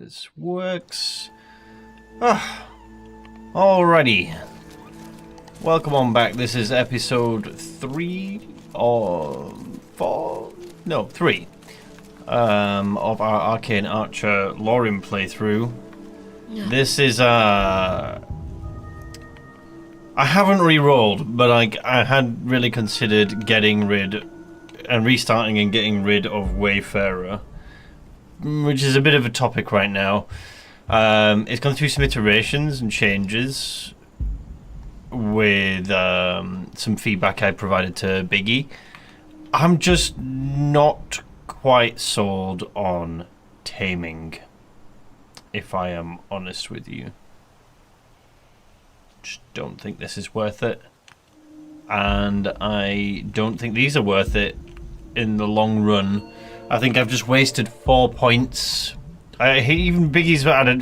This works. Alrighty. Welcome on back. This is episode 3 or 4? No, 3 of our Arcane Archer Lorerim playthrough. Yeah. This is I haven't re-rolled, but I had really considered getting rid and restarting and getting rid of Wayfarer, which is a bit of a topic right now. It's gone through some iterations and changes with some feedback I provided to Biggie. I'm just not quite sold on taming, if I am honest with you. Just don't think this is worth it. And I don't think these are worth it in the long run. I think I've just wasted 4 points. Even Biggie's added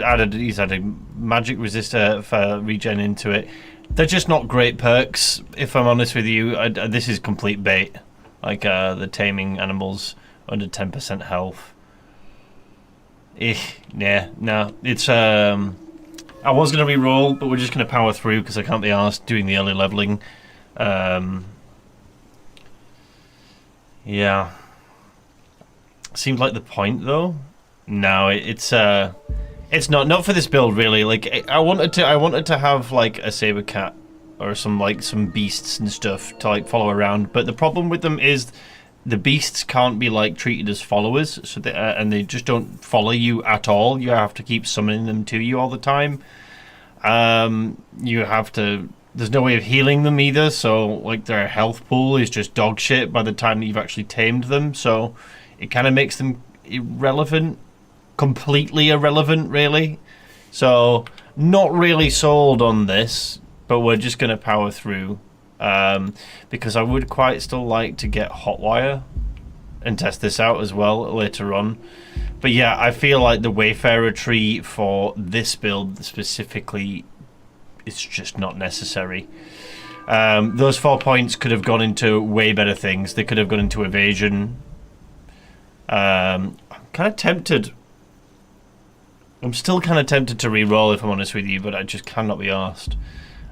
magic resistor for regen into it. They're just not great perks, if I'm honest with you. This is complete bait. Like the taming animals under 10% health. No. It's I was gonna re-roll, but we're just gonna power through because I can't be arsed doing the early leveling. Yeah. Seems like the point though. No, it's not for this build really. Like I wanted to have like a saber cat or some beasts and stuff to like follow around, but the problem with them is the beasts can't be like treated as followers, so and they just don't follow you at all. You have to keep summoning them to you all the time. You have to. There's no way of healing them either, so like their health pool is just dog shit by the time that you've actually tamed them. So it kind of makes them irrelevant, completely irrelevant, really. So not really sold on this, but we're just gonna power through. Because I would quite still like to get Hotwire and test this out as well later on. But yeah, I feel like the Wayfarer tree for this build specifically is just not necessary. Those 4 points could have gone into way better things. They could have gone into evasion. I'm kind of tempted. I'm still kind of tempted to re-roll if I'm honest with you, but I just cannot be arsed.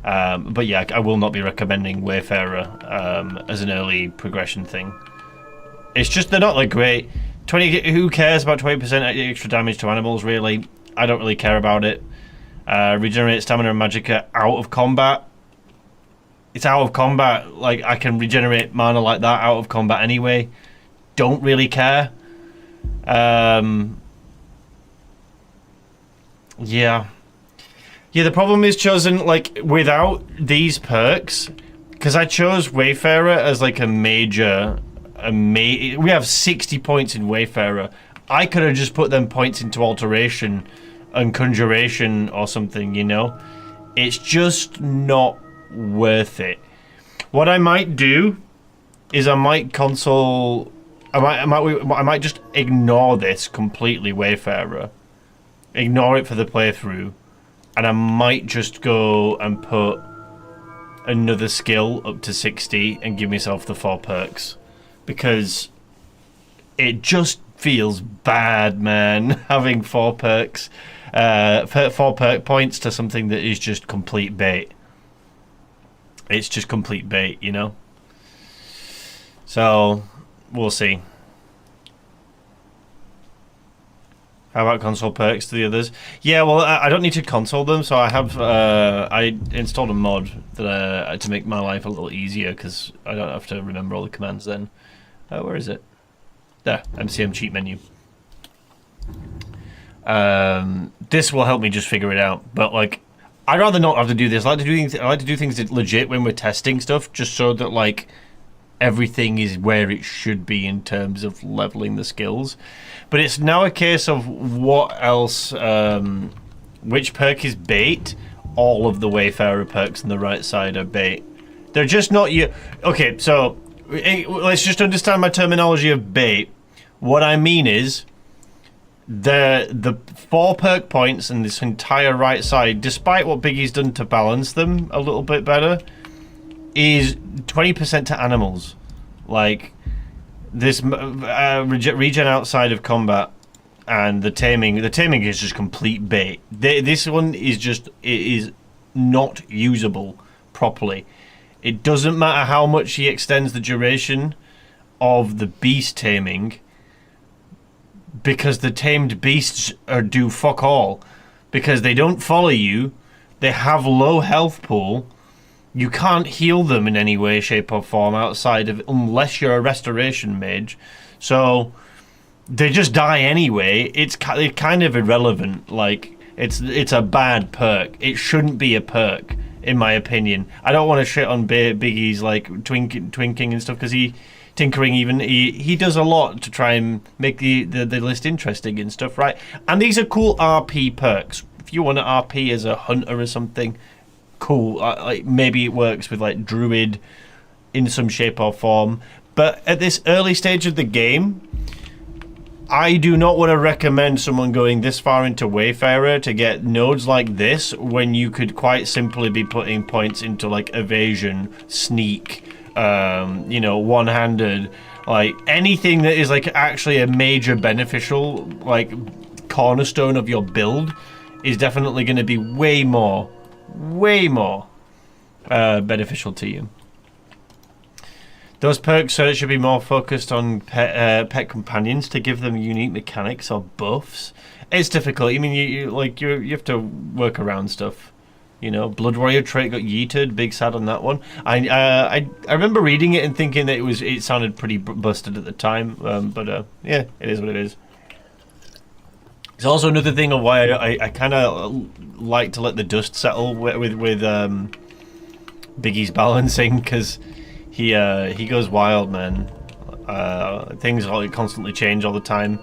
But yeah, I will not be recommending Wayfarer as an early progression thing. It's just they're not like great. 20. Who cares about 20% extra damage to animals? Really, I don't really care about it. Regenerate stamina and magicka out of combat. It's out of combat. Like I can regenerate mana like that out of combat anyway. Don't really care. Yeah. Yeah, the problem is chosen, like, without these perks, because I chose Wayfarer as, like, a major... we have 60 points in Wayfarer. I could have just put them points into Alteration and Conjuration or something, you know? It's just not worth it. What I might do is I might console... I might just ignore this completely, Wayfarer. Ignore it for the playthrough. And I might just go and put another skill up to 60 and give myself the 4 perks. Because it just feels bad, man, having 4 perks, 4 perk points to something that is just complete bait. It's just complete bait, you know? So, we'll see. How about console perks to the others? Yeah, well, I don't need to console them, so I have I installed a mod that to make my life a little easier because I don't have to remember all the commands then. Where is it? There, MCM cheat menu. This will help me just figure it out, but like, I'd rather not have to do this. I like to do things legit when we're testing stuff, just so that like everything is where it should be in terms of leveling the skills. But it's now a case of what else, which perk is bait. All of the Wayfarer perks on the right side are bait. They're just not you. Okay, so let's just understand my terminology of bait. What I mean is the 4 perk points and this entire right side, despite what Biggie's done to balance them a little bit better, is 20% to animals. Like this regen outside of combat and the taming is just complete bait. This one is just, it is not usable properly. It doesn't matter how much he extends the duration of the beast taming, because the tamed beasts do fuck all, because they don't follow you, they have low health pool, you can't heal them in any way, shape or form outside of, unless you're a restoration mage, so they just die anyway. It's kind of irrelevant. Like, it's a bad perk. It shouldn't be a perk, in my opinion. I don't want to shit on Biggie's like twinking and stuff, because tinkering even, he does a lot to try and make the list interesting and stuff, right? And these are cool RP perks. If you want to RP as a hunter or something, cool. Like, maybe it works with like druid in some shape or form. But at this early stage of the game, I do not want to recommend someone going this far into Wayfarer to get nodes like this, when you could quite simply be putting points into like evasion, sneak, you know, one-handed, like anything that is like actually a major beneficial, like cornerstone of your build, is definitely going to be way more beneficial to you. Those perks said it should be more focused on pet companions to give them unique mechanics or buffs. It's difficult. I mean, you have to work around stuff. You know, Blood Warrior trait got yeeted. Big sad on that one. I remember reading it and thinking that it sounded pretty busted at the time. But yeah, it is what it is. It's also another thing of why I kind of like to let the dust settle with Biggie's balancing, because he goes wild, man. Things constantly change all the time.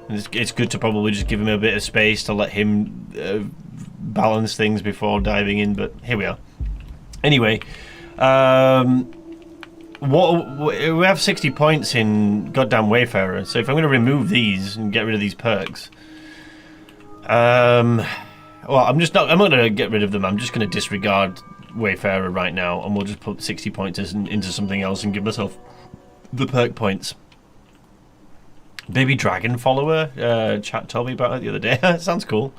And it's good to probably just give him a bit of space to let him balance things before diving in. But here we are. Anyway, we have 60 points in goddamn Wayfarer. So if I'm going to remove these and get rid of these perks, well, I'm not going to get rid of them. I'm just going to disregard Wayfarer right now, and we'll just put 60 points into something else and give myself the perk points. Baby Dragon Follower, chat told me about it the other day. Sounds cool.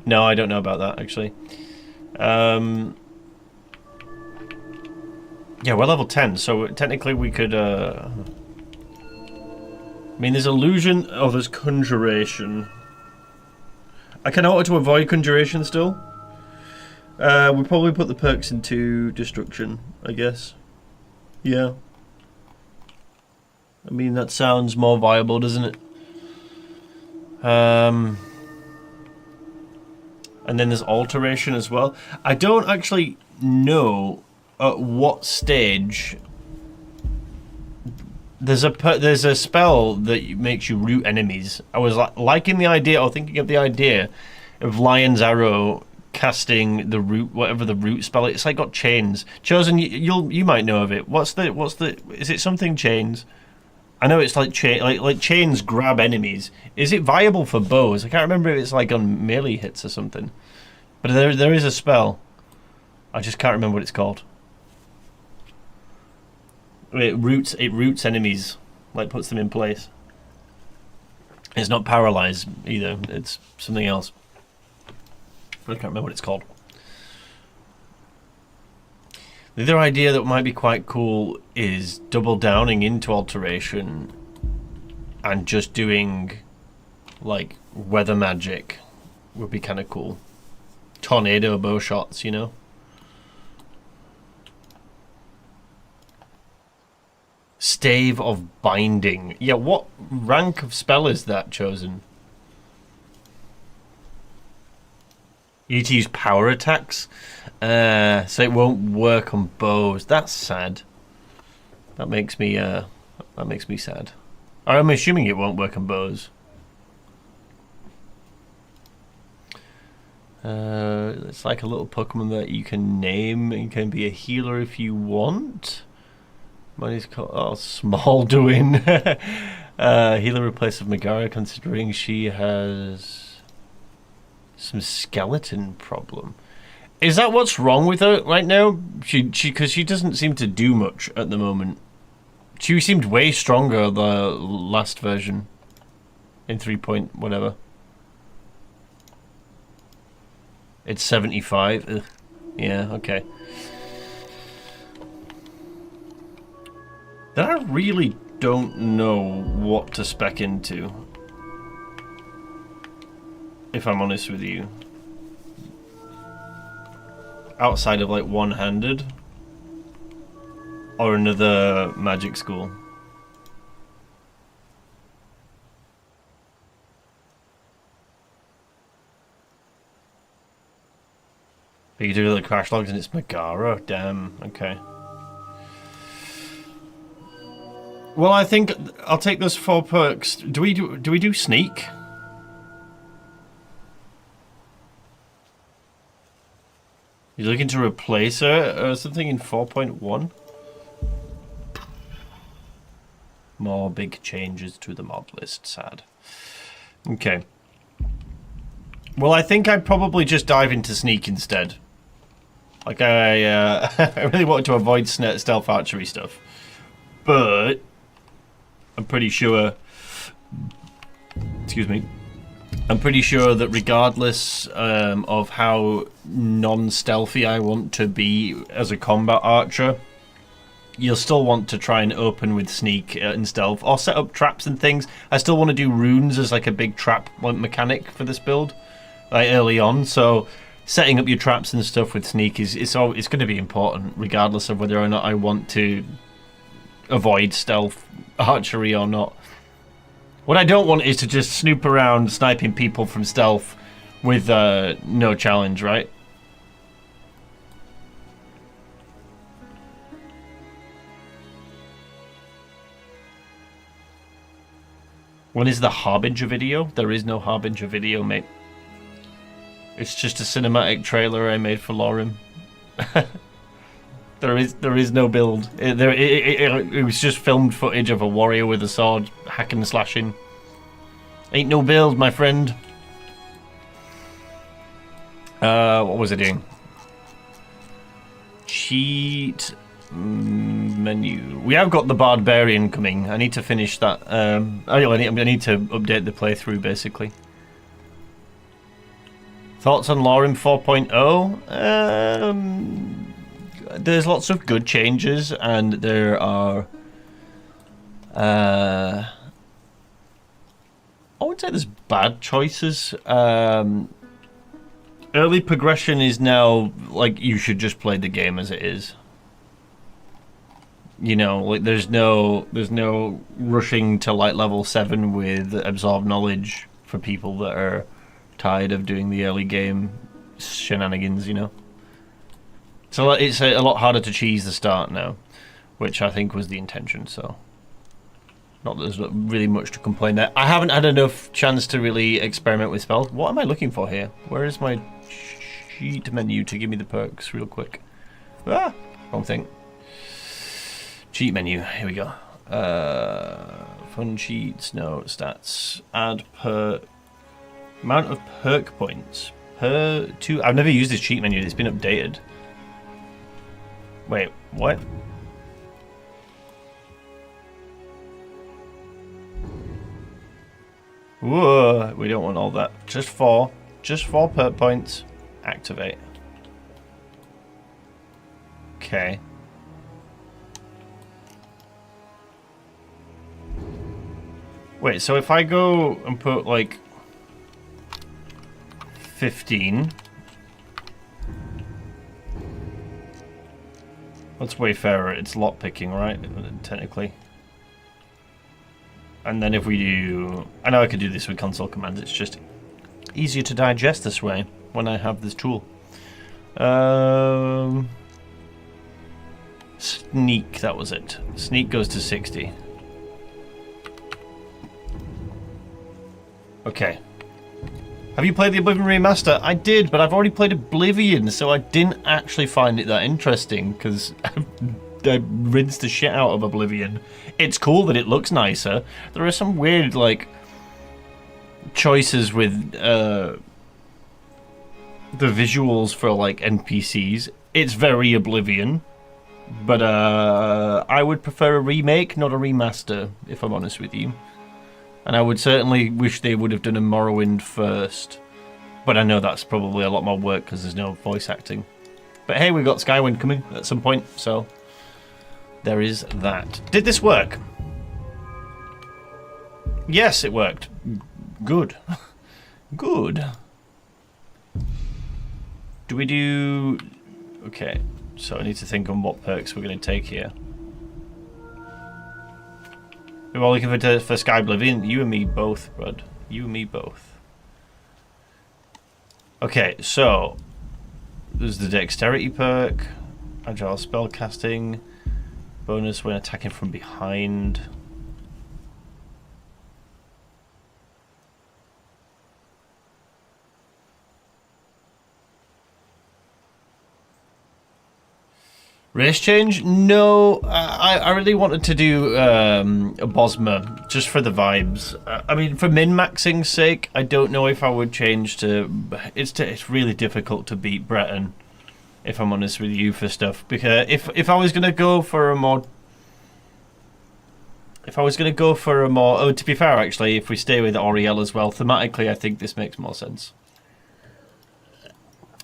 No, I don't know about that, actually. Yeah, we're level 10, so technically we could... I mean, there's Illusion... Oh, there's Conjuration. I can order to avoid Conjuration still. We'll probably put the perks into Destruction, I guess. Yeah. I mean, that sounds more viable, doesn't it? And then there's Alteration as well. I don't actually know at what stage... There's a spell that makes you root enemies. I was liking the idea, or thinking of the idea, of Lion's Arrow casting the root, whatever the root spell. It's like got chains. Chosen, you might know of it. What's the? Is it something chains? I know it's like chains grab enemies. Is it viable for bows? I can't remember if it's like on melee hits or something. But there is a spell. I just can't remember what it's called. It roots enemies, like puts them in place. It's not paralyze either. It's something else. I can't remember what it's called. The other idea that might be quite cool is double downing into Alteration and just doing like weather magic would be kind of cool. Tornado bow shots, you know. Stave of Binding. Yeah, what rank of spell is that, Chosen? You need to use power attacks, so it won't work on bows. That's sad. That makes me sad. I'm assuming it won't work on bows. It's like a little Pokemon that you can name and can be a healer if you want. Mine is called Smolduin. Healer replace of Megara, considering she has some skeleton problem. Is that what's wrong with her right now? Because she doesn't seem to do much at the moment. She seemed way stronger the last version in 3 point whatever. It's 75. Ugh. Yeah, okay. Then I really don't know what to spec into, if I'm honest with you. Outside of like one-handed or another magic school. But you do the crash logs and it's Megara? Damn, okay. Well, I think I'll take those 4 perks. Do we do sneak? You're looking to replace her or something in 4.1? More big changes to the mod list, sad. Okay. Well, I think I'd probably just dive into sneak instead. Like, I really wanted to avoid stealth archery stuff. But I'm pretty sure... Excuse me. I'm pretty sure that regardless of how non-stealthy I want to be as a combat archer, you'll still want to try and open with sneak and stealth, or set up traps and things. I still want to do runes as like a big trap mechanic for this build, like early on. So setting up your traps and stuff with sneak it's going to be important, regardless of whether or not I want to avoid stealth archery or not. What I don't want is to just snoop around sniping people from stealth with no challenge, right? When is the Harbinger video? There is no Harbinger video, mate. It's just a cinematic trailer I made for Lorerim. There is no build. It was just filmed footage of a warrior with a sword hacking and slashing. Ain't no build, my friend. What was I doing? Cheat menu. We have got the Barbarian coming. I need to finish that. I need to update the playthrough basically. Thoughts on Lorerim 4.0? There's lots of good changes, and there are I wouldn't say there's bad choices. Early progression is now like you should just play the game as it is. You know, like there's no rushing to like level 7 with absorb knowledge for people that are tired of doing the early game shenanigans, you know. So it's a lot harder to cheese the start now, which I think was the intention, so not that there's really much to complain there. I haven't had enough chance to really experiment with spells. What am I looking for here? Where is my cheat menu to give me the perks real quick? Ah, wrong thing. Cheat menu, here we go. Fun cheats, no, stats. Add per amount of perk points. Per 2, I've never used this cheat menu, it's been updated. Wait, what? Whoa, we don't want all that. Just 4 perk points. Activate. Okay. Wait, so if I go and put like 15. What's Wayfarer? It's lockpicking, right? Technically. And then if we do... I know I could do this with console commands. It's just easier to digest this way when I have this tool. Sneak, that was it. Sneak goes to 60. Okay. Have you played the Oblivion Remaster? I did, but I've already played Oblivion, so I didn't actually find it that interesting, because I rinsed the shit out of Oblivion. It's cool that it looks nicer. There are some weird, like, choices with the visuals for, like, NPCs. It's very Oblivion, but I would prefer a remake, not a remaster, if I'm honest with you. And I would certainly wish they would have done a Morrowind first. But I know that's probably a lot more work because there's no voice acting. But hey, we got Skywind coming at some point, so there is that. Did this work? Yes, it worked. Good. Good. Do we do... Okay, so I need to think on what perks we're going to take here. We're all looking for Sky Oblivion. You and me both, bud. You and me both. Okay, so there's the Dexterity perk, Agile Spellcasting, bonus when attacking from behind. Race change? No, I really wanted to do a Bosma just for the vibes. I mean, for min-maxing's sake, I don't know if I would change to... It's really difficult to beat Breton, if I'm honest with you, for stuff. Because if I was going to go for a more... Oh, to be fair, actually, if we stay with Oriel as well, thematically, I think this makes more sense.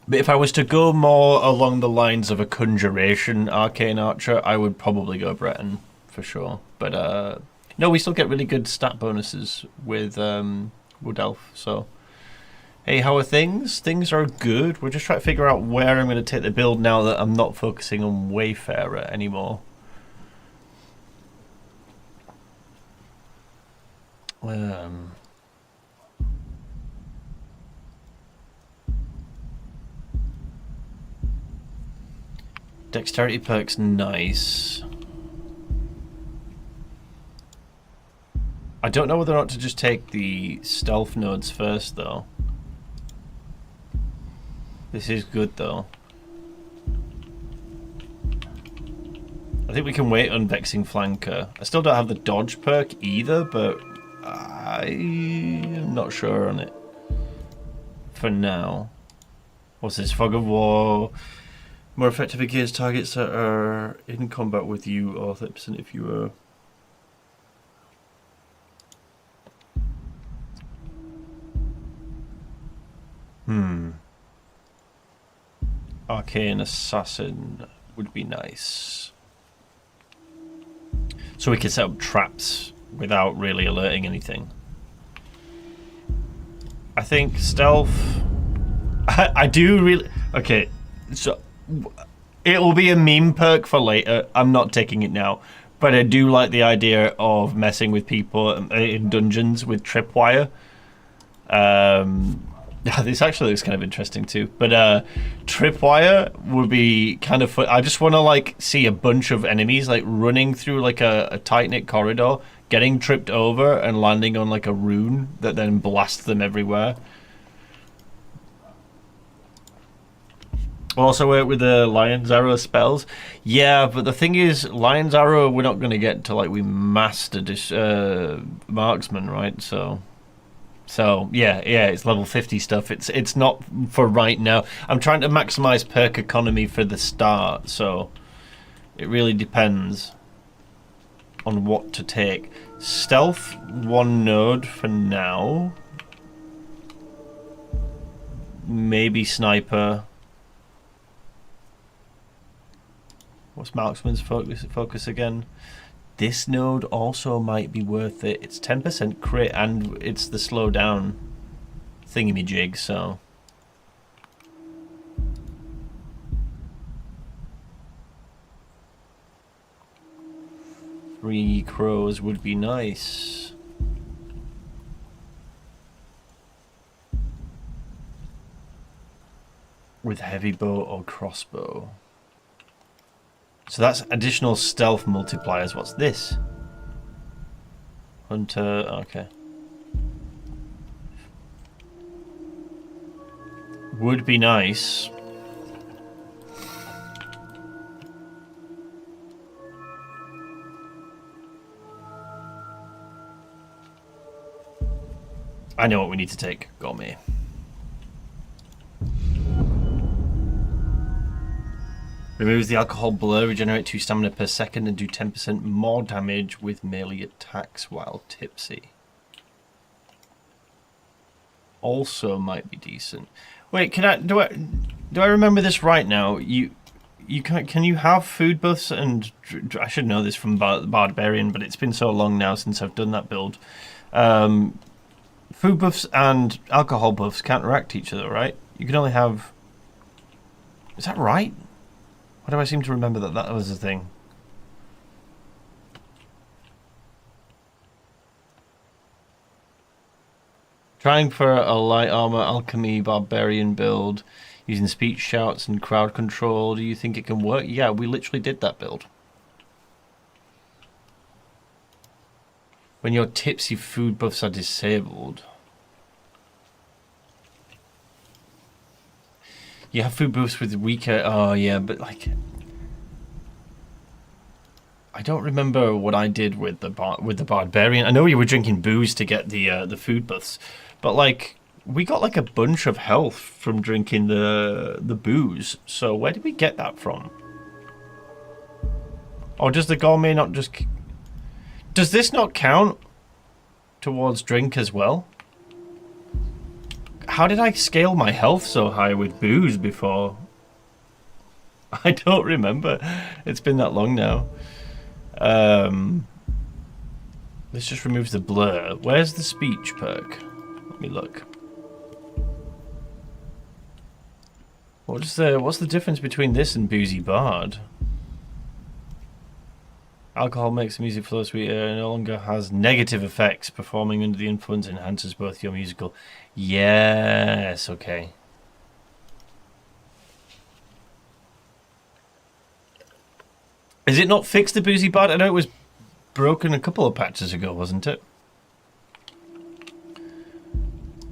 But if I was to go more along the lines of a Conjuration Arcane Archer, I would probably go Breton, for sure. But, no, we still get really good stat bonuses with Wood Elf, so... Hey, how are things? Things are good. We're just trying to figure out where I'm going to take the build now that I'm not focusing on Wayfarer anymore. Dexterity perk's nice. I don't know whether or not to just take the stealth nodes first, though. This is good, though. I think we can wait on Vexing Flanker. I still don't have the dodge perk either, but I'm not sure on it for now. What's this? Fog of War. More effective against targets that are in combat with you, or 30% if you are. Arcane Assassin would be nice. So we could set up traps without really alerting anything. I think stealth... I do really... Okay, so... It will be a meme perk for later. I'm not taking it now. But I do like the idea of messing with people in dungeons with tripwire. This actually looks kind of interesting too. But tripwire would be kind of fun. I just want to like see a bunch of enemies like running through like a tight-knit corridor, getting tripped over and landing on like a rune that then blasts them everywhere. Also work with the Lion's Arrow spells. Yeah, but the thing is, Lion's Arrow we're not going to get until like we master this marksman, right? So yeah, it's level 50 stuff. It's not for right now. I'm trying to maximize perk economy for the start, so it really depends on what to take. Stealth, one node for now. Maybe sniper. What's marksman's focus again? This node also might be worth it. It's 10% crit and it's the slow down thingamajig, so. Three crows would be nice. With heavy bow or crossbow. So that's additional stealth multipliers. What's this? Hunter, okay. Would be nice. I know what we need to take. Got me. Removes the alcohol blur, regenerate 2 stamina per second and do 10% more damage with melee attacks while tipsy. also might be decent. Wait, do I remember this right now? You can you have food buffs and I should know this from Barbarian, but it's been so long now since I've done that build. Food buffs and alcohol buffs counteract each other, right? You can only have. Is that right? Why do I seem to remember that was a thing? Trying for a light armor alchemy barbarian build using speech shouts and crowd control. Do you think it can work? Yeah, we literally did that build. When your tipsy food buffs are disabled. You have food buffs with weaker. Oh yeah, but like, I don't remember what I did with the barbarian. I know you were drinking booze to get the food buffs, but like we got like a bunch of health from drinking the booze. So where did we get that from? Or does the gourmet not just? Does this not count towards drink as well? How did I scale my health so high with booze before? I don't remember. It's been that long now. This just removes the blur. Where's the speech perk? Let me look. What's the difference between this and Boozy Bard? Alcohol makes the music flow sweeter and no longer has negative effects. Performing under the influence enhances both your musical. Yes, okay. Is it not fixed, the Boozy Bard? I know it was broken a couple of patches ago, wasn't it?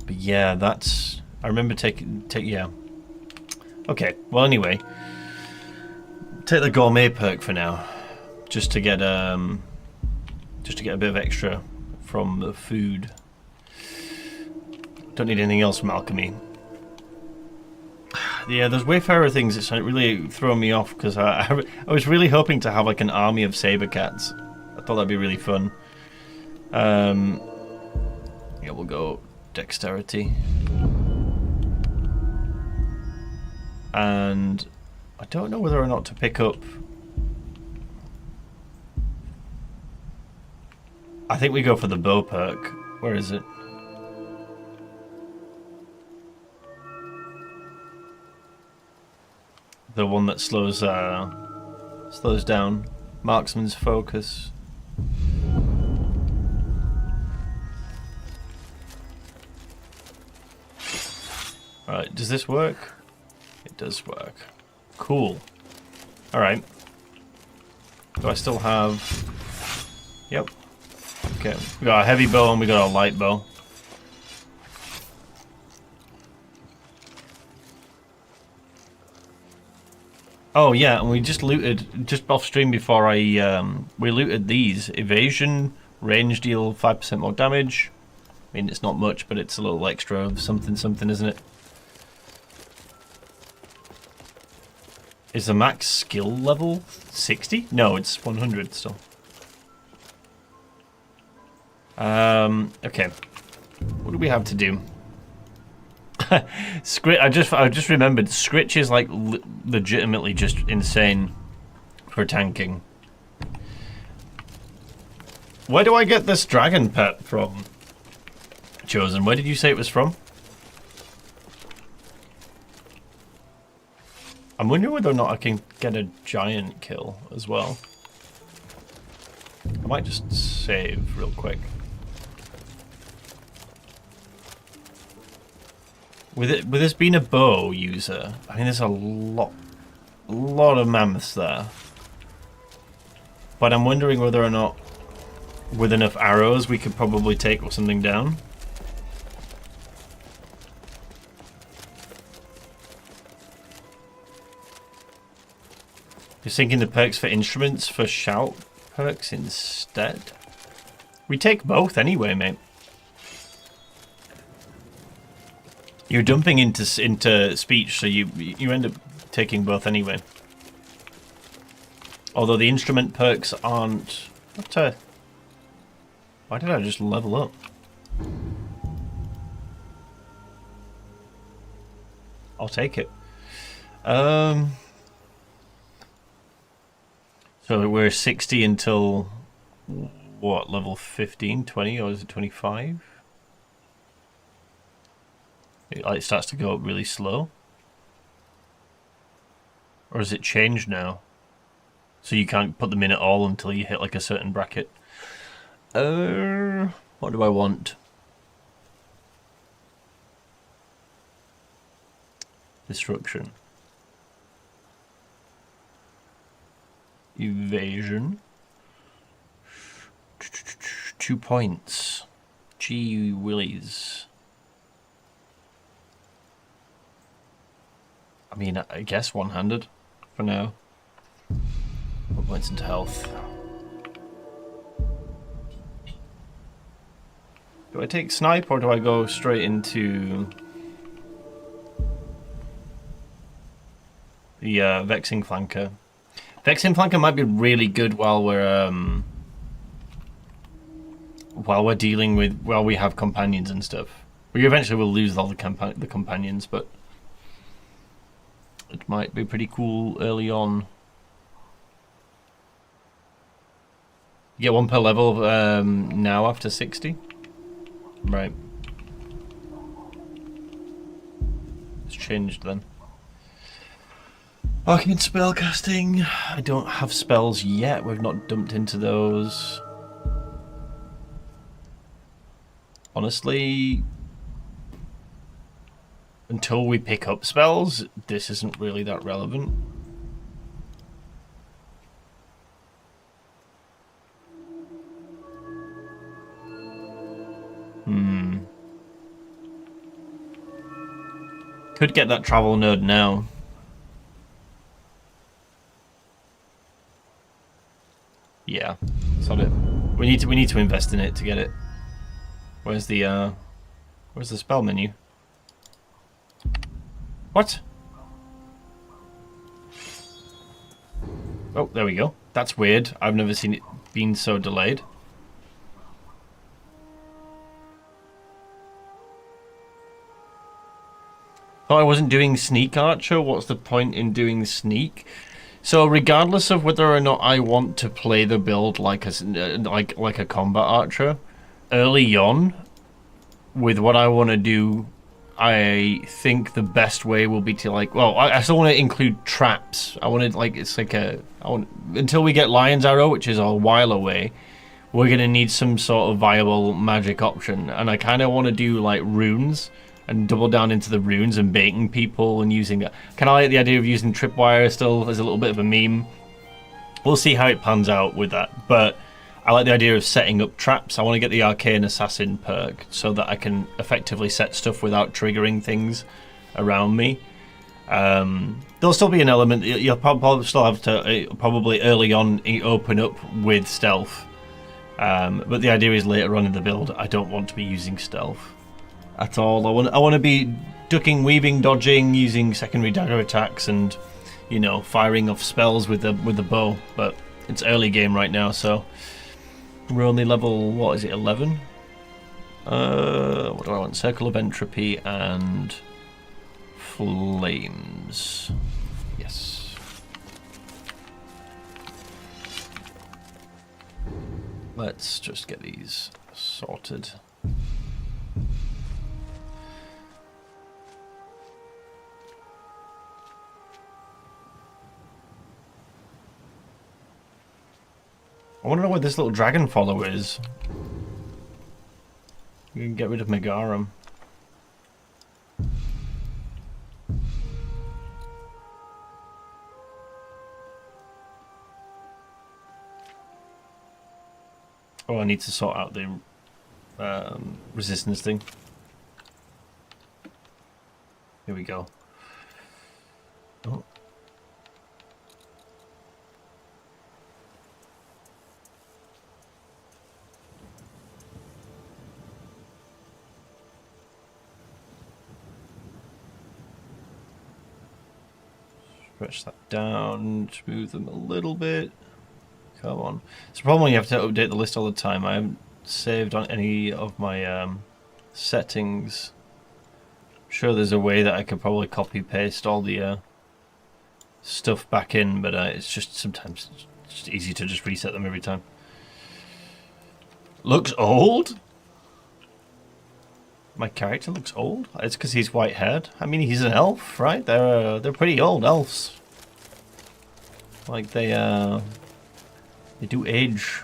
But yeah, that's... I remember yeah. Okay, well anyway. Take the gourmet perk for now. Just to get a bit of extra from the food. Don't need anything else from alchemy. Yeah, those Wayfarer things, it's really throwing me off because I was really hoping to have like an army of saber cats. I thought that'd be really fun. Yeah, we'll go dexterity. And I don't know whether or not to pick up. I think we go for the bow perk. Where is it? The one that slows down. Marksman's focus. Alright, does this work? It does work. Cool. Alright. Do I still have... Yep. Okay, we got a heavy bow and we got a light bow. Oh yeah, and we just looted, just off stream before we looted these. Evasion, range deal 5% more damage. I mean, it's not much, but it's a little extra of something, isn't it? Is the max skill level 60? No, it's 100 still. Okay. What do we have to do? I just remembered Scritch is like legitimately just insane for tanking. Where do I get this dragon pet from? Chosen, where did you say it was from? I'm wondering whether or not I can get a giant kill as well. I might just save real quick. With this being a bow user, I mean there's a lot of mammoths there. But I'm wondering whether or not with enough arrows we could probably take something down. You're thinking the perks for instruments for shout perks instead? We take both anyway, mate. You're dumping into speech, so you end up taking both anyway. Although the instrument perks aren't... Why did I just level up? I'll take it. So we're 60 until what, level 15, 20, or is it 25? It like starts to go up really slow. Or has it changed now? So you can't put them in at all until you hit like a certain bracket. What do I want? Destruction. Evasion. 2 points. Gee willies. I mean, I guess one-handed for now. What points into health? Do I take snipe or do I go straight into the vexing flanker? Vexing flanker might be really good while we're dealing with, while we have companions and stuff. We eventually will lose all the companions, but it might be pretty cool early on. You get 1 per level now after 60. Right. It's changed then. Arcane spellcasting. I don't have spells yet. We've not dumped into those. Honestly, until we pick up spells, this isn't really that relevant. Could get that travel node now. Yeah, sod it. We need to invest in it to get it. Where's the spell menu? What? Oh, there we go. That's weird. I've never seen it being so delayed. Oh, I wasn't doing sneak archer. What's the point in doing sneak? So regardless of whether or not I want to play the build like a combat archer, early on, with what I want to do, I think the best way will be to I still want to include traps. I want to until we get Lion's Arrow, which is a while away, we're gonna need some sort of viable magic option, and I kind of want to do like runes and double down into the runes and baiting people and using that. Kind of like the idea of using tripwire still as a little bit of a meme. We'll see how it pans out with that, but I like the idea of setting up traps. I want to get the Arcane Assassin perk so that I can effectively set stuff without triggering things around me. There'll still be an element, you'll probably still have to probably early on open up with stealth. But the idea is later on in the build, I don't want to be using stealth at all. I want to be ducking, weaving, dodging, using secondary dagger attacks, and firing off spells with the bow. But it's early game right now, so we're only level, what is it, 11? What do I want? Circle of Entropy and Flames. Yes. Let's just get these sorted. I want to know where this little dragon follower is. We can get rid of Megarum. Oh, I need to sort out the resistance thing. Here we go. Oh. Stretch that down, smooth them a little bit. Come on. It's a problem when you have to update the list all the time. I haven't saved on any of my settings Sure, there's a way that I could probably copy paste all the stuff back in, but it's just sometimes it's just easy to just reset them every time. Looks old? My character looks old? It's because he's white-haired. I mean, he's an elf, right? They're pretty old elves. Like they do age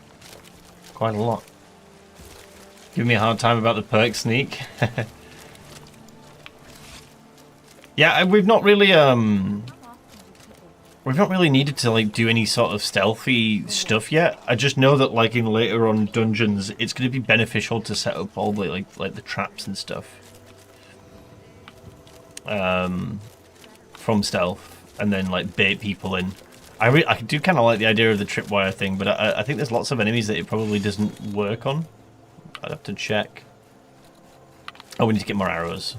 quite a lot. Give me a hard time about the perk sneak. Yeah, we've not really needed to like do any sort of stealthy stuff yet. I just know that like in later on dungeons, it's going to be beneficial to set up all the like the traps and stuff from stealth, and then like bait people in. I do kind of like the idea of the tripwire thing, but I think there's lots of enemies that it probably doesn't work on. I'd have to check. Oh, we need to get more arrows.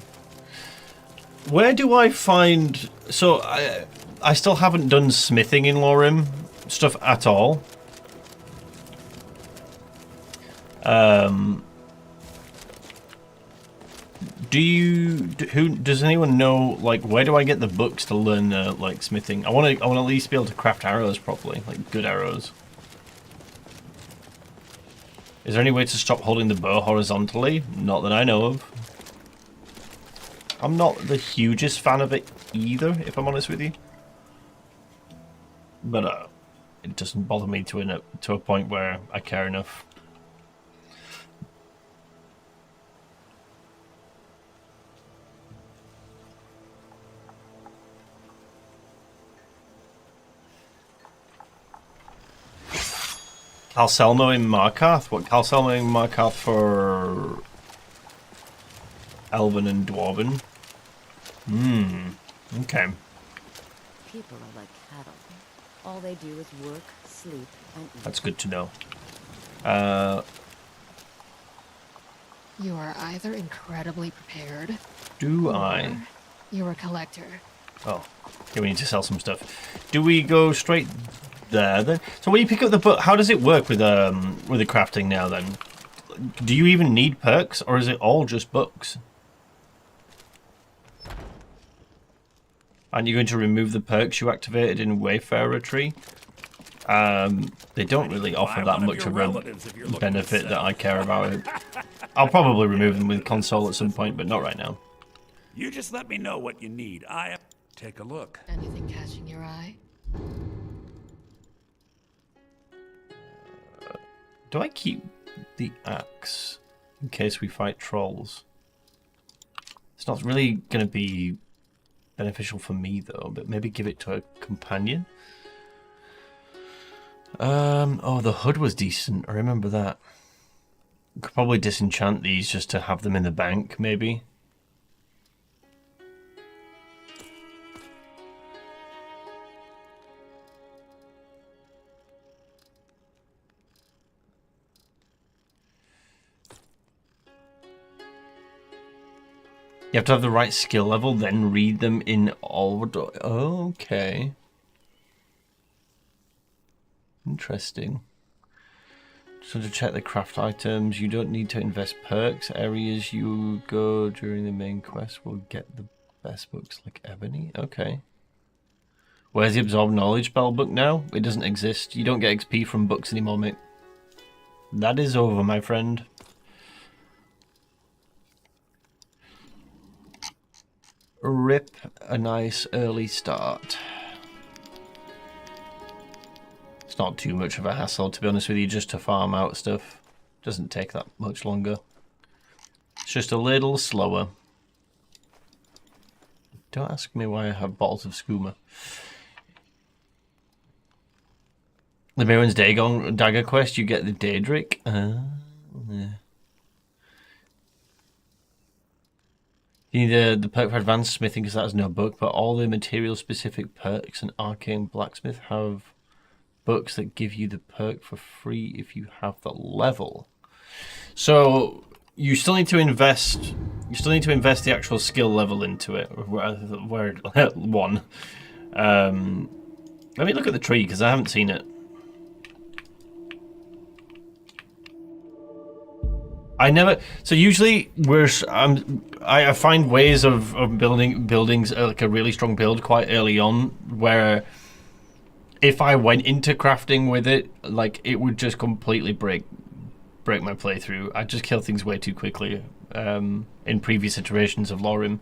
Where do I find... So, I still haven't done smithing in Lorerim stuff at all. Does anyone know, like, where do I get the books to learn, like, smithing? I want to at least be able to craft arrows properly, like, good arrows. Is there any way to stop holding the bow horizontally? Not that I know of. I'm not the hugest fan of it either, if I'm honest with you. But it doesn't bother me to a point where I care enough. Calcelmo in Markarth? What, Calcelmo in Markarth for Elven and Dwarven? Okay. People are like cattle. All they do is work, sleep, and eat. That's good to know. You are either incredibly prepared... or you're a collector. Oh. Okay, we need to sell some stuff. Do we go straight there then? So when you pick up the book, how does it work with the crafting now then? Do you even need perks, or is it all just books? Aren't you going to remove the perks you activated in Wayfarer tree? They don't really offer that much of a benefit that I care about. I'll probably remove them with console at some point, but not right now. You just let me know what you need. Take a look. Anything catching your eye? Do I keep the axe in case we fight trolls? It's not really going to be beneficial for me though, but maybe give it to a companion. Oh, the hood was decent. I remember that. Could probably disenchant these just to have them in the bank, maybe. You have to have the right skill level, then read them in order. Oh, okay. Interesting. So to check the craft items, you don't need to invest perks. Areas you go during the main quest will get the best books like Ebony. Okay. Where's the Absorb Knowledge spell book now? It doesn't exist. You don't get XP from books anymore, mate. That is over, my friend. Rip a nice early start. It's not too much of a hassle, to be honest with you, just to farm out stuff. Doesn't take that much longer. It's just a little slower. Don't ask me why I have bottles of skooma. The Mirren's Dagger quest, you get the Daedric. Yeah. You need the perk for advanced smithing because that has no book, but all the material specific perks and Arcane Blacksmith have books that give you the perk for free if you have the level. So you still need to invest. You still need to invest the actual skill level into it. Where one. Let me look at the tree because I haven't seen it. I never. So usually I find ways of building buildings like a really strong build quite early on, where if I went into crafting with it, like it would just completely break my playthrough. I'd just kill things way too quickly. In previous iterations of Lorerim,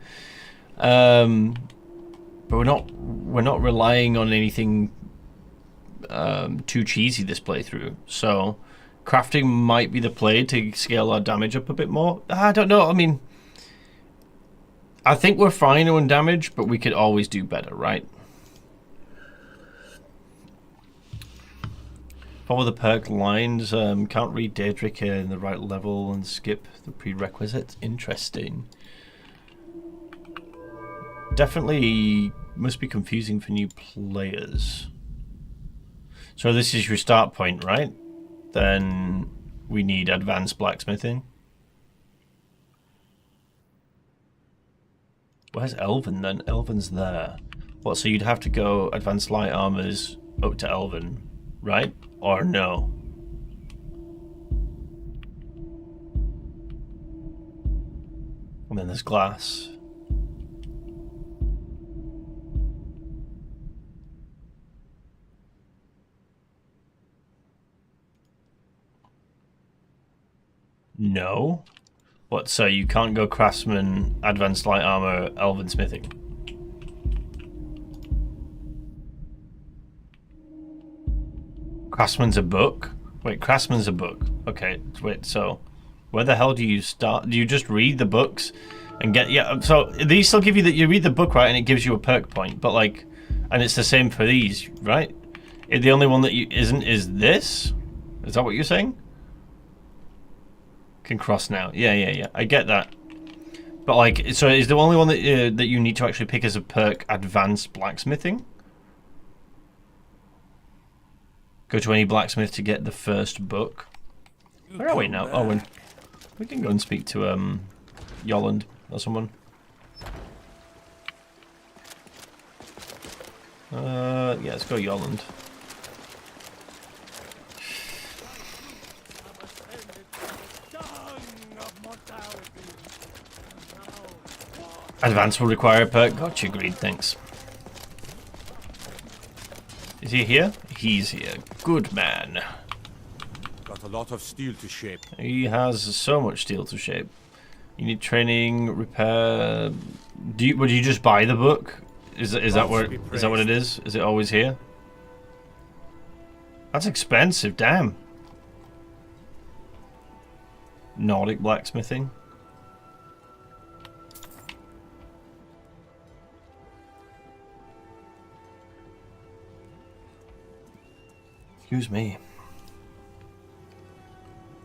but we're not relying on anything too cheesy this playthrough. So crafting might be the play to scale our damage up a bit more. I don't know. I mean, I think we're fine on damage, but we could always do better, right? Follow the perk lines. Can't read Daedric in the right level and skip the prerequisites. Interesting. Definitely must be confusing for new players. So this is your start point, right? Then we need advanced blacksmithing. Where's Elven then? Elven's there. What, so you'd have to go advanced light armors up to Elven, right? Or no? And then there's glass. No? What, so you can't go craftsman, advanced light armor, elven smithing? Craftsman's a book? Wait, craftsman's a book. Okay, wait, so where the hell do you start? Do you just read the books and get... Yeah, so these still give you that you read the book, right, and it gives you a perk point, but like... And it's the same for these, right? The only one that you isn't is this? Is that what you're saying? Can cross now. Yeah. I get that. But like, so is the only one that that you need to actually pick as a perk advanced blacksmithing? Go to any blacksmith to get the first book. Where are we now? Oh, we can go and speak to Yolland or someone. Yeah, let's go Yolland. Advance will require a perk. Gotcha, agreed, thanks. Is he here? He's here. Good man. Got a lot of steel to shape. He has so much steel to shape. You need training, repair. Would you just buy the book? Is that what it is? Is it always here? That's expensive, damn. Nordic blacksmithing. Excuse me.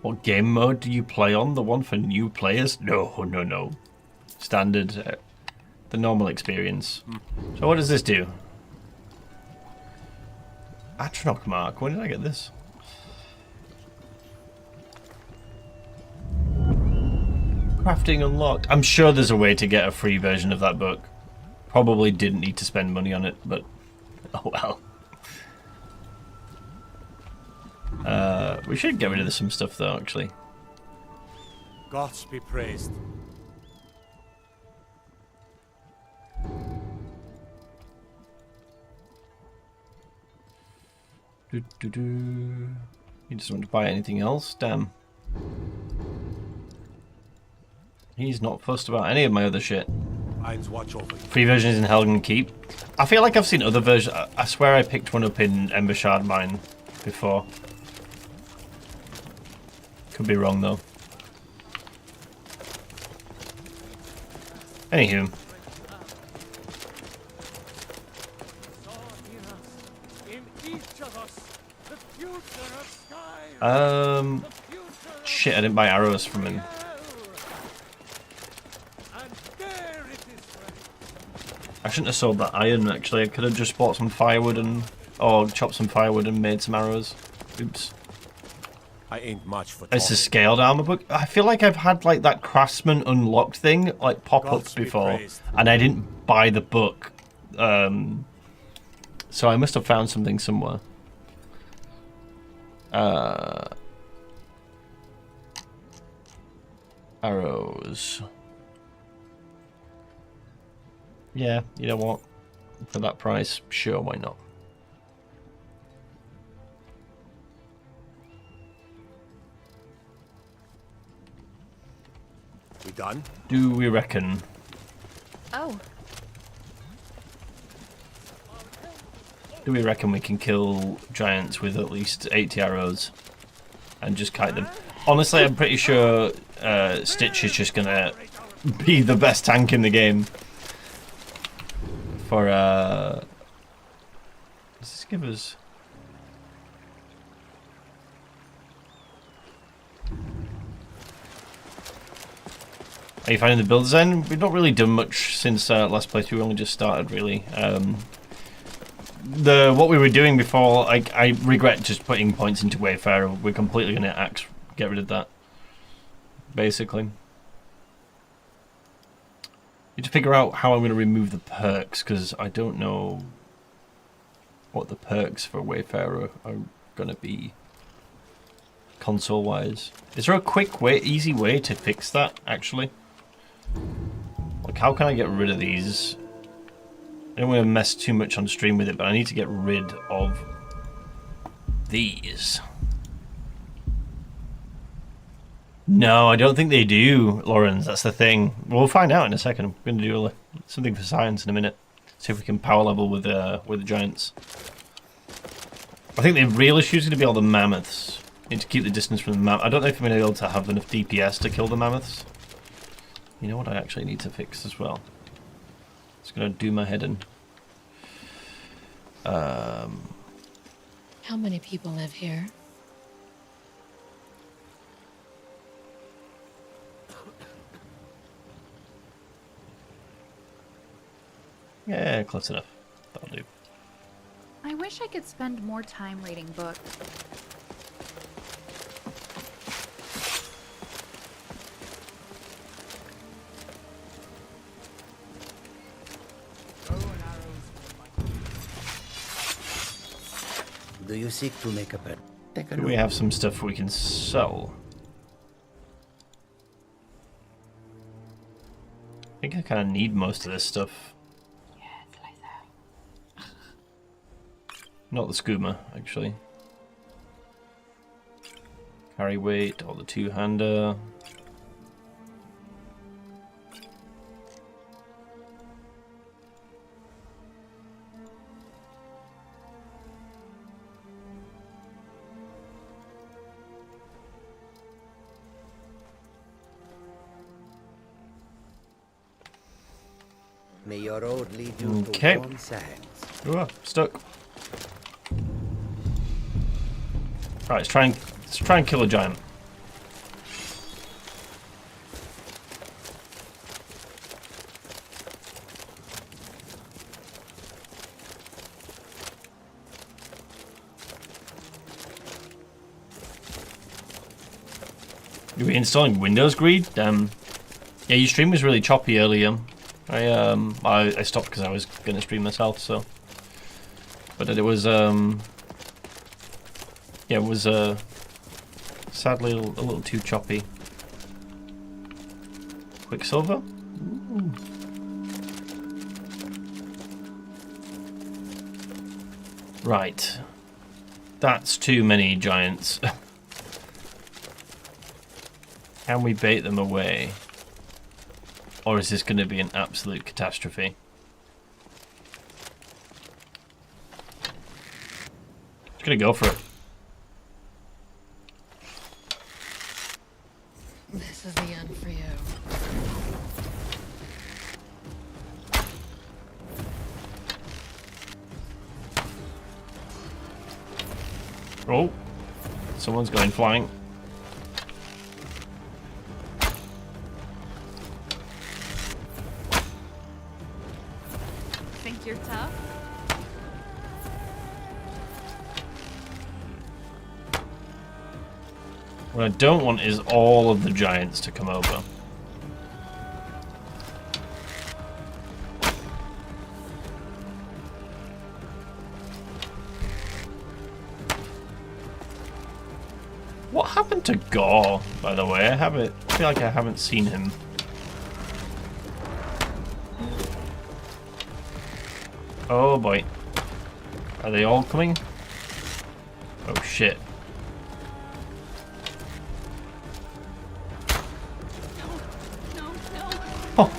What game mode do you play on? The one for new players? No. Standard, the normal experience. So what does this do? Atronach mark. When did I get this? Crafting unlocked. I'm sure there's a way to get a free version of that book. Probably didn't need to spend money on it, but oh well. We should get rid of some stuff though, actually. Gods be praised. He doesn't want to buy anything else. Damn. He's not fussed about any of my other shit. Watch over you. Free versions in Helgen Keep. I feel like I've seen other versions. I swear I picked one up in Embershard Mine before. Could be wrong though. Anywho. Shit, I didn't buy arrows from him. I shouldn't have sold that iron actually. I could have just bought some firewood or chopped some firewood and made some arrows. Oops. I ain't much for It's a scaled armor book. I feel like I've had like that craftsman unlocked thing like pop up before, and I didn't buy the book. So I must have found something somewhere. Arrows. Yeah, you know what? For that price, sure, why not? We done? Do we reckon? Oh, Do we reckon we can kill giants with at least 80 arrows and just kite them? Honestly, I'm pretty sure Stitch is just gonna be the best tank in the game. For does this give us? Are you finding the build design? We've not really done much since last playthrough. We only just started, really. What we were doing before, I regret just putting points into Wayfarer. We're completely going to get rid of that, basically. Need to figure out how I'm going to remove the perks, because I don't know what the perks for Wayfarer are going to be console-wise. Is there a quick way, easy way to fix that, actually? Like, how can I get rid of these? I don't want to mess too much on stream with it, but I need to get rid of these. No, I don't think they do, Lawrence. That's the thing. We'll find out in a second. I'm going to do something for science in a minute. See if we can power level with the giants. I think the real issue is going to be all the mammoths. Need to keep the distance from the mammoth. I don't know if I'm going to be able to have enough DPS to kill the mammoths. You know what I actually need to fix as well? It's going to do my head in. How many people live here? Yeah, close enough. That'll do. I wish I could spend more time reading books. Do you seek to make a bet? Take a Do look. we have some stuff we can sell? I think I kind of need most of this stuff. Not the skooma, actually. Carry weight, or the two-hander. May your road lead you Okay. to warm sands. Ooh, stuck. Right, let's try and kill a giant. Are we installing Windows Greed? Yeah, your stream was really choppy earlier. I stopped because I was gonna stream myself, so. But it was yeah, it was sadly a little too choppy. Quicksilver? Ooh. Right. That's too many giants. Can we bait them away? Or is this going to be an absolute catastrophe? Just going to go for it. This is the end for you. Oh, someone's going flying. Think you're tough? What I don't want is all of the giants to come over. What happened to Gore, by the way? I have it feel like I haven't seen him. Oh boy. Are they all coming? Oh shit. Oh.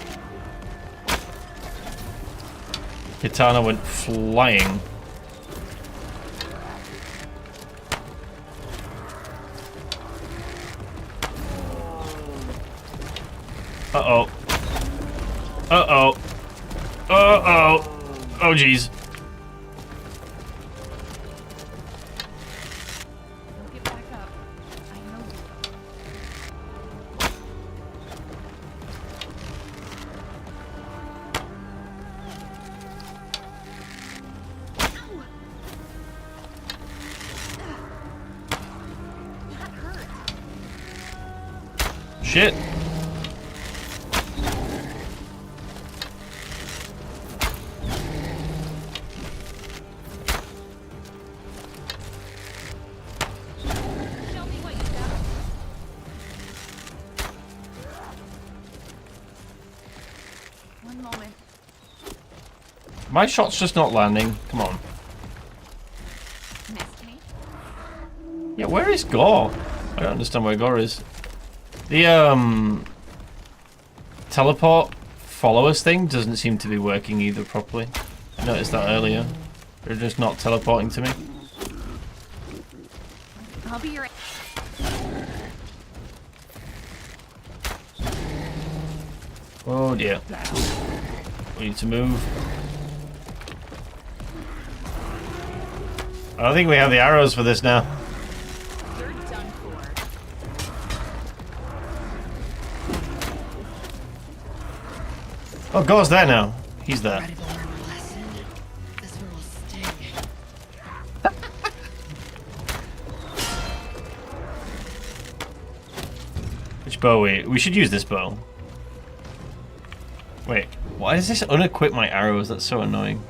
Katana went flying. Uh-oh. Uh-oh. Uh-oh. Oh, jeez. Get back up. I know you. That hurt. Shit. Show me what you got. One moment. My shot's just not landing. Come on. Missed me. Yeah, where is Gore? I don't understand where Gore is. The, teleport followers thing doesn't seem to be working either properly. I noticed that earlier. They're just not teleporting to me. I'll be your. Oh dear. We need to move. I don't think we have the arrows for this now. You're done for. Oh, Gore's there now. He's there. Ready to learn a lesson? This one will sting. Which bow we should use this bow. Wait, why does this unequip my arrows? That's so annoying.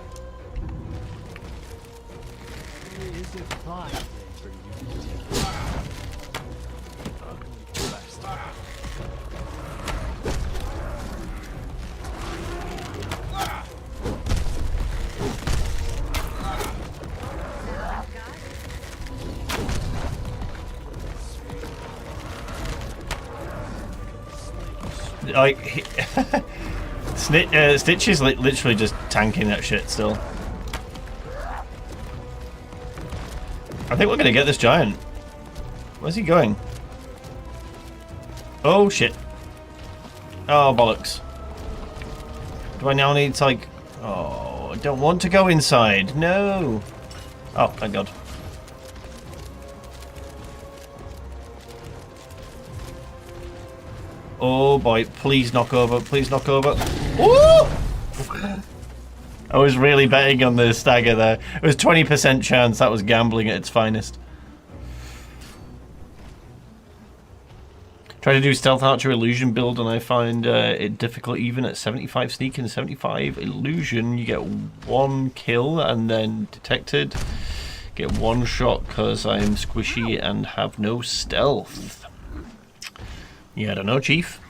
Like, Stitch is literally just tanking that shit still. I think we're gonna get this giant. Where's he going? Oh shit. Oh bollocks. Do I now need to like... Oh, I don't want to go inside. No. Oh, thank God. Oh boy, please knock over, please knock over. Ooh! I was really betting on the stagger there. It was 20% chance. That was gambling at its finest. Try to do stealth archer illusion build and I find it difficult even at 75 sneak and 75 illusion. You get one kill and then detected. Get one shot because I'm squishy and have no stealth. Yeah, I don't know, Chief.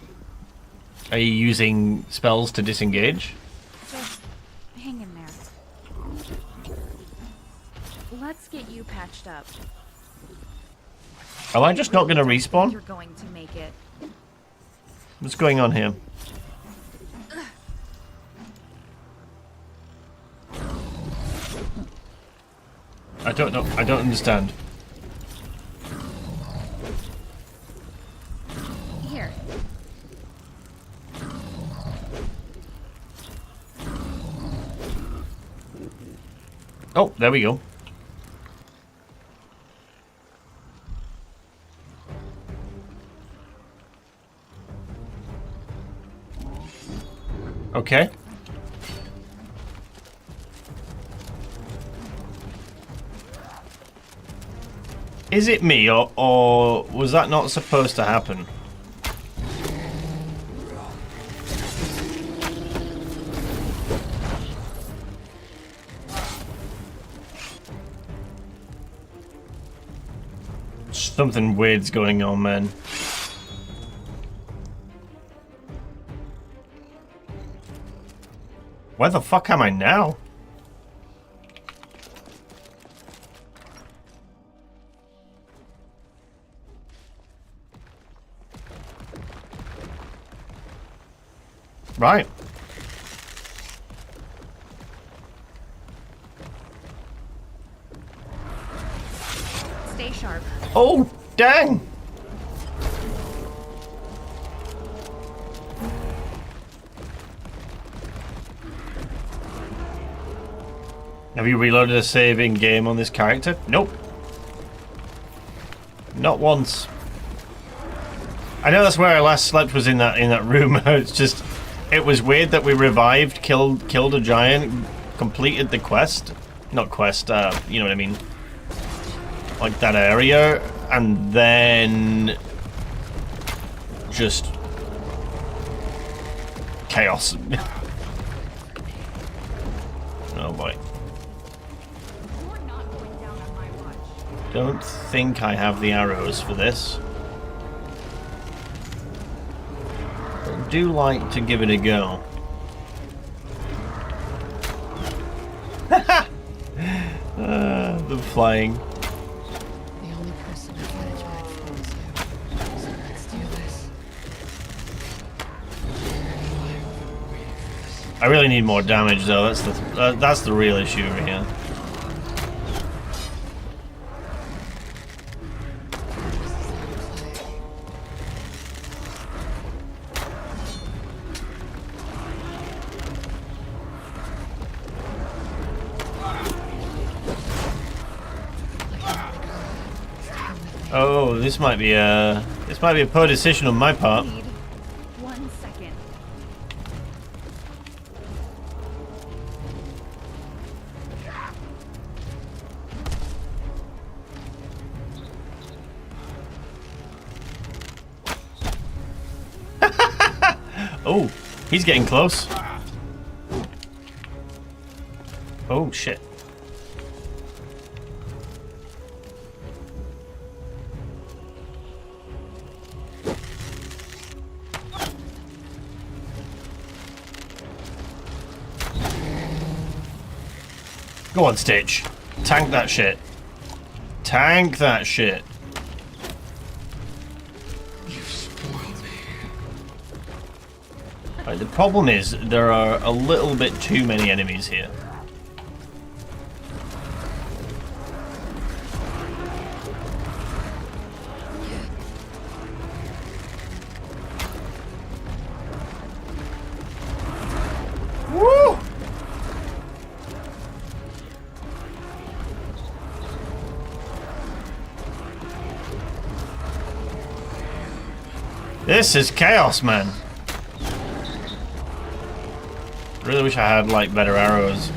Are you using spells to disengage? Just hang in there. Let's get you patched up. Am I just not going to respawn? You're going to make it. What's going on here? I don't know. I don't understand. Here. Oh, there we go. Okay. Is it me, or was that not supposed to happen? Something weird's going on, man. Where the fuck am I now? Right. Stay sharp. Oh, dang! Have you reloaded a save in game on this character? Nope. Not once. I know that's where I last slept, was in that room. It's just, it was weird that we revived, killed a giant, completed the quest. Not quest, you know what I mean. Like that area, and then just chaos. Oh boy. Don't think I have the arrows for this. I do like to give it a go. The flying. The only person who got a giant for is you. So let's do this. I really need more damage though. That's the real issue here. Oh, this might be a poor decision on my part. Need 1 second. Oh, he's getting close. Oh shit. Go on, Stitch. Tank that shit. Tank that shit. You've spoiled me. Right, the problem is there are a little bit too many enemies here. Woo! This is chaos, man. Really wish I had like better arrows.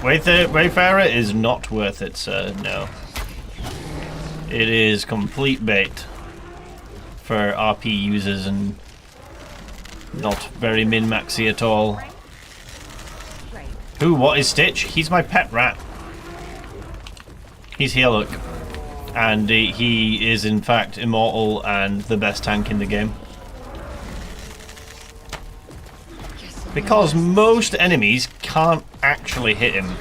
Wayfarer is not worth it, sir. No. It is complete bait for RP users and not very min-maxy at all. Who? What is Stitch? He's my pet rat. He's here, look. And he is in fact immortal and the best tank in the game. Because most enemies can't actually hit him.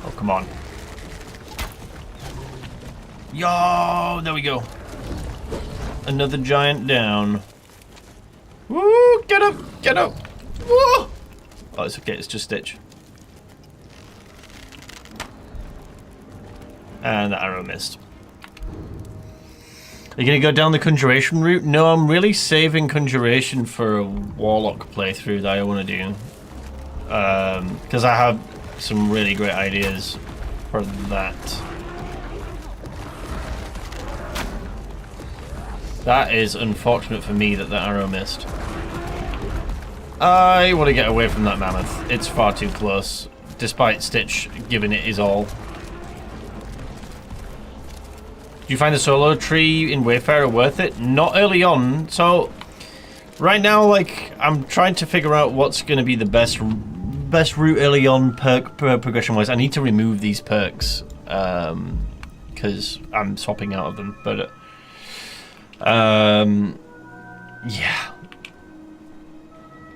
Oh, come on. Yo, there we go. Another giant down. Woo, get up, get up. Woo! Oh, it's okay, it's just Stitch. And the arrow missed. Are you going to go down the Conjuration route? No, I'm really saving Conjuration for a Warlock playthrough that I want to do. Because I have some really great ideas for that. That is unfortunate for me that the arrow missed. I want to get away from that mammoth. It's far too close, despite Stitch giving it his all. Do you find the solo tree in Wayfarer worth it? Not early on. So right now, like, I'm trying to figure out what's going to be the best route early on perk progression wise. I need to remove these perks because I'm swapping out of them. But Yeah.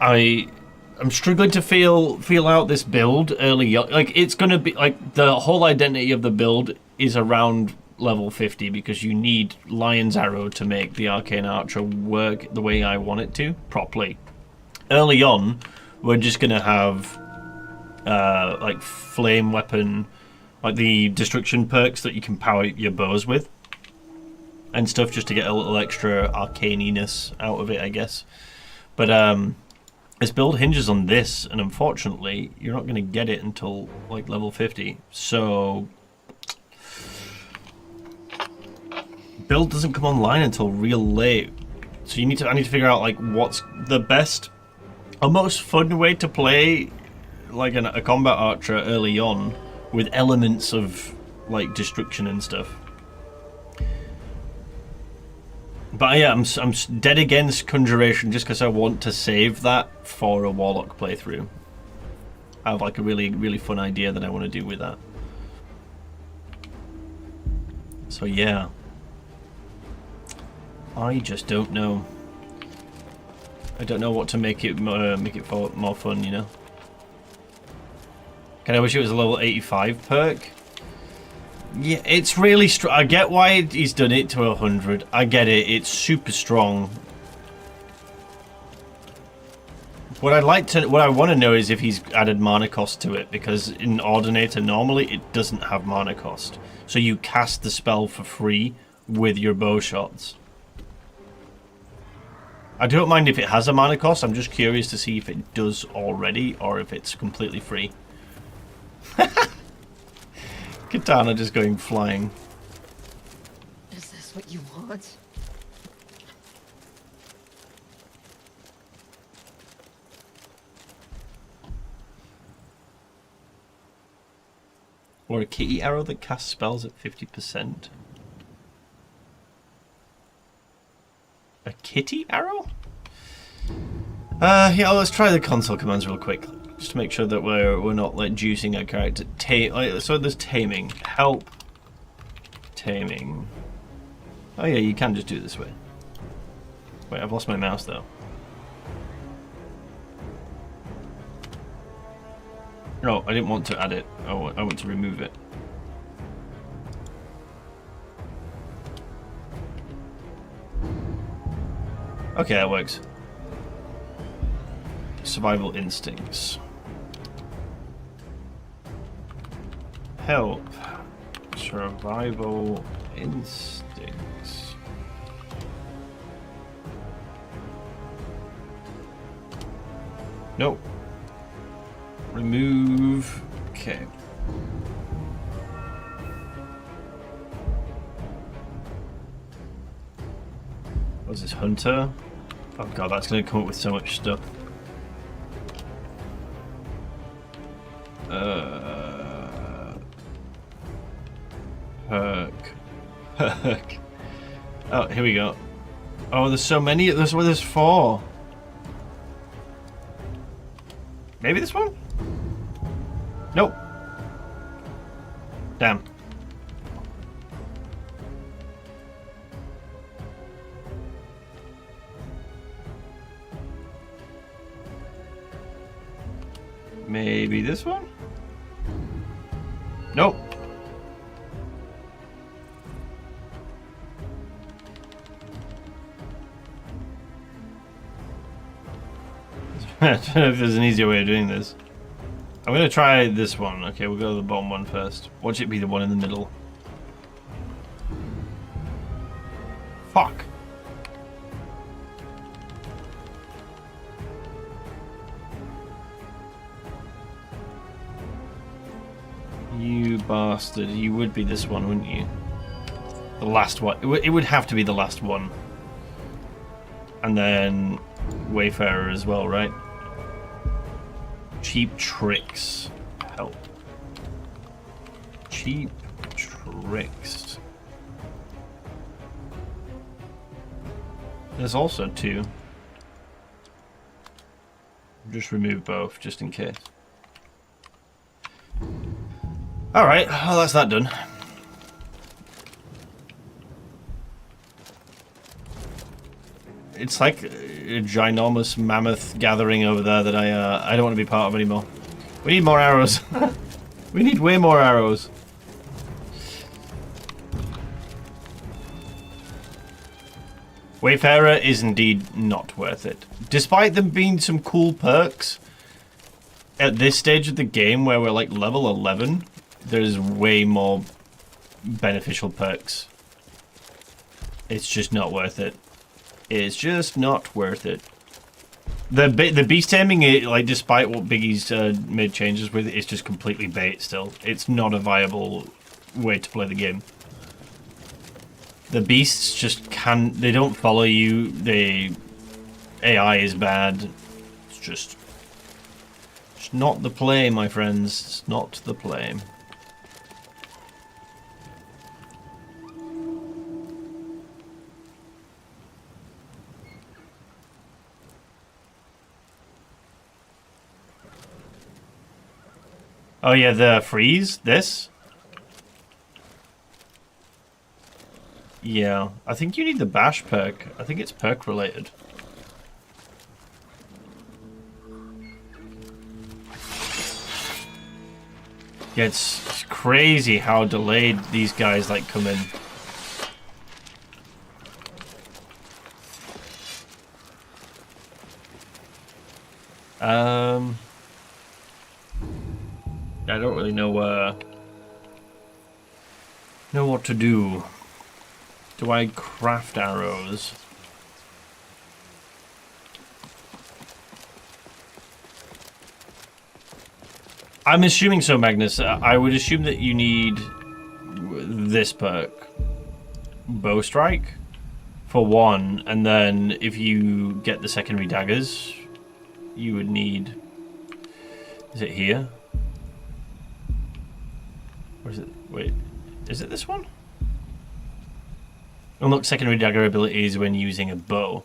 I'm struggling to feel out this build early on. Like, it's gonna be like the whole identity of the build is around level 50 because you need Lion's Arrow to make the Arcane Archer work the way I want it to properly. Early on, we're just gonna have like flame weapon, like the destruction perks that you can power your bows with and stuff, just to get a little extra arcaneiness out of it, I guess. But this build hinges on this, and unfortunately, you're not going to get it until like level 50. So build doesn't come online until real late. So I need to figure out like what's the best or most fun way to play like a combat archer early on with elements of like destruction and stuff. But yeah, I'm dead against Conjuration just because I want to save that for a Warlock playthrough. I have like a really fun idea that I want to do with that. So yeah, I just don't know. I don't know what to make it more fun, you know. Can I wish it was a level 85 perk? Yeah, it's really strong. I get why he's done it to 100. I get it. It's super strong. What I want to know is if he's added mana cost to it, because in Ordinator normally it doesn't have mana cost, so you cast the spell for free with your bow shots. I don't mind if it has a mana cost. I'm just curious to see if it does already or if it's completely free. Katana just going flying. Is this what you want? Or a kitty arrow that casts spells at 50%. A kitty arrow? Yeah, let's try the console commands real quick. Just to make sure that we're not like juicing our character. So there's taming, help, taming. Oh yeah, you can just do it this way. Wait, I've lost my mouse though. No, I didn't want to add it. I want to remove it. Okay, that works. Survival instincts. Help. Survival instincts. Nope. Remove. Okay. What's this, Hunter? Oh god, that's gonna come up with so much stuff. Perk. Oh, here we go. Oh, there's so many. There's 4. Maybe this one? Nope. Damn. Maybe this one? Nope. I don't know if there's an easier way of doing this. I'm gonna try this one. Okay, we'll go to the bottom one first. Watch it be the one in the middle. Fuck. You bastard. You would be this one, wouldn't you? The last one. It would have to be the last one. And then Wayfarer as well, right? Cheap tricks. Help. Cheap tricks. There's also 2. Just remove both, just in case. Alright, well that's that done. it's like a ginormous mammoth gathering over there that I don't want to be part of anymore. We need more arrows. We need way more arrows. Wayfarer is indeed not worth it. Despite them being some cool perks, at this stage of the game where we're like level 11, there's way more beneficial perks. It's just not worth it. It's just not worth it. The beast taming, like, despite what Biggie's made changes with, it's just completely bait still. It's not a viable way to play the game. The beasts just they don't follow you. AI is bad. It's just not the play, my friends. It's not the play. Oh yeah, the freeze? This? Yeah, I think you need the bash perk. I think it's perk related. Yeah, it's crazy how delayed these guys like come in. I don't really know what to do. Do I craft arrows? I'm assuming so, Magnus. I would assume that you need this perk. Bow strike for one, and then if you get the secondary daggers, you would need... Is it here? Or is it... Wait. Is it this one? Unlock secondary dagger abilities when using a bow.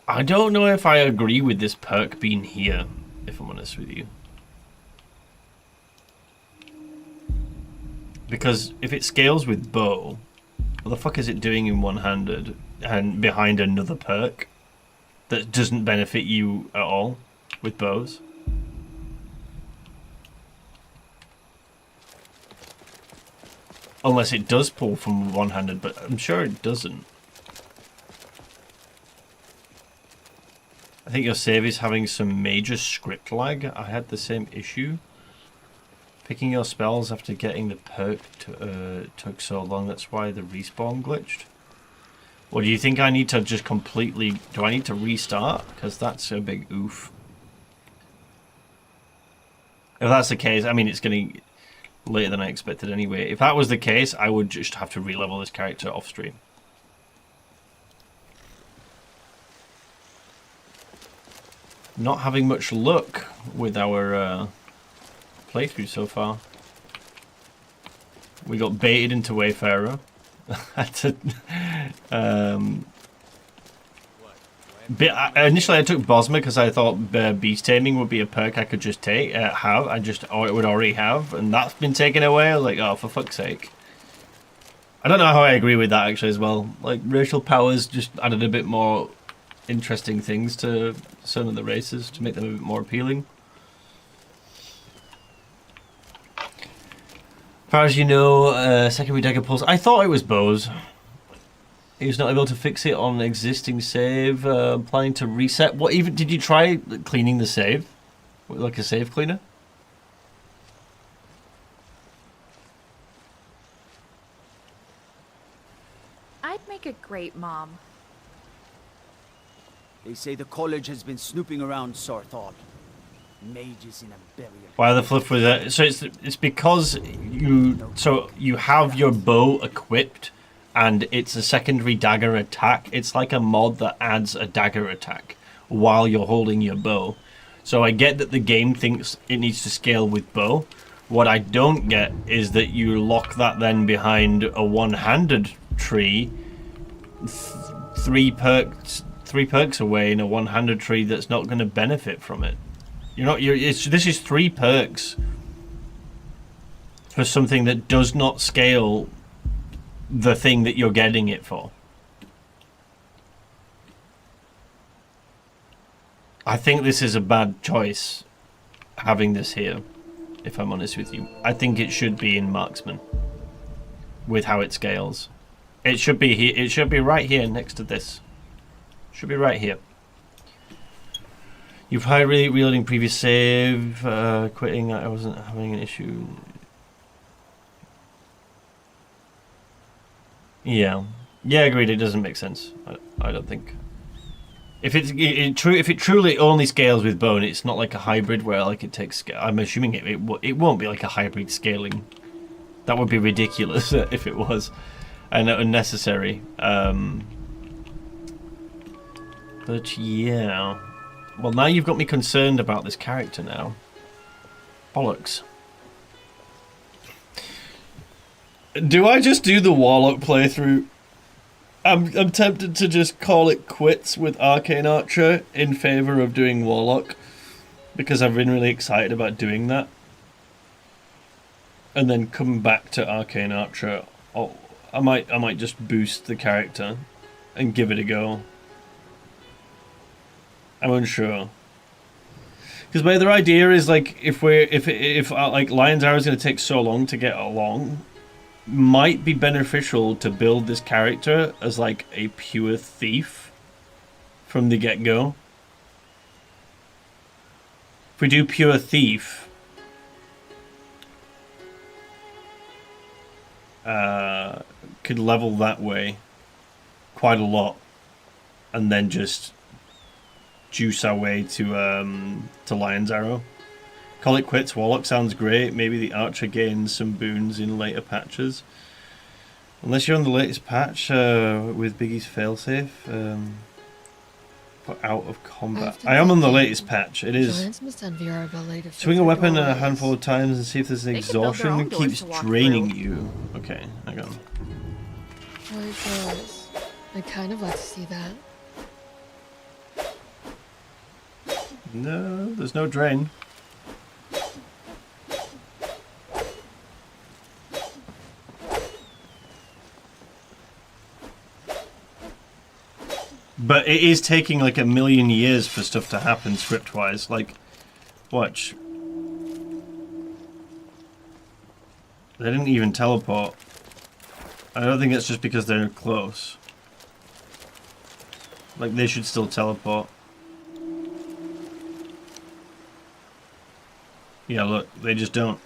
I don't know if I agree with this perk being here, if I'm honest with you. Because if it scales with bow, what the fuck is it doing in one-handed and behind another perk that doesn't benefit you at all with bows? Unless it does pull from one-handed, but I'm sure it doesn't. I think your save is having some major script lag. I had the same issue. Picking your spells after getting the perk took so long, that's why the respawn glitched. Or do you think I need to just completely... Do I need to restart? Because that's a big oof. If that's the case, I mean, it's getting later than I expected anyway. If that was the case, I would just have to re-level this character off stream. Not having much luck with our playthrough so far. We got baited into Wayfarer. Initially I took Bosma because I thought beast taming would be a perk I could just take, or it would already have, and that's been taken away. I was like, oh, for fuck's sake. I don't know how I agree with that actually as well. Like, racial powers just added a bit more interesting things to some of the races to make them a bit more appealing. As far as you know, secondary dagger pulls. I thought it was bows. He was not able to fix it on existing save. Planning to reset. What even did you try cleaning the save? Like a save cleaner? I'd make a great mom. They say the college has been snooping around Sarthal. Mages in a burial. Why the flip was that? So it's because you have your bow equipped. And it's a secondary dagger attack. It's like a mod that adds a dagger attack while you're holding your bow. So I get that the game thinks it needs to scale with bow. What I don't get is that you lock that then behind a one-handed tree, three perks away in a one-handed tree that's not going to benefit from it. This is 3 perks for something that does not scale the thing that you're getting it for. I think this is a bad choice, having this here, if I'm honest with you. I think it should be in marksman, with how it scales. It should be here. It should be right here next to this. Should be right here. You've tried reloading previous save, quitting. I wasn't having an issue. Yeah, agreed. It doesn't make sense. I don't think. If if it truly only scales with bone, it's not like a hybrid where like it takes. I'm assuming it won't be like a hybrid scaling. That would be ridiculous if it was, and unnecessary. But yeah, well now you've got me concerned about this character now. Bollocks. Do I just do the Warlock playthrough? I'm tempted to just call it quits with Arcane Archer in favour of doing Warlock, because I've been really excited about doing that. And then come back to Arcane Archer. Oh, I might just boost the character and give it a go. I'm unsure. Because my other idea is like if like Lion's Arrow is going to take so long to get along, might be beneficial to build this character as like a pure thief from the get-go. If we do pure thief, could level that way quite a lot, and then just juice our way to Lion's Arrow. Call it quits. Warlock sounds great. Maybe the Archer gains some boons in later patches. Unless you're on the latest patch with Biggie's failsafe. Put out of combat. I am on the latest patch. It is. Swing a weapon a handful of times and see if there's an exhaustion that keeps draining you. Okay, hang on. Oh, it does. I kind of like to see that. No, there's no drain. But it is taking like a million years for stuff to happen script-wise. Like, watch. They didn't even teleport. I don't think it's just because they're close. Like, they should still teleport. Yeah, look, they just don't.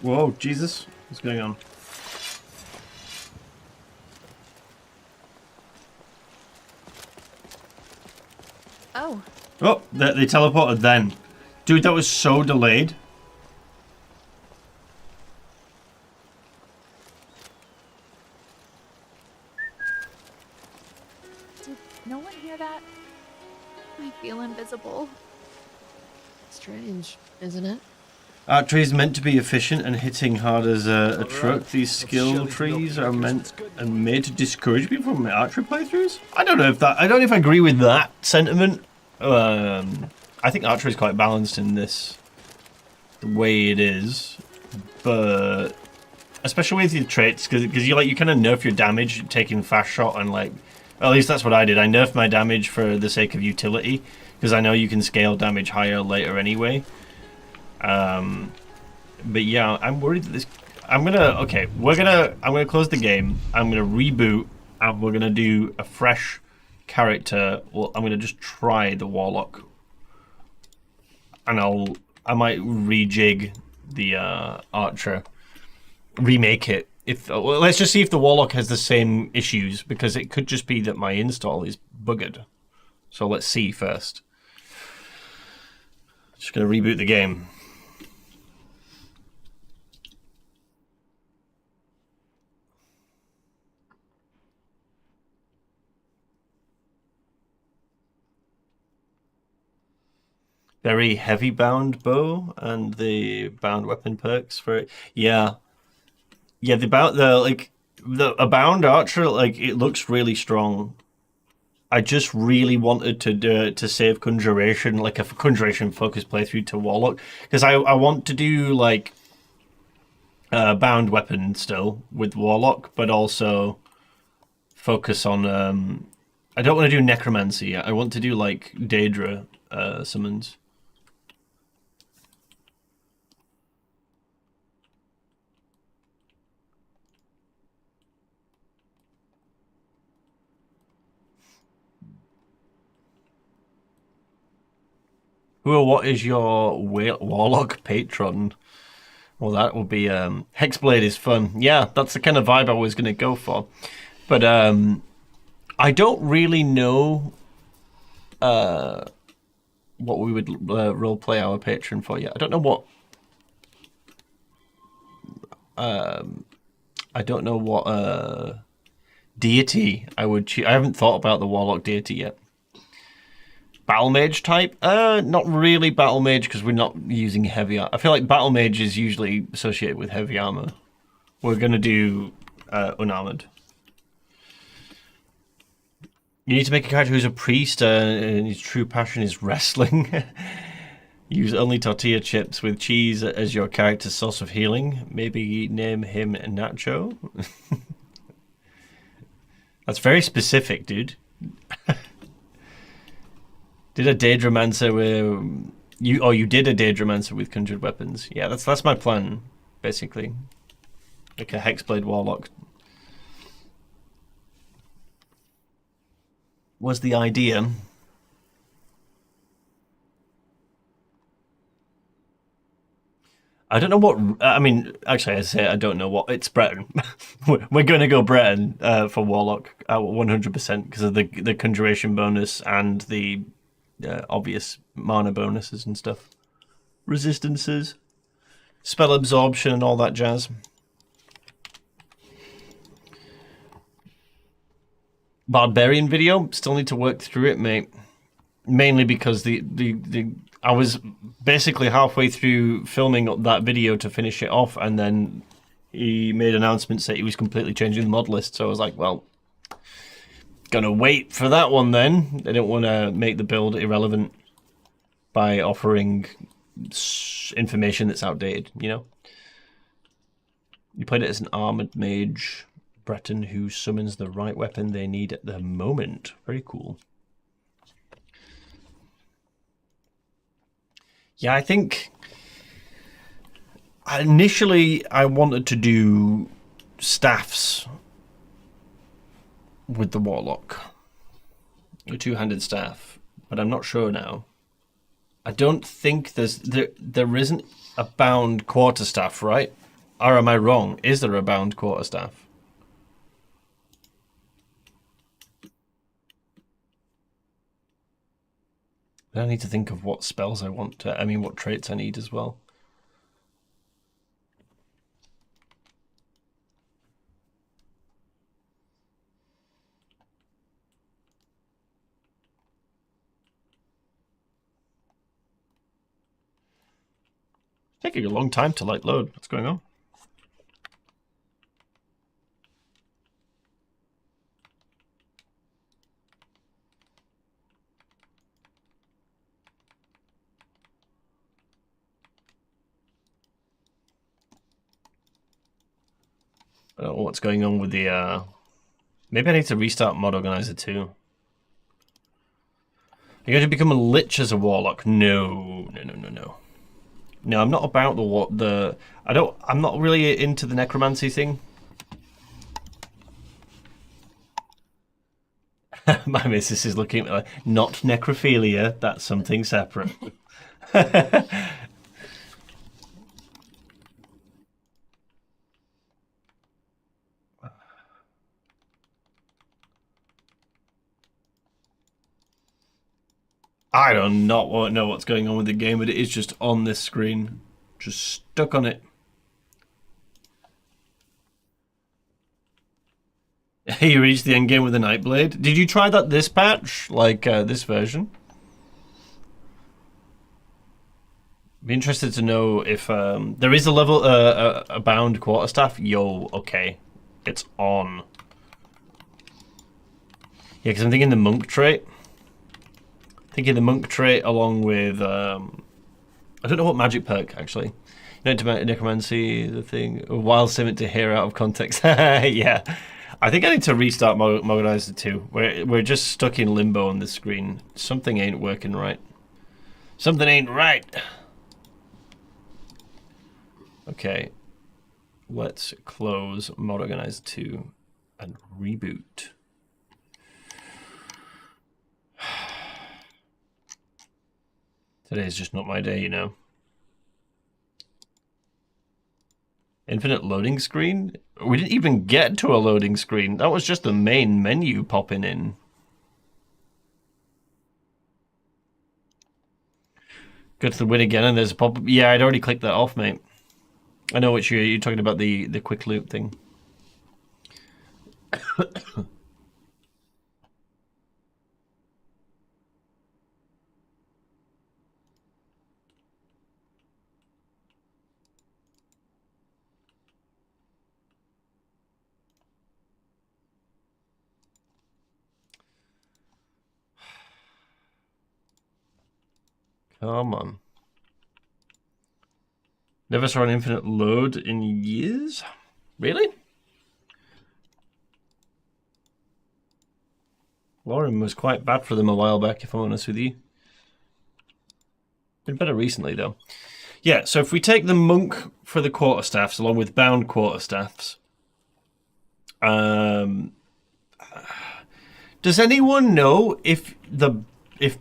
Whoa, Jesus. What's going on? Oh. Oh, they teleported then. Dude, that was so delayed. Did no one hear that? I feel invisible. Strange, isn't it? Archery is meant to be efficient and hitting hard as a truck. These skill trees are meant and made to discourage people from archery playthroughs. I don't know if I agree with that sentiment. I think archery is quite balanced in this, the way it is, but especially with your traits, because you kind of nerf your damage taking fast shot and like, well, at least that's what I did. I nerfed my damage for the sake of utility because I know you can scale damage higher later anyway. But yeah, I'm worried that this. I'm gonna close the game. I'm gonna reboot, and we're gonna do a fresh character. Well, I'm gonna just try the Warlock, and I might rejig the Archer, remake it. Well, let's just see if the Warlock has the same issues, because it could just be that my install is buggered. So let's see first. Just gonna reboot the game. Very heavy bound bow and the bound weapon perks for it. Yeah, a bound archer, like, it looks really strong. I just really wanted to save Conjuration, like a Conjuration focused playthrough to Warlock, because I want to do like bound weapon still with Warlock, but also focus on I don't want to do necromancy. I want to do like Daedra summons. Who or what is your Warlock patron? Well, that will be Hexblade is fun. Yeah, that's the kind of vibe I was going to go for. But I don't really know what we would roleplay our patron for yet. I don't know what deity I would choose. I haven't thought about the Warlock deity yet. Battle Mage type? Not really Battle Mage because we're not using heavy armor. I feel like Battle Mage is usually associated with heavy armor. We're going to do unarmored. You need to make a character who's a priest and his true passion is wrestling. Use only tortilla chips with cheese as your character's source of healing. Maybe name him Nacho. That's very specific, dude. Did a Daedromancer with you? Oh, you did a Daedromancer with conjured weapons. Yeah, that's my plan, basically. Like a Hexblade Warlock. Was the idea. I don't know what. I mean, actually, I say I don't know what. It's Breton. We're going to go Breton for Warlock 100% because of the conjuration bonus and the obvious mana bonuses and stuff. Resistances, spell absorption, and all that jazz. Barbarian video, still need to work through it, mate. Mainly because I was basically halfway through filming that video to finish it off, and then he made announcements that he was completely changing the mod list. So I was like, well, gonna wait for that one then. I don't want to make the build irrelevant by offering information that's outdated, you know? You played it as an armored mage Breton who summons the right weapon they need at the moment. Very cool. Yeah, I think initially I wanted to do staffs with the Warlock, a two-handed staff, but I'm not sure now. I don't think there isn't a bound quarterstaff, right? Or am I wrong? Is there a bound quarterstaff? I need to think of what spells I want to. I mean, what traits I need as well. Taking a long time to like load. What's going on? I don't know what's going on with the maybe I need to restart Mod Organizer too. Are you going to become a lich as a warlock? No. No, I'm not about I'm not really into the necromancy thing. My missus is looking at me like, not necrophilia, that's something separate. I do not know what's going on with the game, but it is just on this screen. Just stuck on it. You reached the end game with the Nightblade. Did you try that this patch? Like this version? Be interested to know if there is a level, a bound quarterstaff. Yo, okay. It's on. Yeah, because I'm thinking the monk trait. Thinking the monk trait along with I don't know what magic perk actually. Necromancy, the thing, wild simit to hear out of context. Yeah, I think I need to restart Modernizer 2. We're just stuck in limbo on this screen. Something ain't working right. Something ain't right. Okay, let's close Modernizer 2 and reboot. Today's just not my day, you know. Infinite loading screen? We didn't even get to a loading screen. That was just the main menu popping in. Go to the win again and there's a pop-up. Yeah, I'd already clicked that off, mate. I know what you're talking about, the quick loop thing. Come on. Never saw an infinite load in years? Really? Lorerim was quite bad for them a while back, if I'm honest with you. Been better recently, though. Yeah, so if we take the monk for the quarterstaffs, along with bound quarterstaffs, does anyone know if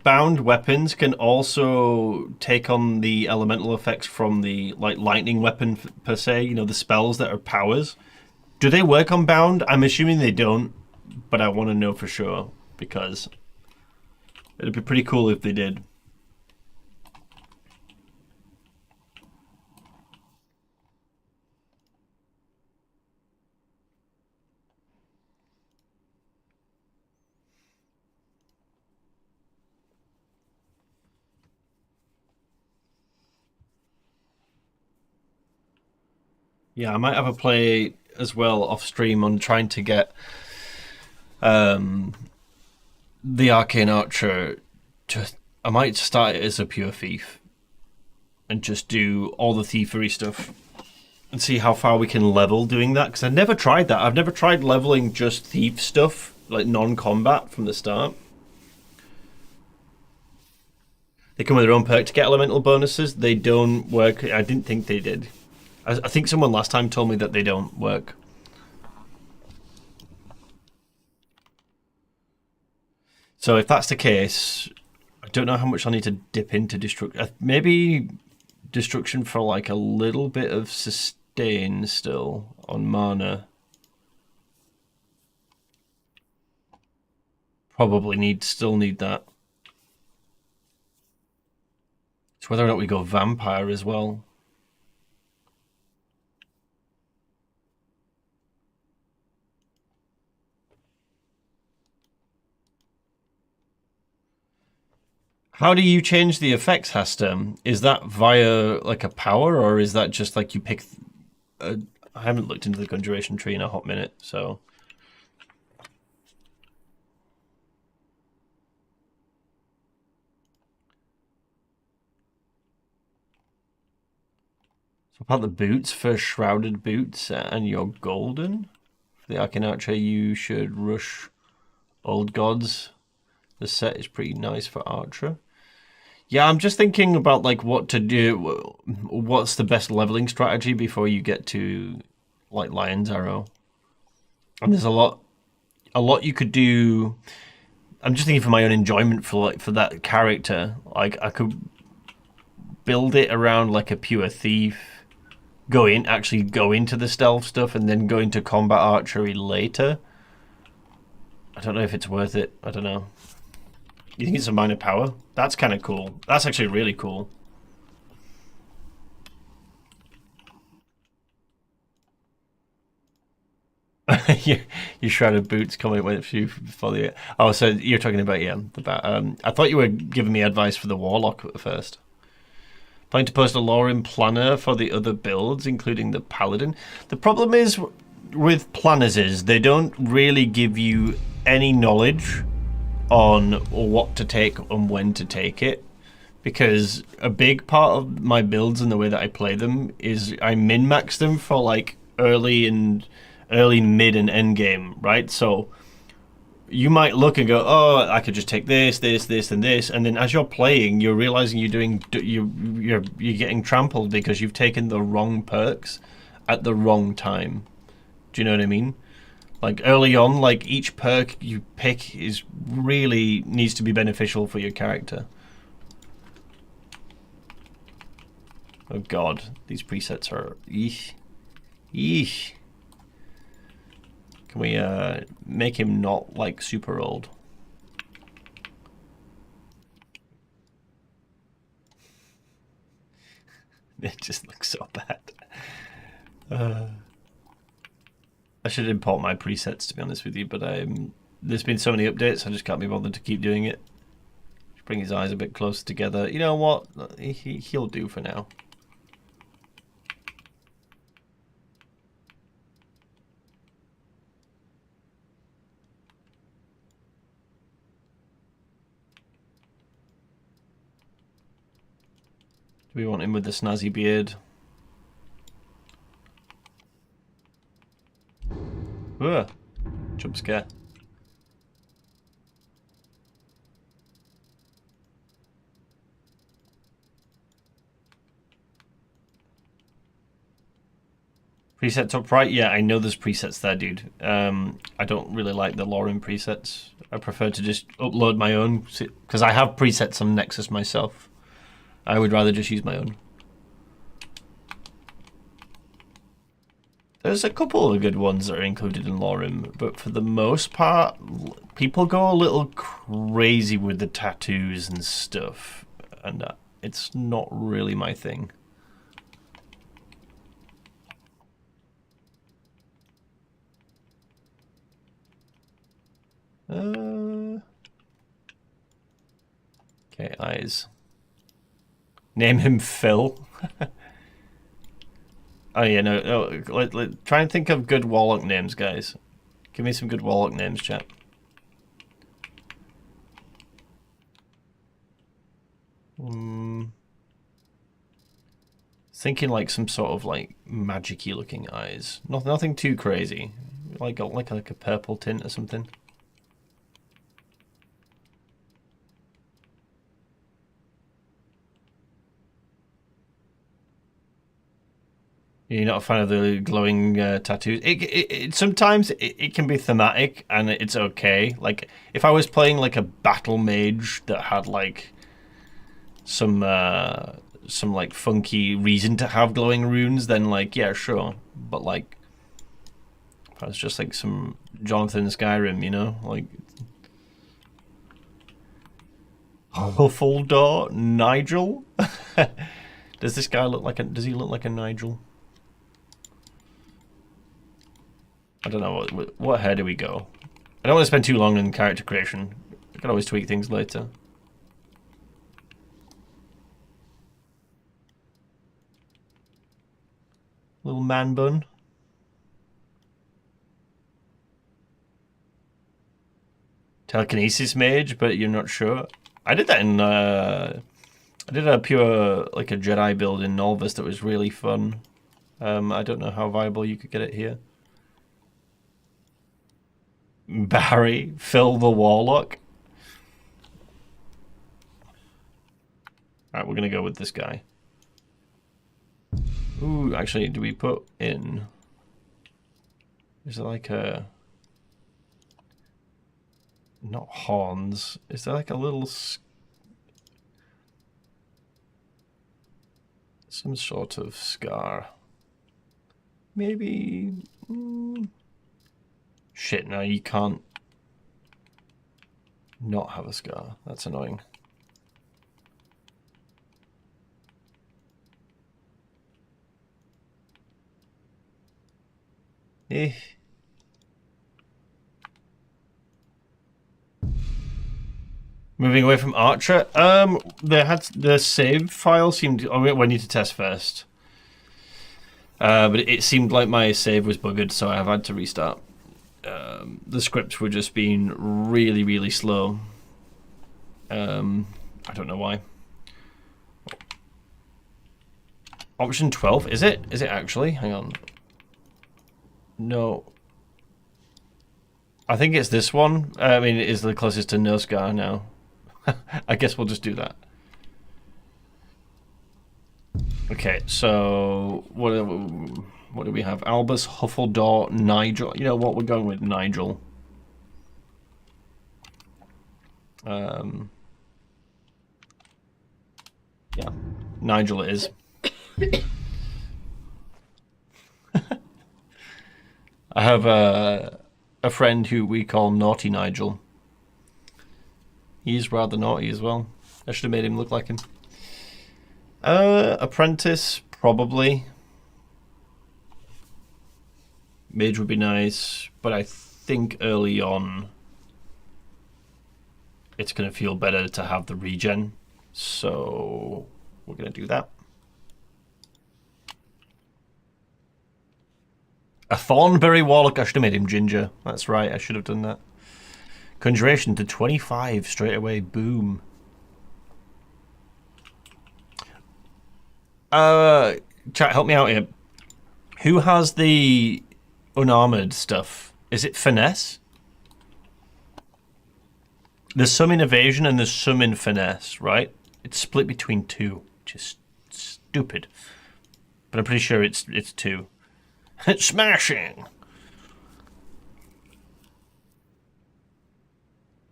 bound weapons can also take on the elemental effects from the lightning weapon per se, you know, the spells that are powers? Do they work on bound? I'm assuming they don't, but I want to know for sure because it'd be pretty cool if they did. Yeah, I might have a play as well off stream on trying to get the Arcane Archer. I might start it as a pure thief and just do all the thievery stuff and see how far we can level doing that. Because I've never tried that. I've never tried leveling just thief stuff, like non-combat from the start. They come with their own perk to get elemental bonuses. They don't work. I didn't think they did. I think someone last time told me that they don't work. So if that's the case, I don't know how much I need to dip into destruction. Maybe destruction for like a little bit of sustain still on mana. Probably still need that. It's whether or not we go vampire as well. How do you change the effects, Hastem? Is that via like a power, or is that just like you pick? I haven't looked into the conjuration tree in a hot minute, so. So about the boots, for shrouded boots, and you're golden. For the Arcane Archer, you should rush Old Gods. The set is pretty nice for Archer. Yeah, I'm just thinking about like what to do. What's the best leveling strategy before you get to like Lion's Arrow? And there's a lot you could do. I'm just thinking for my own enjoyment for that character. Like I could build it around like a pure thief. Actually go into the stealth stuff and then go into combat archery later. I don't know if it's worth it. I don't know. You think it's a minor power? That's kind of cool. That's actually really cool. Your shrouded boots coming with you for the. Oh, so you're talking about I thought you were giving me advice for the Warlock at first. Planning to post a Lorerim planner for the other builds, including the Paladin. The problem is with planners is they don't really give you any knowledge on what to take and when to take it, because a big part of my builds and the way that I play them is I min-max them for like early, mid, and end game, right? So you might look and go, oh, I could just take this, and this, and then as you're playing, you're realizing you're getting trampled because you've taken the wrong perks at the wrong time. Do you know what I mean? Like early on, like each perk you pick is really needs to be beneficial for your character. Oh god, these presets are eesh. Eesh. Can we make him not like super old? It just looks so bad. I should import my presets, to be honest with you, but there's been so many updates, I just can't be bothered to keep doing it. Just bring his eyes a bit closer together. You know what? He'll do for now. Do we want him with the snazzy beard? Ugh. Jump scare. Presets up right? Yeah, I know there's presets there, dude. I don't really like the Lorerim presets. I prefer to just upload my own, because I have presets on Nexus myself. I would rather just use my own. There's a couple of good ones that are included in Lorerim, but for the most part, people go a little crazy with the tattoos and stuff, and it's not really my thing. Okay, eyes. Name him Phil. Oh yeah, no. Try and think of good Warlock names, guys. Give me some good Warlock names, chat. Thinking like some sort of like magic-y looking eyes. Nothing too crazy. Like a purple tint or something. You're not a fan of the glowing tattoos? Sometimes it can be thematic and it's okay. Like if I was playing like a battle mage that had like some like funky reason to have glowing runes, then like yeah, sure. But like if I was just like some Jonathan Skyrim, you know, like Huffledore Nigel. Does this guy look like does he look like a Nigel? I don't know, what hair do we go? I don't want to spend too long in character creation. I can always tweak things later. Little man bun. Telekinesis mage, but you're not sure. I did that in, I did a pure, like a Jedi build in Nolvus that was really fun. I don't know how viable you could get it here. Barry, Phil the Warlock. Alright, we're gonna go with this guy. Ooh, actually, do we put in... Is there like a... Not horns. Is there like a little... Some sort of scar. Maybe... Shit, no, you can't not have a scar. That's annoying. Eh. Moving away from Archer. The save file seemed... Oh, we need to test first. But it seemed like my save was buggered, so I've had to restart. the scripts were just being really, really slow. I don't know why. Option 12, is it? Is it actually? Hang on. No. I think it's this one. I mean, it is the closest to no scar now. I guess we'll just do that. Okay, so what do we have? Albus, Huffledore, Nigel. You know what? We're going with Nigel. Yeah, Nigel it is. I have a friend who we call Naughty Nigel. He's rather naughty as well. I should have made him look like him. Apprentice, probably. Mage would be nice, but I think early on it's going to feel better to have the regen. So we're going to do that. A Thornberry Warlock. I should have made him ginger. That's right, I should have done that. Conjuration to 25 straight away. Boom. Chat, help me out here. Who has the unarmored stuff? Is it finesse? There's some in evasion and there's some in finesse, right? It's split between two, which is stupid. But I'm pretty sure it's two. It's smashing.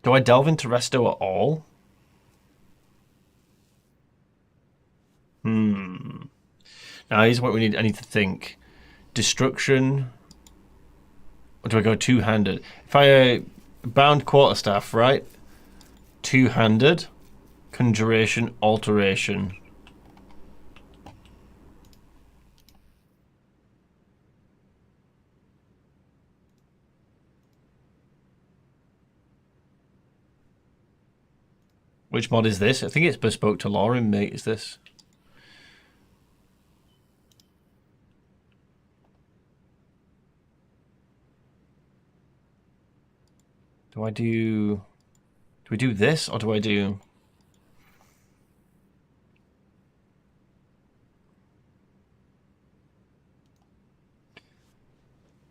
Do I delve into resto at all? Now here's what we need. I need to think. Destruction. Or do I go two-handed? If I bound quarterstaff, right? Two-handed. Conjuration, alteration. Which mod is this? I think it's bespoke to Lorerim, mate. Is this? Do we do this or do I do?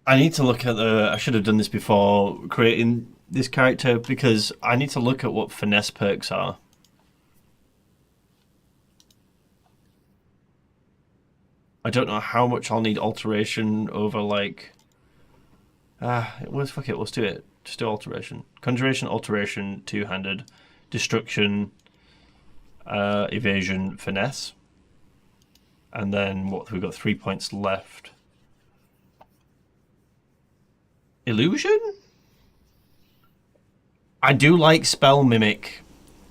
I need to look at I should have done this before creating this character because I need to look at what finesse perks are. I don't know how much I'll need alteration over like. Fuck it, let's do it. Just do alteration. Conjuration, alteration, two-handed, destruction, evasion, finesse. And then what? We've got 3 points left. Illusion? I do like Spell Mimic.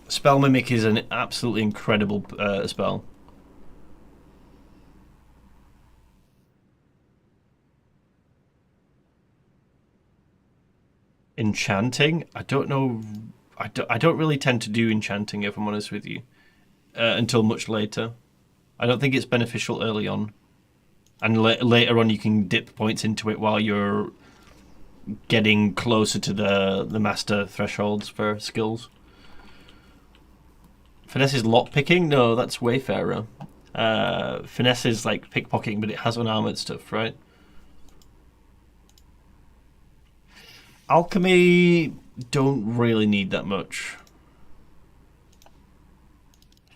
Spell Mimic is an absolutely incredible spell. Enchanting? I don't know. I don't really tend to do enchanting, if I'm honest with you, until much later. I don't think it's beneficial early on. And later on you can dip points into it while you're getting closer to the master thresholds for skills. Finesse is lockpicking? No, that's Wayfarer. Finesse is like pickpocketing, but it has unarmored stuff, right? Alchemy don't really need that much.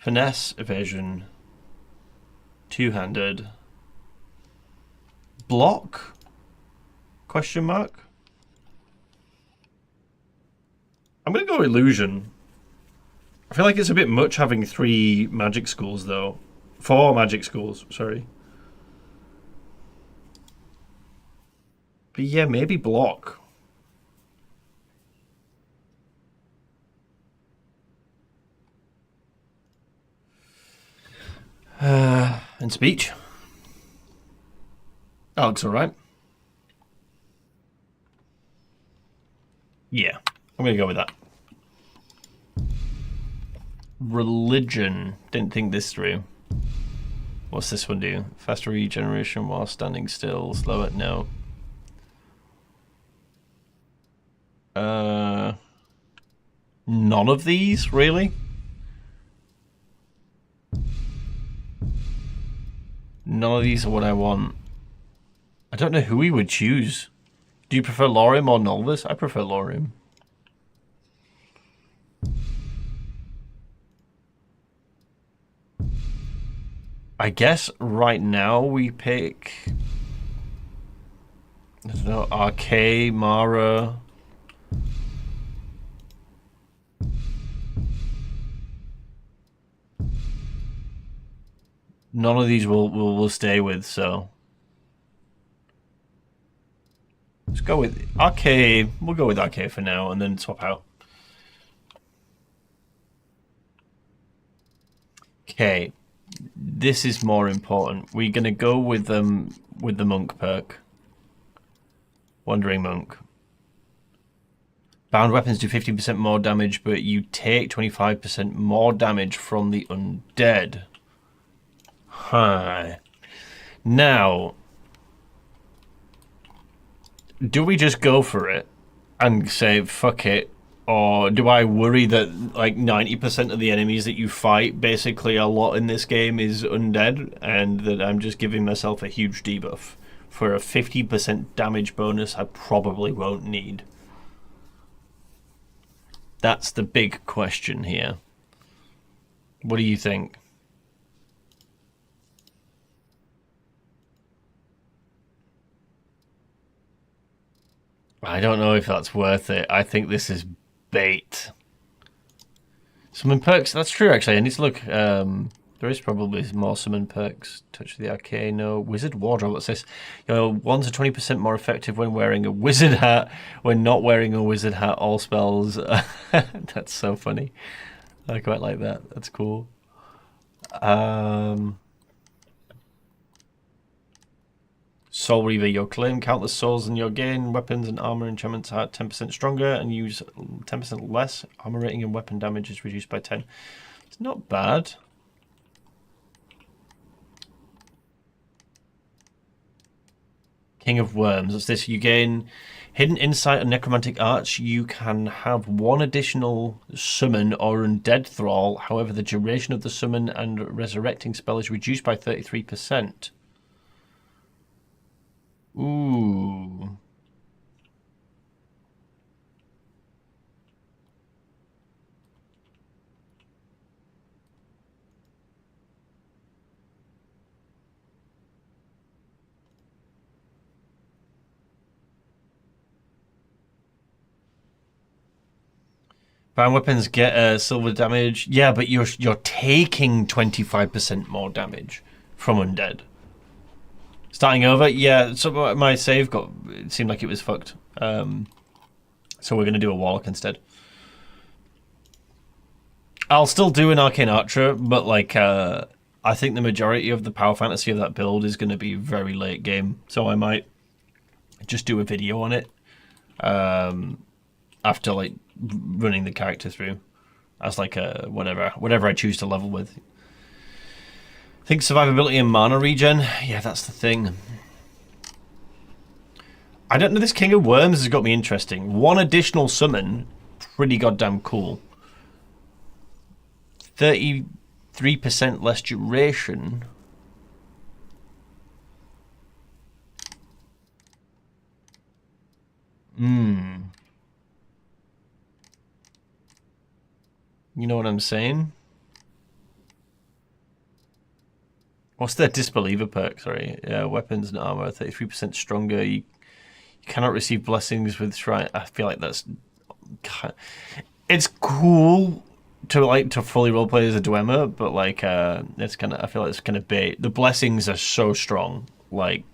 Finesse, evasion, two-handed. Block? Question mark? I'm gonna go illusion. I feel like it's a bit much having 3 magic schools though. 4 magic schools, sorry. But yeah, maybe block. And speech. That looks alright. Yeah, I'm gonna go with that. Religion. Didn't think this through. What's this one do? Faster regeneration while standing still. Slower? No. None of these, really? None of these are what I want. I don't know who we would choose. Do you prefer Lorerim or Nulvis? I prefer Lorerim. I guess right now we pick... I don't know, Arcane, Mara... None of these we'll stay with, so... Let's go with Arcane. We'll go with Arcane for now, and then swap out. Okay, this is more important. We're gonna go with the monk perk. Wandering monk. Bound weapons do 15% more damage, but you take 25% more damage from the undead. Huh. Now, do we just go for it and say fuck it, or do I worry that like 90% of the enemies that you fight, basically a lot in this game, is undead, and that I'm just giving myself a huge debuff for a 50% damage bonus I probably won't need? That's the big question here. What do you think? I don't know if that's worth it. I think this is bait. Summon perks, that's true actually. I need to look. There is probably more summon perks. Touch the Arcane, no. Wizard Wardrobe, what's this? Your wands are 20% more effective when wearing a wizard hat. When not wearing a wizard hat, all spells. That's so funny. I quite like that. That's cool. Soul Reaver, your claim countless souls and your gain. Weapons and armor enchantments are 10% stronger and use 10% less. Armor rating and weapon damage is reduced by 10. It's not bad. King of Worms. What's this? You gain hidden insight and necromantic arts. You can have one additional summon or undead thrall. However, the duration of the summon and resurrecting spell is reduced by 33%. Ooh. Bound weapons get silver damage. Yeah, but you're taking 25% more damage from undead. Starting over, yeah. So my save it seemed like it was fucked. So we're gonna do a Warlock instead. I'll still do an Arcane Archer, but like I think the majority of the power fantasy of that build is gonna be very late game. So I might just do a video on it after like running the character through as like a whatever I choose to level with. I think survivability and mana regen. Yeah, that's the thing. I don't know. This King of Worms has got me interesting. One additional summon, pretty goddamn cool. 33% less duration. You know what I'm saying? What's their Disbeliever perk? Sorry. Yeah, weapons and armor 33% stronger. You cannot receive blessings with shrine. I feel like that's... It's cool to fully roleplay as a Dwemer, but like it's kind of... I feel like it's kind of bait. The blessings are so strong. Like...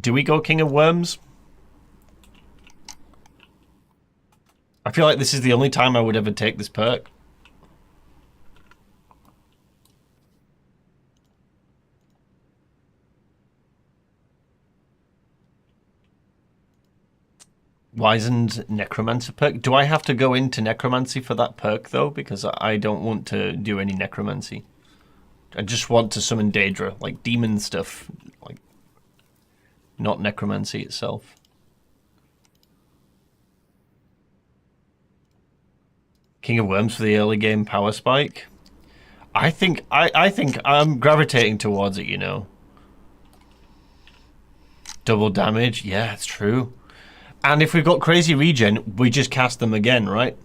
Do we go King of Worms? I feel like this is the only time I would ever take this perk. Ryzen's Necromancer perk. Do I have to go into Necromancy for that perk, though? Because I don't want to do any Necromancy. I just want to summon Daedra, like demon stuff, like not Necromancy itself. King of Worms for the early game power spike. I think I'm gravitating towards it, you know. Double damage, yeah, it's true. And if we've got crazy regen, we just cast them again, right?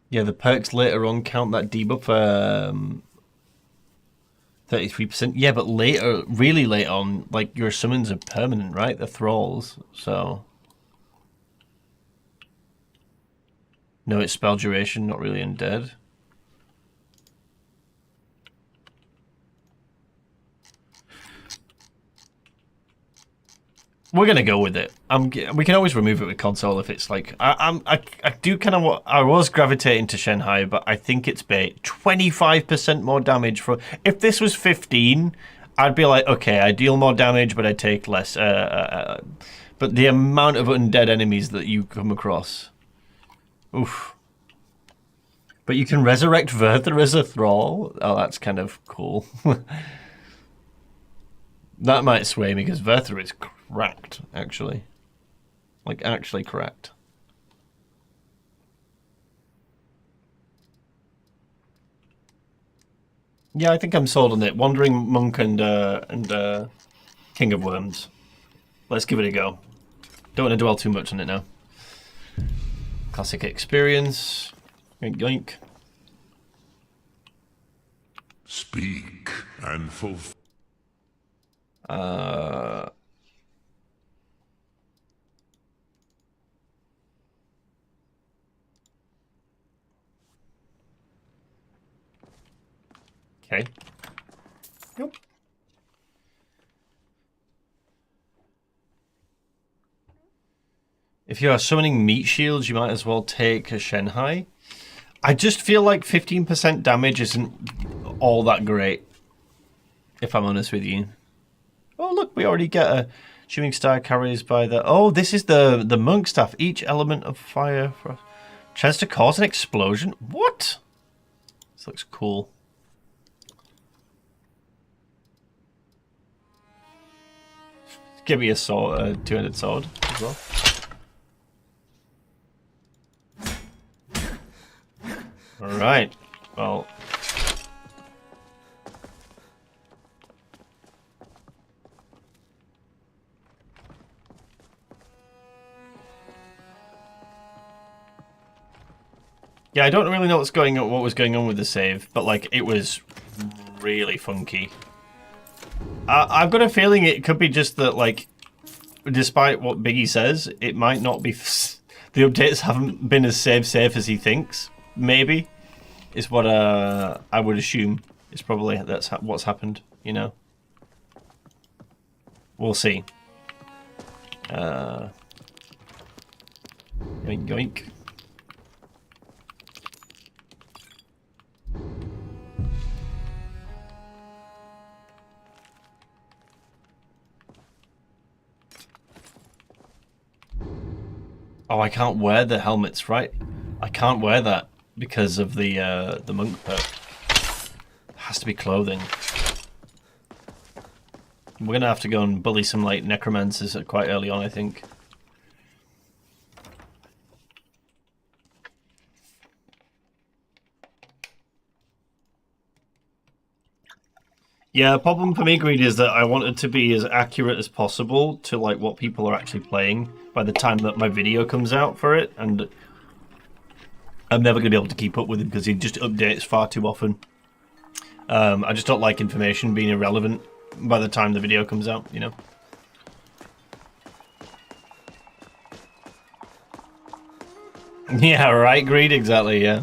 Yeah, the perks later on count that debuff 33%. Yeah, but later, really late on, like your summons are permanent, right? The thralls, so. No, it's spell duration, not really undead. We're gonna go with it. We can always remove it with console if it's like I do kind of what I was gravitating to Shenhai, but I think it's bait. 25% more damage for. If this was 15, I'd be like, okay, I deal more damage, but I take less. But the amount of undead enemies that you come across, oof. But you can resurrect Werther as a thrall. Oh, that's kind of cool. That might sway me because Werther is cracked, actually. Like, actually cracked. Yeah, I think I'm sold on it. Wandering Monk and King of Worms. Let's give it a go. Don't want to dwell too much on it now. Classic experience. Yoink, yoink. Speak and fulfill. Okay. Nope. If you are summoning meat shields, you might as well take a Shenhai. I just feel like 15% damage isn't all that great, if I'm honest with you. Oh, look, we already get a shooting star carries by the... Oh, this is the monk staff. Each element of fire chance to cause an explosion. What? This looks cool. Give me a sword, a two-handed sword as well. All right. Well. Yeah, I don't really know what was going on with the save, but like it was really funky. I've got a feeling it could be just that, like, despite what Biggie says, it might not be. The updates haven't been as safe as he thinks. Maybe is what I would assume. It's probably what's happened. You know. We'll see. Yoink yoink. Oh, I can't wear the helmets, right? I can't wear that because of the monk perk. It has to be clothing. We're gonna have to go and bully some like necromancers quite early on, I think. Yeah, the problem for me, Greed, is that I want it to be as accurate as possible to like what people are actually playing by the time that my video comes out for it, and I'm never going to be able to keep up with it because he just updates far too often. I just don't like information being irrelevant by the time the video comes out, you know? Yeah, right, Greed, exactly, yeah.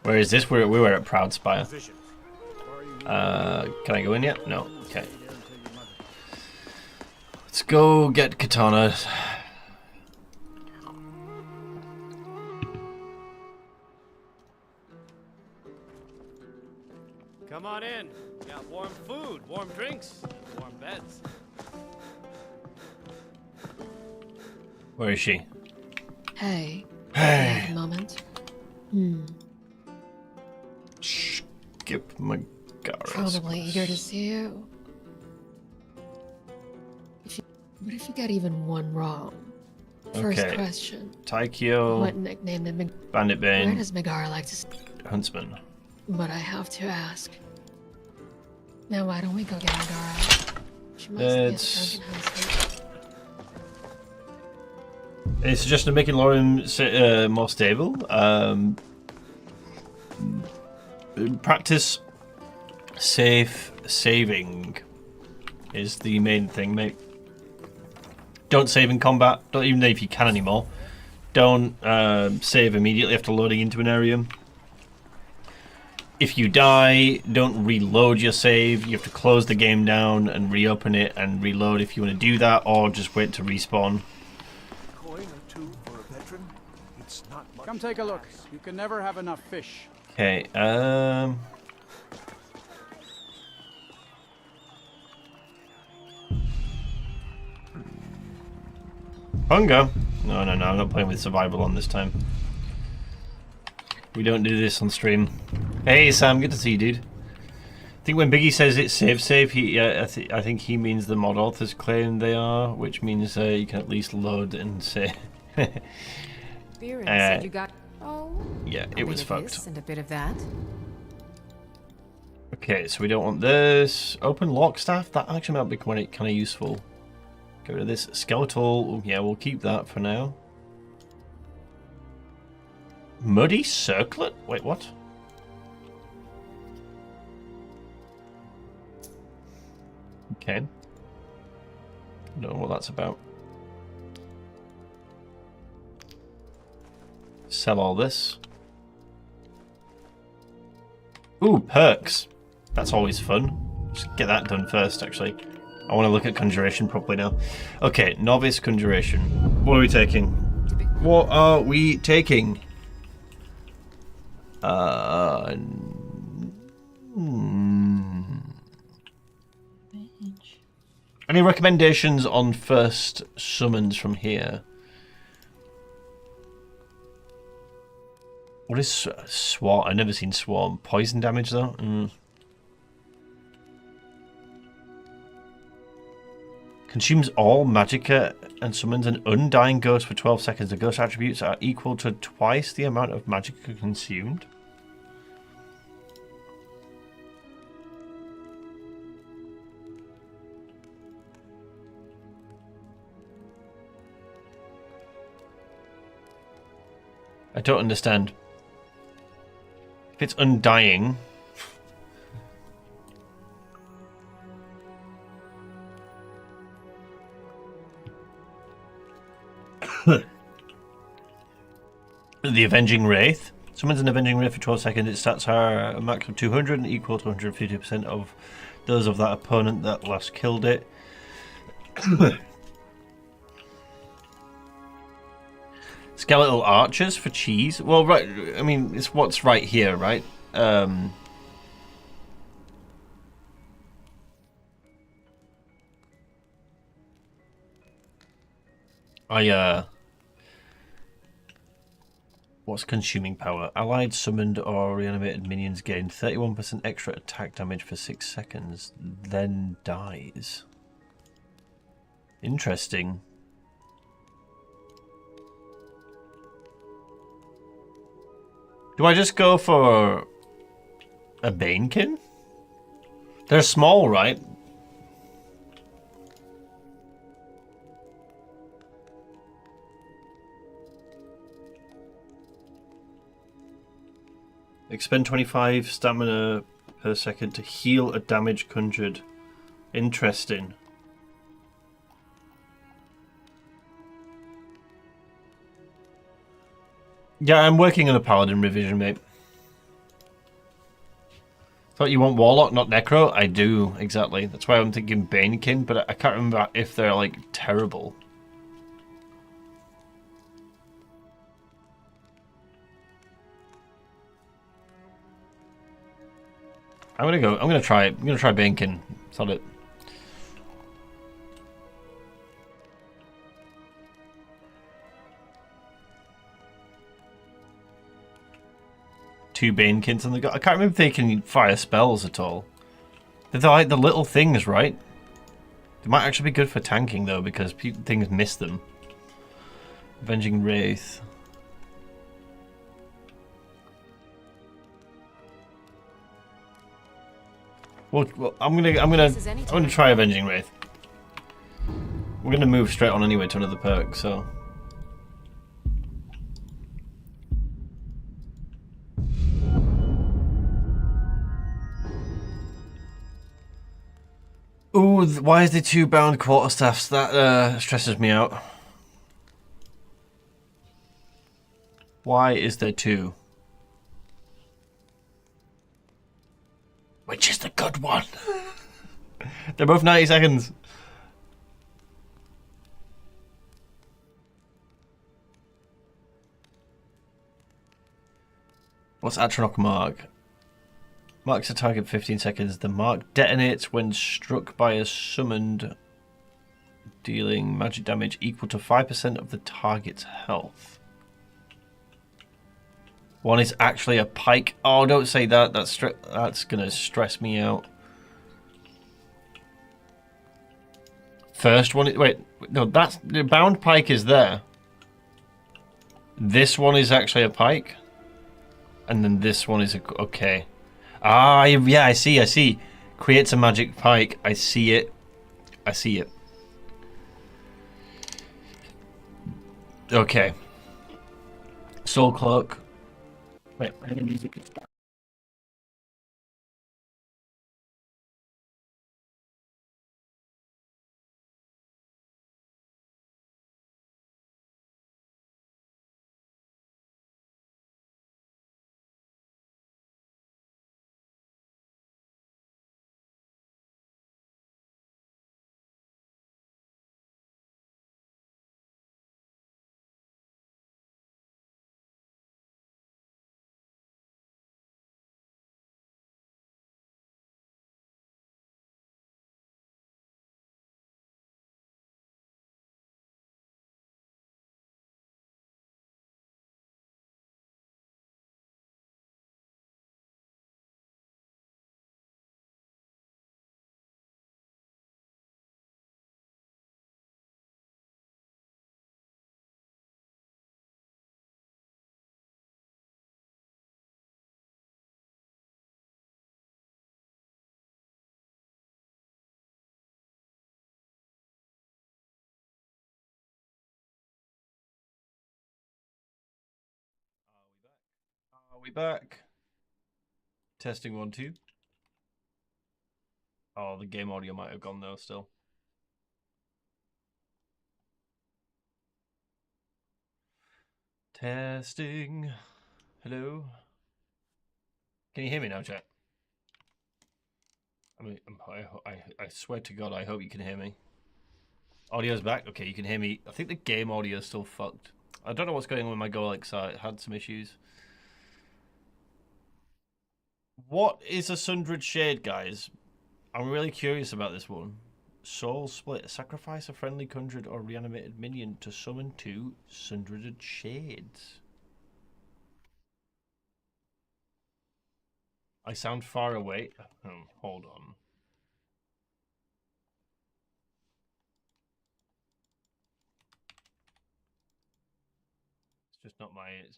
Where is this? We were at Proudspire. Can I go in yet? No. Okay. Let's go get katana. Come on in. Got warm food, warm drinks, and warm beds. Where is she? Hey. Hey. Have a moment. Skip my Probably eager to see you. What if you got even one wrong? First Okay. question. Taikyo. What nickname did Bandit Where Bane. does Megara like to Huntsman. But I have to ask. Now why don't we go get Megara? She must be a It's... drunken huntsman. It's suggestion of making Lorerim more stable. Practice safe saving is the main thing, mate. Don't save in combat. Don't even know if you can anymore. Don't save immediately after loading into an area. If you die, don't reload your save. You have to close the game down and reopen it and reload if you want to do that, or just wait to respawn. Coin or two for a veteran? It's not much. Come take a look. You can never have enough fish. Okay, Hunger? No, I'm not playing with survival on this time. We don't do this on stream. Hey Sam, good to see you, dude. I think when Biggie says it's save, I think he means the mod authors claim they are, which means you can at least load and save. Said you got. Oh. Yeah, it was fucked. And a bit of that. Okay, so we don't want this. Open lock staff? That actually might be kind of useful. Get rid of this. Skeletal. Yeah, we'll keep that for now. Muddy circlet? Wait, what? Okay. Don't know what that's about. Sell all this. Ooh, perks. That's always fun. Just get that done first, actually. I want to look at Conjuration properly now. Okay, Novice Conjuration. What are we taking? What are we taking? Any recommendations on first summons from here? What is Swarm? I've never seen Swarm. Poison damage, though? Consumes all magicka and summons an undying ghost for 12 seconds. The ghost attributes are equal to twice the amount of magicka consumed. I don't understand. If it's undying... The Avenging Wraith. Summons an Avenging Wraith for 12 seconds. Its stats are a max of 200 and equal to 150% of those of that opponent that last killed it. Skeletal Archers for cheese. Well, right. I mean, it's what's right here, right? What's consuming power? Allied, summoned, or reanimated minions gain 31% extra attack damage for 6 seconds, then dies. Interesting. Do I just go for a Banekin? They're small, right? Expend 25 stamina per second to heal a damage conjured. Interesting. Yeah, I'm working on a paladin revision, mate. Thought you want Warlock, not Necro? I do, exactly. That's why I'm thinking Banekin, but I can't remember if they're, like, terrible. I'm gonna go. I'm gonna try it. I'm gonna try banking. Thought it. Two Banekins on the go. I can't remember if they can fire spells at all. They're like the little things, right? They might actually be good for tanking though, because things miss them. Avenging Wraith. Well, I'm gonna try Avenging Wraith. We're gonna move straight on anyway to another perk, so. Ooh, why is there 2 bound quarterstaffs? That stresses me out. Why is there 2? Which is the good one? They're both 90 seconds. What's Atronach Mark? Marks a target 15 seconds. The mark detonates when struck by a summoned, dealing magic damage equal to 5% of the target's health. One is actually a pike. Oh, don't say that. That's gonna stress me out. First one. Wait, no. That's the bound pike is there. This one is actually a pike, and then this one is a okay. Ah, yeah, I see. Creates a magic pike. I see it. Okay. Soul Cloak. Wait, the music is stuck. Are we back? Testing 1, 2. Oh, the game audio might have gone though still. Testing. Hello. Can you hear me now, chat? I mean, I swear to God, I hope you can hear me. Audio's back. Okay, you can hear me. I think the game audio is still fucked. I don't know what's going on with my Golex. I had some issues. What is a Sundred Shade, guys? I'm really curious about this one. Soul Split. Sacrifice a friendly conjured or reanimated minion to summon 2 Sundred Shades. I sound far away. Hold on. It's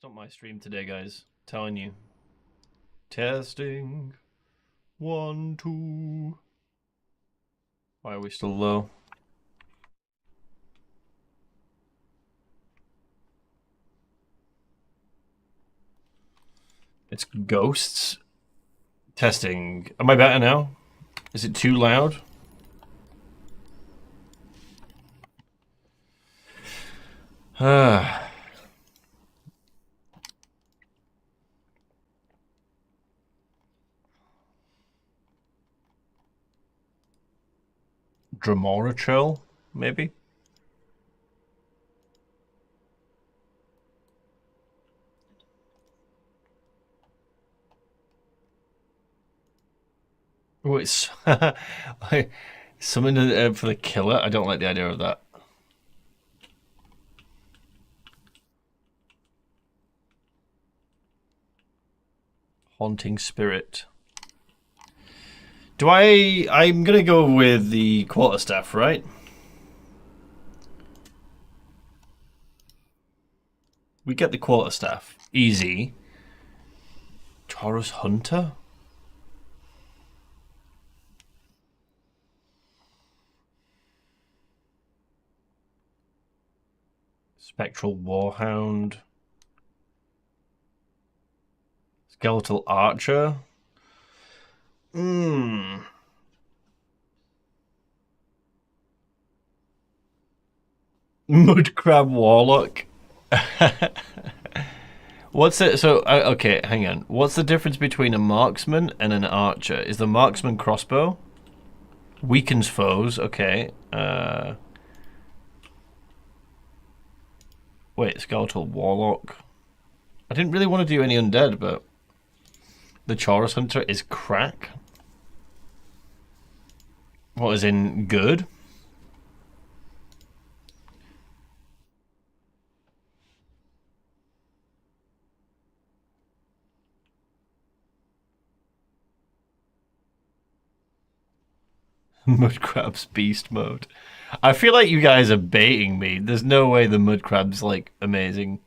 not my stream today, guys. I'm telling you. Testing. 1, 2. Why are we still low? It's ghosts. Testing. Am I better now? Is it too loud? Dramora Chill, maybe? Oh, it's summon for the killer. I don't like the idea of that. Haunting spirit. I'm gonna go with the quarterstaff, right? We get the quarterstaff. Easy. Taurus Hunter? Spectral Warhound. Skeletal Archer. Mudcrab Warlock. What's it? So, okay, hang on. What's the difference between a marksman and an archer? Is the marksman crossbow? Weakens foes, okay. Wait, skeletal warlock. I didn't really want to do any undead, but the Taurus Hunter is crack. What is in good? Mudcrab's beast mode. I feel like you guys are baiting me. There's no way the Mudcrab's like amazing.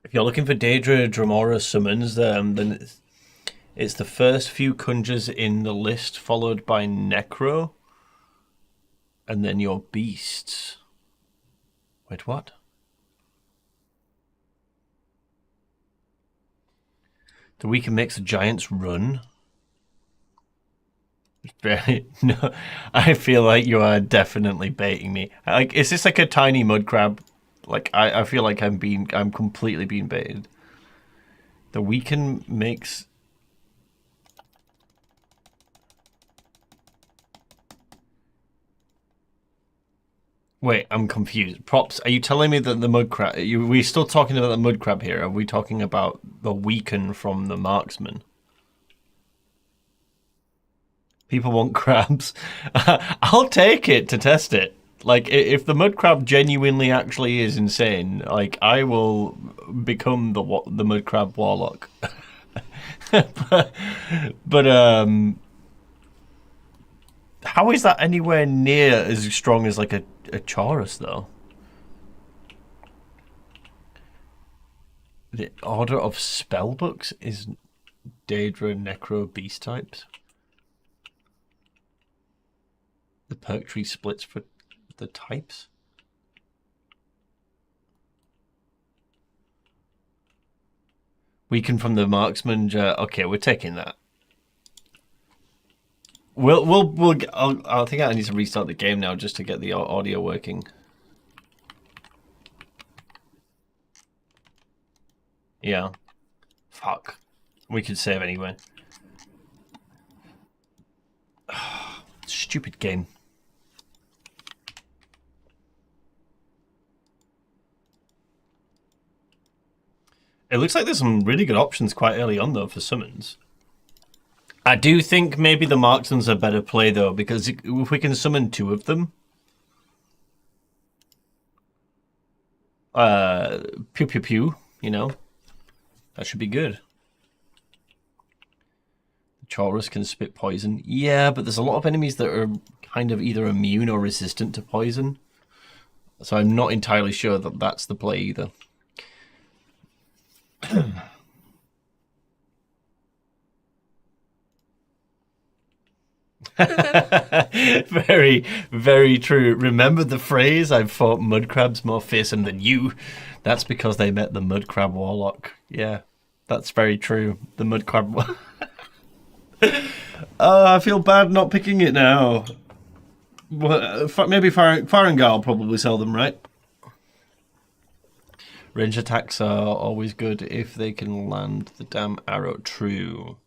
If you're looking for Daedra Dremora summons, then it's the first few conjures in the list, followed by Necro, and then your beasts. Wait, what? The weaken makes the giants run. No, I feel like you are definitely baiting me. Like, is this like a tiny mud crab? Like, I feel like I'm completely being baited. The weaken makes. Wait, I'm confused. Props, are you telling me that the mud crab... We're still talking about the mud crab here. Are we talking about the weaken from the marksman? People want crabs. I'll take it to test it. Like, if the mud crab genuinely actually is insane, like, I will become the mud crab warlock. but how is that anywhere near as strong as like a Taurus, though? The order of spellbooks is Daedra Necro beast types. The perk tree splits for the types. Weaken from the marksman. Okay, we're taking that. I think I need to restart the game now just to get the audio working. Yeah. Fuck. We could save anyway. Stupid game. It looks like there's some really good options quite early on, though, for summons. I do think maybe the marksman's a better play, though, because if we can summon 2 of them... pew pew pew, you know? That should be good. The Taurus can spit poison. Yeah, but there's a lot of enemies that are kind of either immune or resistant to poison. So I'm not entirely sure that that's the play either. Very, very true. Remember the phrase, I've fought mud crabs more fearsome than you? That's because they met the mud crab warlock. Yeah, that's very true. The mud crab. Oh, I feel bad not picking it now. Well, maybe Farengar will probably sell them, right? Range attacks are always good if they can land the damn arrow true.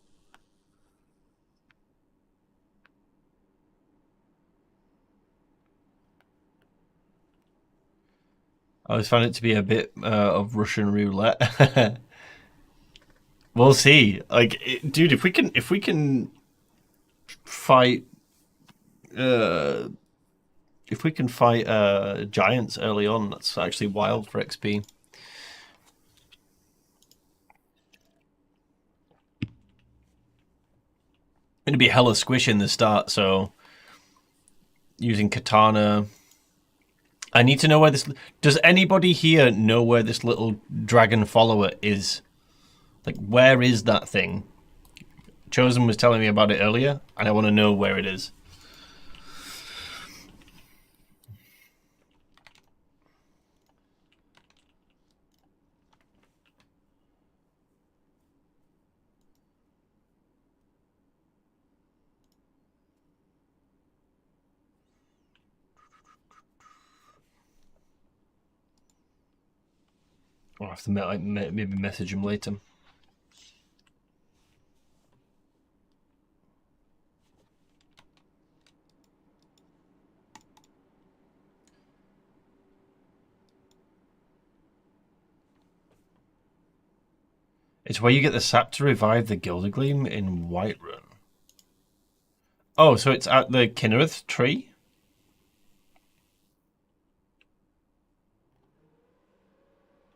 I always found it to be a bit of Russian roulette. We'll see. Like, dude, if we can fight, giants early on, that's actually wild for XP. Going to be hella squish in the start, so using katana. I need to know where this... Does anybody here know where this little dragon follower is? Like, where is that thing? Chosen was telling me about it earlier, and I want to know where it is. I'll have to maybe message him later. It's where you get the sap to revive the Gildergleam in Whiterun. Oh, so it's at the Kinnereth tree?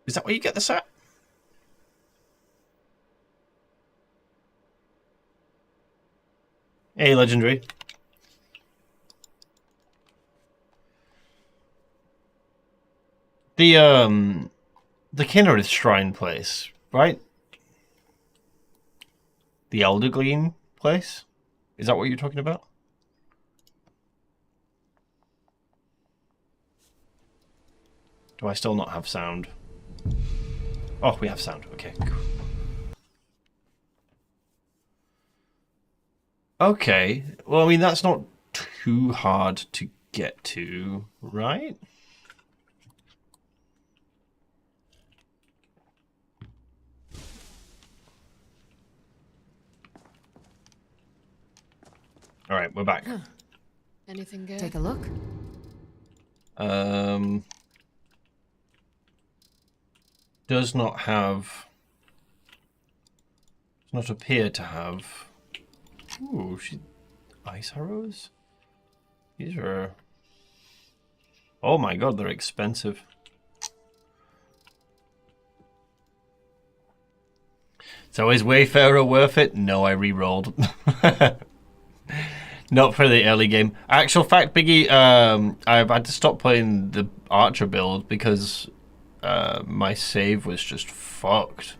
Is that where you get the sap? Hey, Legendary. The Kinnereth Shrine place, right? The Eldergleam place? Is that what you're talking about? Do I still not have sound? Oh, we have sound. Okay, cool. Okay. Well, I mean, that's not too hard to get to, right? All right, we're back. Anything good? Take a look. Does not have... Does not appear to have... Ooh, ice arrows? These are... Oh my god, they're expensive. So is Wayfarer worth it? No, I re-rolled. Not for the early game. Actual fact, Biggie, I've had to stop playing the Archer build because my save was just fucked.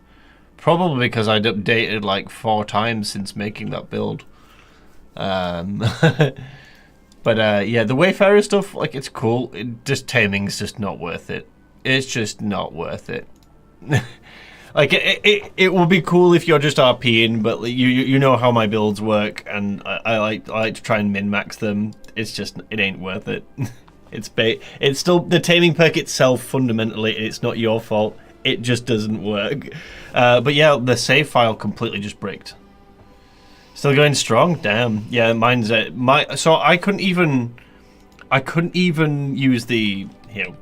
Probably because I'd updated like 4 times since making that build. But yeah, the Wayfarer stuff, like, it's cool. Taming's just not worth it. It's just not worth it. Like, it will be cool if you're just RPing, but you know how my builds work, and I like to try and min-max them. It's just, it ain't worth it. It's still, the taming perk itself, fundamentally, it's not your fault. It just doesn't work. But yeah, the save file completely just bricked. Still going strong? Damn. Yeah, mine's so I couldn't even use the, you know,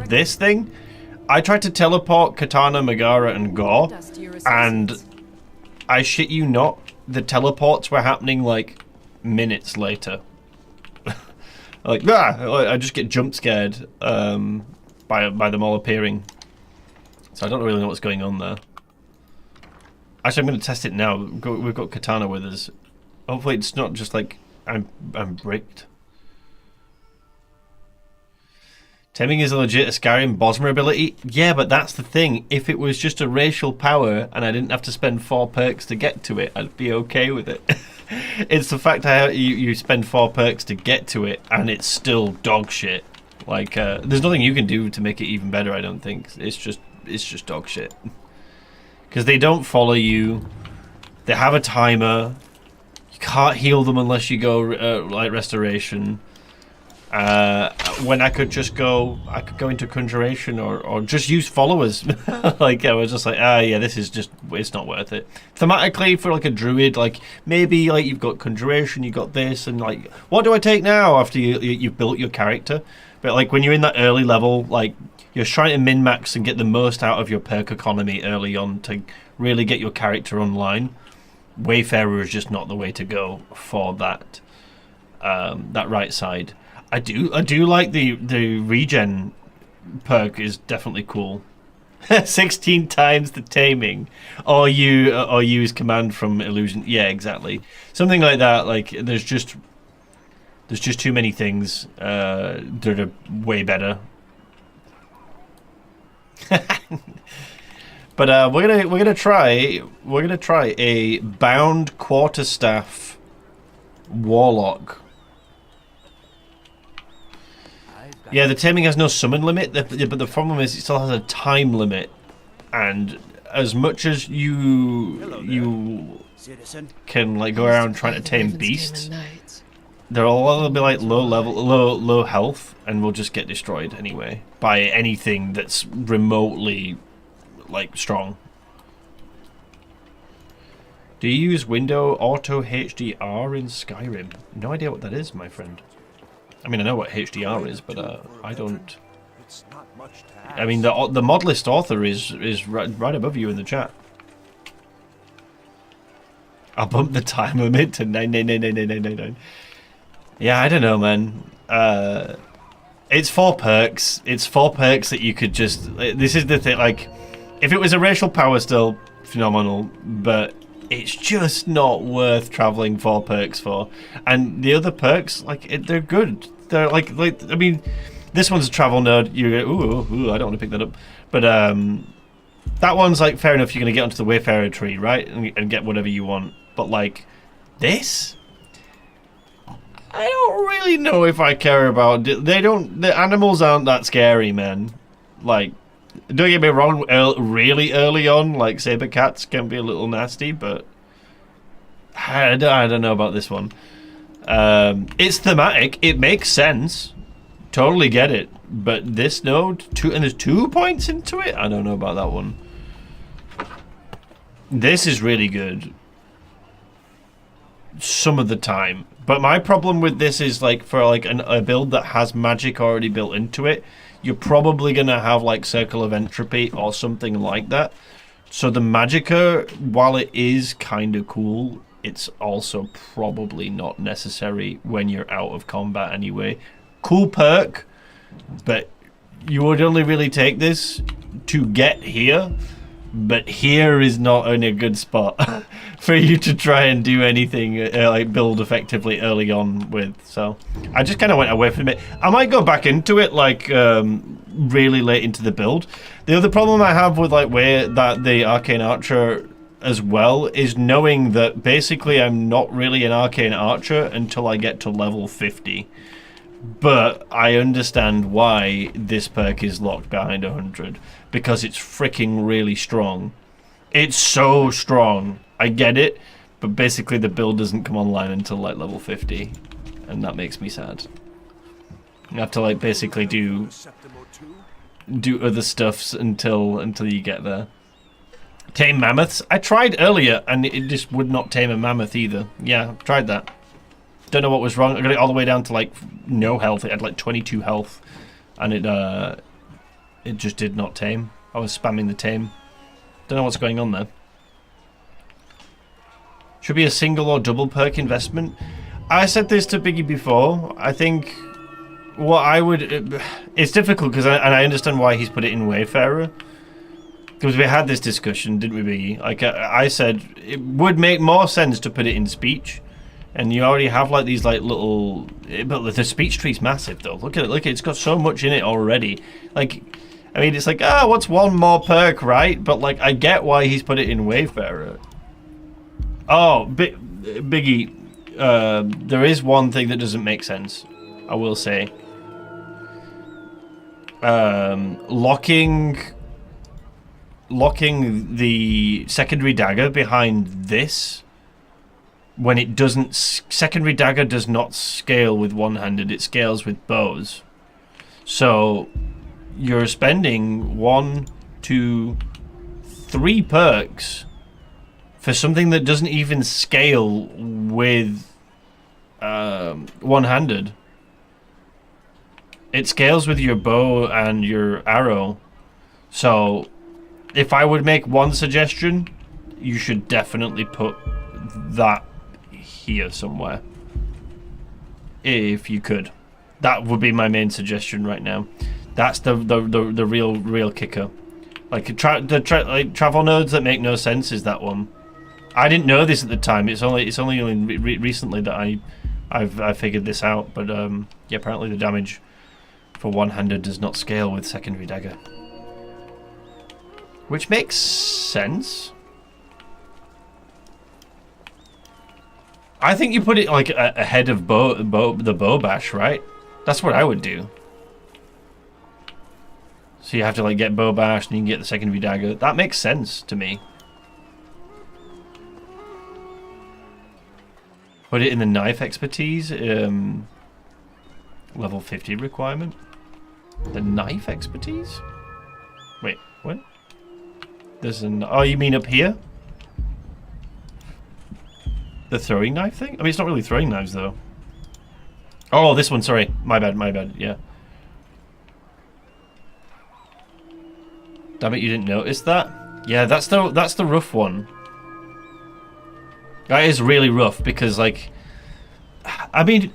this thing. I tried to teleport Katana, Megara, and Gore, and I shit you not, the teleports were happening like minutes later. Like, I just get jump scared by them all appearing. So I don't really know what's going on there. Actually, I'm going to test it now. We've got Katana with us. Hopefully it's not just like I'm bricked. Taming is a legit Skyrim Bosmer ability. Yeah, but that's the thing. If it was just a racial power and I didn't have to spend 4 perks to get to it, I'd be okay with it. It's the fact that you spend 4 perks to get to it and it's still dog shit. Like, there's nothing you can do to make it even better, I don't think. It's just dog shit. Because they don't follow you. They have a timer. You can't heal them unless you go like restoration. when I could just go into conjuration or just use followers. Like I was just like, yeah, this is just, it's not worth it. Thematically for like a druid, like maybe like you've got conjuration, you got this, and like what do I take now after you've built your character? But like when you're in that early level, like you're trying to min-max and get the most out of your perk economy early on to really get your character online. Wayfarer is just not the way to go for that that right side. I do like the regen perk is definitely cool. 16 times the taming, or use command from illusion. Yeah, exactly. Something like that. Like there's just too many things that are way better. But we're gonna try a bound quarterstaff warlock. Yeah, the taming has no summon limit, but the problem is it still has a time limit, and as much as you can like go around trying to tame beasts, they're all be like low health, and will just get destroyed anyway by anything that's remotely like strong. Do you use window auto HDR in Skyrim? No idea what that is, my friend. I mean, I know what HDR is, but I don't. I mean, the mod list author is right above you in the chat. I'll bump the time limit to 9999999. Yeah, I don't know, man. It's 4 perks. It's 4 perks that you could just. This is the thing. Like, if it was a racial power, still phenomenal, but it's just not worth traveling 4 perks for. And the other perks, like, they're good. They're like I mean, this one's a travel node. You go, ooh, I don't want to pick that up. But that one's like fair enough. You're gonna get onto the Wayfarer tree, right, and get whatever you want. But like this, I don't really know if I care about. The animals aren't that scary, man. Like, don't get me wrong, really early on, like saber cats can be a little nasty, but I don't know about this one. It's thematic, it makes sense, totally get it, but this node, and there's 2 points into it? I don't know about that one. This is really good some of the time, but my problem with this is like for like a build that has magic already built into it, you're probably gonna have like Circle of Entropy or something like that. So the Magicka, while it is kind of cool, it's also probably not necessary when you're out of combat anyway. Cool perk, but you would only really take this to get here. But here is not only a good spot for you to try and do anything like build effectively early on with. So I just kind of went away from it. I might go back into it like really late into the build. The other problem I have with like where that the Arcane Archer as well is knowing that basically I'm not really an Arcane Archer until I get to level 50. But I understand why this perk is locked behind 100. Because it's freaking really strong. It's so strong. I get it, but basically the build doesn't come online until like level 50, and that makes me sad. You have to like basically do other stuffs until you get there. Tame mammoths. I tried earlier, and it just would not tame a mammoth either. Yeah, tried that. Don't know what was wrong. I got it all the way down to like no health. It had like 22 health, and it just did not tame. I was spamming the tame. Don't know what's going on there. Should be a single or double perk investment. I said this to Biggie before. I think what I would... It's difficult because I understand why he's put it in Wayfarer. Because we had this discussion, didn't we, Biggie? Like I said, it would make more sense to put it in speech. And you already have like these like little... But the speech tree's massive though. Look at it. Look, it's got so much in it already. Like... I mean, it's like, what's one more perk, right? But, like, I get why he's put it in Wayfarer. Oh, Biggie, there is one thing that doesn't make sense, I will say. Locking the secondary dagger behind this when it doesn't, secondary dagger does not scale with one-handed, it scales with bows. So you're spending 1, 2, 3 perks for something that doesn't even scale with one-handed. It scales with your bow and your arrow. So if I would make one suggestion, you should definitely put that here somewhere, if you could. That would be my main suggestion right now. That's the real kicker. Like like travel nodes that make no sense is that one. I didn't know this at the time. It's only recently that I figured this out. But yeah, apparently the damage for one-handed does not scale with secondary dagger, which makes sense. I think you put it like ahead of the bow bash, right? That's what I would do. So you have to like get bow bash and you can get the secondary dagger. That makes sense to me. Put it in the knife expertise, level 50 requirement. The knife expertise? Wait, what? There's an... Oh, you mean up here? The throwing knife thing? I mean, it's not really throwing knives, though. Oh, this one, sorry. My bad, yeah. Damn it, you didn't notice that? Yeah, that's the rough one. That is really rough, because, like... I mean,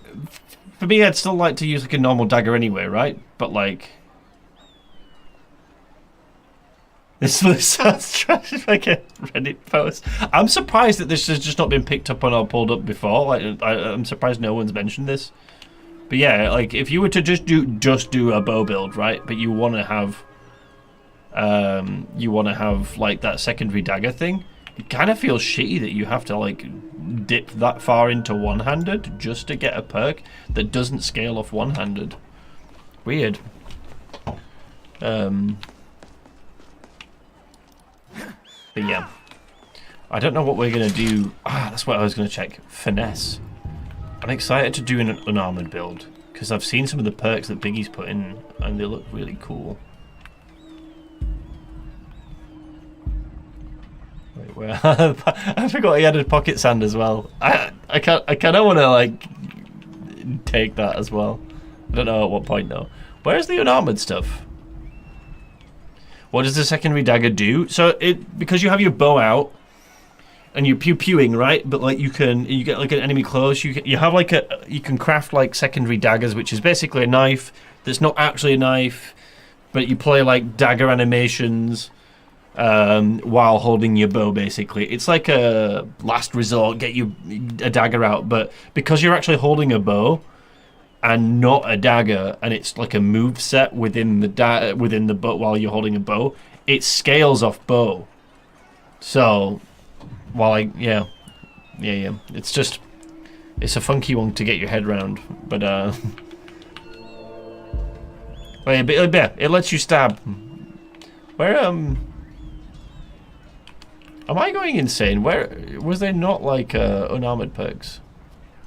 for me, I'd still like to use, like, a normal dagger anyway, right? But, like... This sounds like a Reddit post. I'm surprised that this has just not been picked up on or pulled up before. Like, I'm surprised no one's mentioned this. But yeah, like if you were to just do a bow build, right? But you want to have like that secondary dagger thing. It kind of feels shitty that you have to like dip that far into one-handed just to get a perk that doesn't scale off one-handed. Weird. But yeah, I don't know what we're going to do. That's what I was going to check. Finesse. I'm excited to do an unarmored build, because I've seen some of the perks that Biggie's put in, and they look really cool. Wait, where? I forgot he had a pocket sand as well. I kind of want to, like, take that as well. I don't know at what point, though. Where's the unarmored stuff? What does the secondary dagger do? So because you have your bow out and you're pew-pewing, right? But like you get like an enemy close. You have like you can craft like secondary daggers, which is basically a knife that's not actually a knife, but you play like dagger animations while holding your bow. Basically, it's like a last resort, get you a dagger out. But because you're actually holding a bow and not a dagger, and it's like a move set within the bow while you're holding a bow, it scales off bow. So, while yeah, it's a funky one to get your head around, but it lets you stab. Where am I going insane? Where was there not like unarmored perks?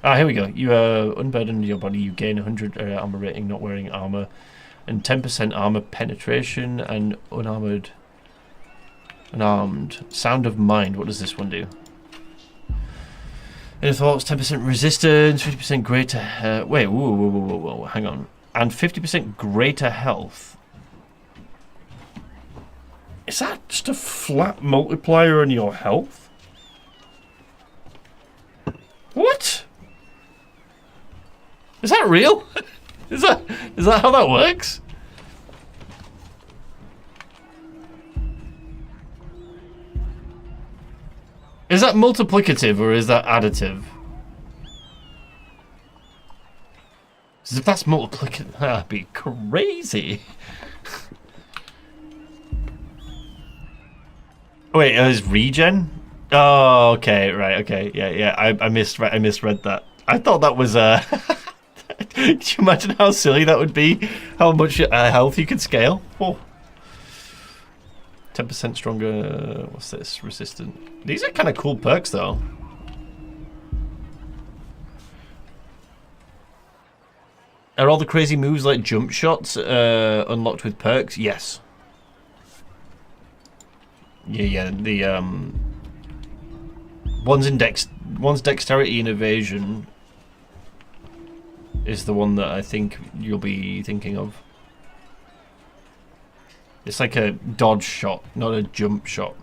Here we go. You unburden your body. You gain 100 armor rating, not wearing armor, and 10% armor penetration, and unarmored, unarmed. Sound of mind. What does this one do? Inner thoughts. 10% resistance. 50% greater. Wait. Whoa. Hang on. And 50% greater health. Is that just a flat multiplier on your health? What? Is that real? Is that how that works? Is that multiplicative or is that additive? Because if that's multiplicative, that'd be crazy. Wait, is regen? Oh, okay, right, okay, yeah. I misread that. I thought that was Can you imagine how silly that would be? How much health you could scale? Oh. 10% stronger. What's this? Resistant. These are kind of cool perks, though. Are all the crazy moves like jump shots unlocked with perks? Yes. Yeah. The one's dexterity and evasion is the one that I think you'll be thinking of. It's like a dodge shot, not a jump shot.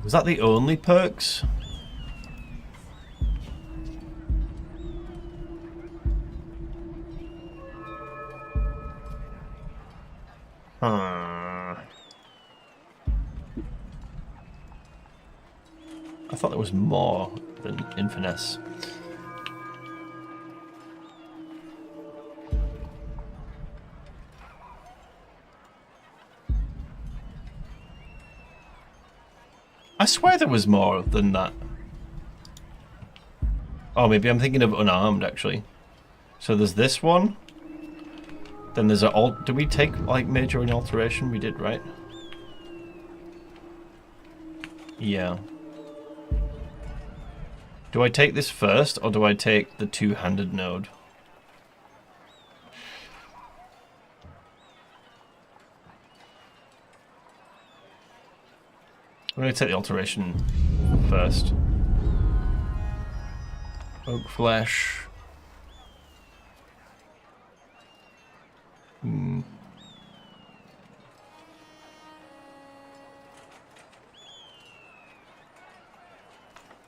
Was that the only perks? I thought there was more than Infinesse. I swear there was more than that. Oh, maybe I'm thinking of unarmed, actually. So there's this one. Then there's a alt. Did we take like major and alteration? We did, right? Yeah. Do I take this first, or do I take the two-handed node? I'm going to take the alteration first. Oak flesh.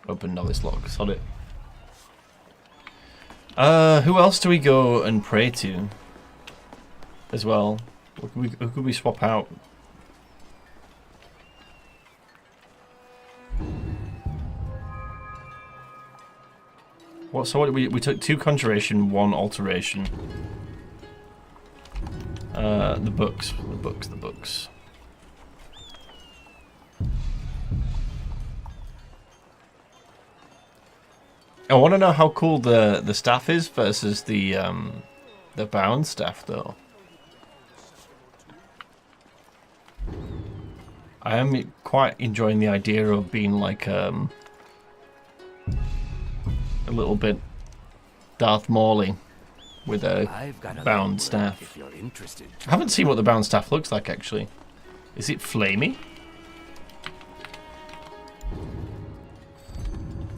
Open novice log. Sod it. Who else do we go and pray to? As well. Who could we swap out? So what we took 2 conjuration, 1 alteration. The books. I want to know how cool the staff is versus the bound staff, though. I am quite enjoying the idea of being like a little bit Darth Mauley with a bound staff. If you're interested. I haven't seen what the bound staff looks like, actually. Is it flamey?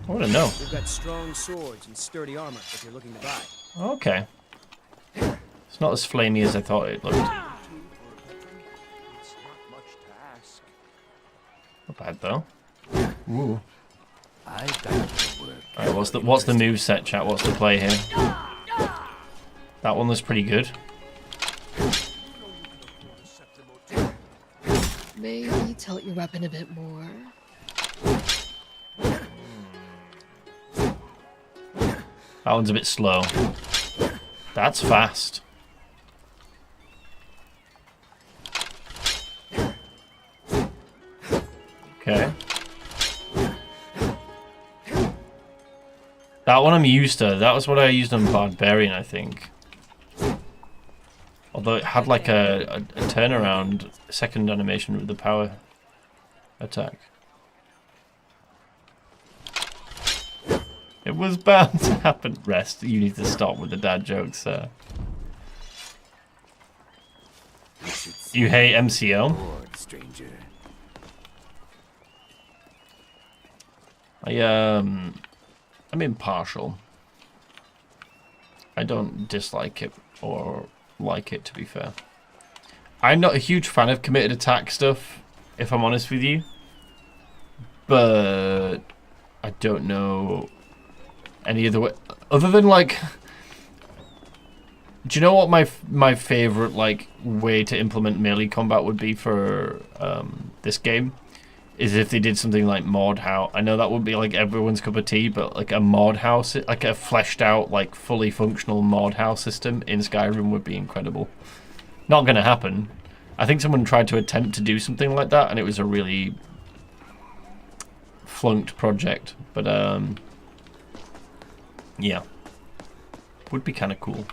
I want to know. We've got strong swords and sturdy armor if you're looking to buy. Okay. It's not as flamey as I thought it looked. It's not much to ask. Not bad though. Ooh. I've got to work. Alright, what's the move set, chat? What's the play here? That one was pretty good. Maybe tilt your weapon a bit more. That one's a bit slow. That's fast. Okay. That one I'm used to. That was what I used on Barbarian, I think. Although it had like a turnaround second animation with the power attack. It was bound to happen. Rest. You need to stop with the dad jokes, sir. You hate MCL? Stranger. I'm impartial. I don't dislike it or like it, to be fair. I'm not a huge fan of committed attack stuff, if I'm honest with you. But I don't know any other way other than like, do you know what my favorite like way to implement melee combat would be for this game? Is if they did something like mod house. I know that wouldn't be like everyone's cup of tea, but like a mod house, like a fleshed out, like fully functional mod house system in Skyrim would be incredible. Not gonna happen. I think someone tried to attempt to do something like that, and it was a really flunked project. But yeah, would be kind of cool.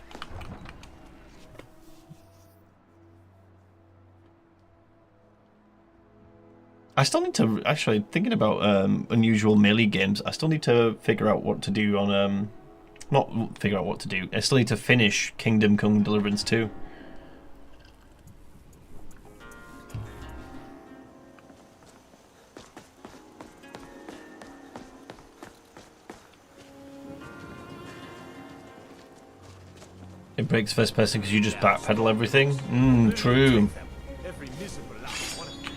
I still need to actually thinking about unusual melee games. I still need to figure out what to do on not figure out what to do. I still need to finish Kingdom Come Deliverance 2. It breaks first person because you just backpedal everything. True. Every miserable last one of them.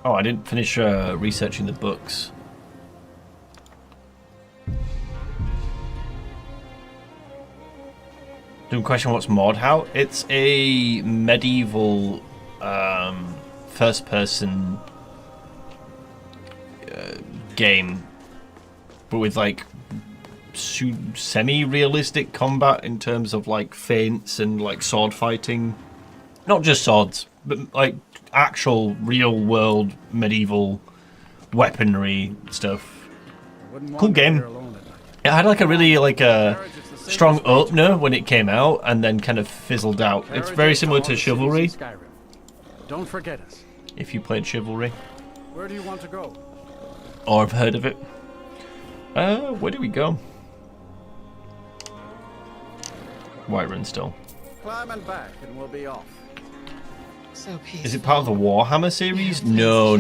Oh, I didn't finish researching the books. Don't question what's mod how. It's a medieval first-person game, but with like semi-realistic combat in terms of like feints and like sword fighting. Not just swords, but like actual real-world medieval weaponry stuff. Cool game. It had like a really like a strong opener when it came out, and then kind of fizzled out. It's very similar to Chivalry. Don't forget us. If you played Chivalry, Where do you want to go? or have heard of it. Where do we go? Whiterun still. Climb and back, and we'll be off. So peaceful. Is it part of the Warhammer series? No.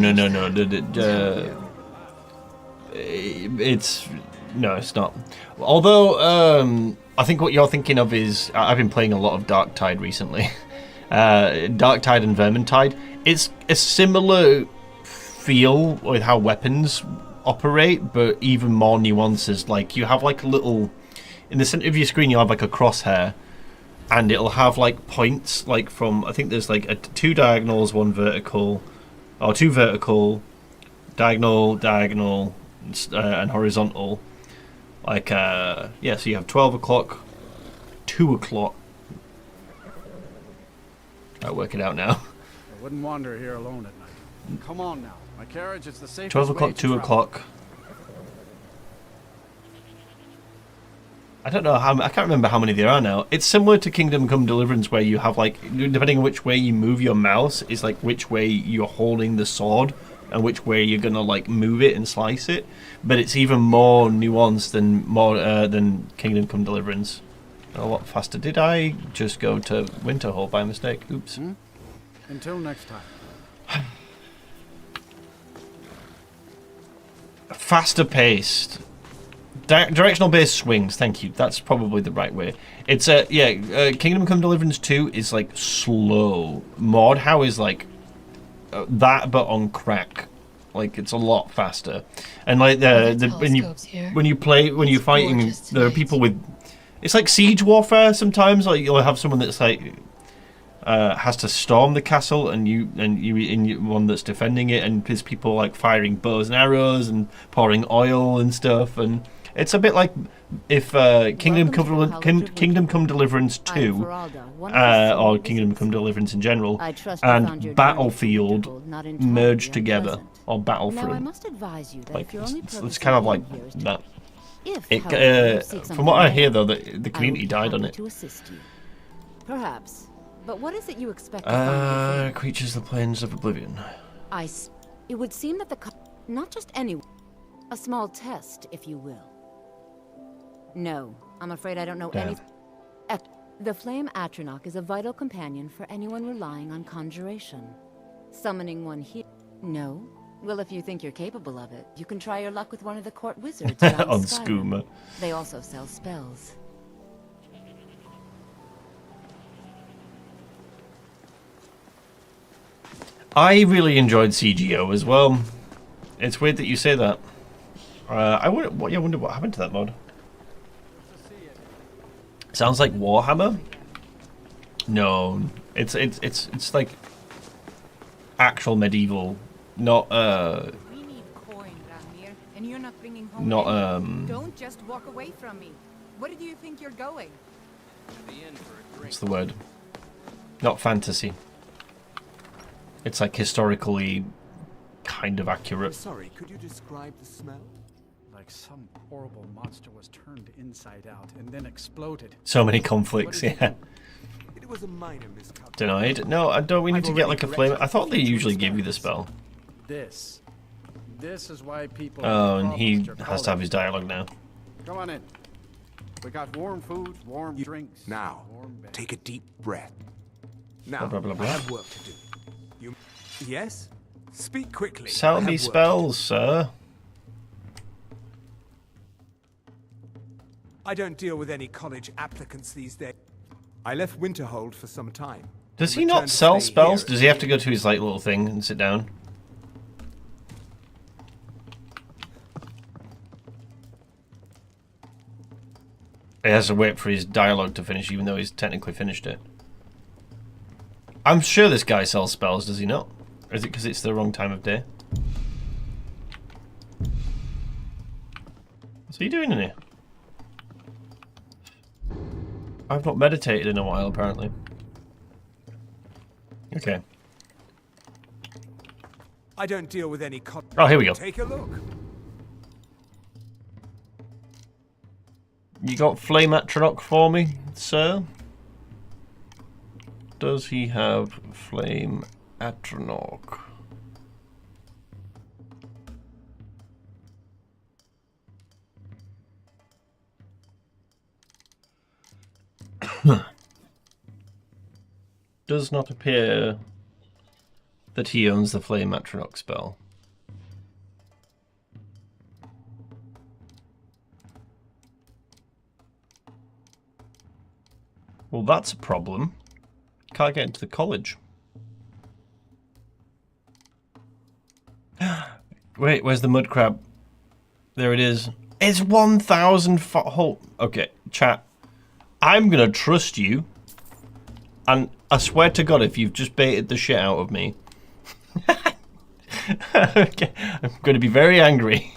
It's no, it's not. Although I think what you're thinking of is I've been playing a lot of Darktide recently. Darktide and Vermintide. It's a similar feel with how weapons operate, but even more nuances. Like you have like a little in the center of your screen, you have like a crosshair, and it'll have like points like from I think there's like two diagonals, one vertical, or two vertical, diagonal, and horizontal. Like yeah, so you have 12 o'clock, 2 o'clock. I'll work it out now. I wouldn't wander here alone at night. Come on now. My carriage is the safest 12 way o'clock, to 2 travel. o'clock. I don't know how. I can't remember how many there are now. It's similar to Kingdom Come Deliverance, where you have like, depending on which way you move your mouse, is like which way you're holding the sword and which way you're gonna like move it and slice it. But it's even more nuanced than Kingdom Come Deliverance. A lot faster. Did I just go to Winterhall by mistake? Oops. Until next time. Faster paced. Directional based swings, thank you. That's probably the right way. It's Kingdom Come Deliverance 2 is like slow. Mod how is like that but on crack. Like it's a lot faster. And like when you're fighting, there are people with it's like siege warfare sometimes. Like you'll have someone that's like has to storm the castle, and you one that's defending it, and there's people like firing bows and arrows and pouring oil and stuff, and it's a bit like if Kingdom Come Deliverance 2 or Kingdom Come Deliverance in general and Battlefield merged together, or Battlefront. Like it's kind of like that. From what I hear though, the community died on it. Perhaps. But what is it you expect to find? Creatures of the Plains of Oblivion. It would seem that not just anyone. A small test, if you will. No, I'm afraid I don't know any. The Flame Atronach is a vital companion for anyone relying on conjuration. Summoning one here. No? Well, if you think you're capable of it, you can try your luck with one of the court wizards on Skooma. They also sell spells. I really enjoyed CGO as well. It's weird that you say that. I wonder what happened to that mod. Sounds like Warhammer. No, it's like actual medieval, not Don't just walk away from me. Where do you think you're going? What's the word? Not fantasy. It's like historically kind of accurate. Sorry, could you describe the smell? Like some horrible monster was turned inside out and then exploded. So many conflicts, yeah. It was a minor miscalculation. Denied. No, I don't. We need to get like a flame. I thought they usually give you the spell. This is why people. Oh, and he has to have his dialogue now. Come on in. We got warm food, warm drinks. Now, take a deep breath. Now, Blah, blah, blah, I blah. have work to do. You... Yes? Speak quickly. Sell I have me work to spells, sir. I don't deal with any college applicants these days. I left Winterhold for some time. Does and he not returned to sell stay spells? here Does he have to go to his like little thing and sit down? He has to wait for his dialogue to finish, even though he's technically finished it. I'm sure this guy sells spells, does he not? Or is it because it's the wrong time of day? What's he doing in here? I've not meditated in a while, apparently. Okay. I don't deal with any Oh, here we go. Take a look. You got Flame Atronach for me, sir? Does he have Flame Atronach? Does not appear that he owns the Flame Atronach spell. Well, that's a problem. Can't get into the college. Wait, where's the mud crab? There it is. It's 1,000 hold. Okay, chat. I'm gonna trust you. And I swear to God, if you've just baited the shit out of me. Okay, I'm gonna be very angry.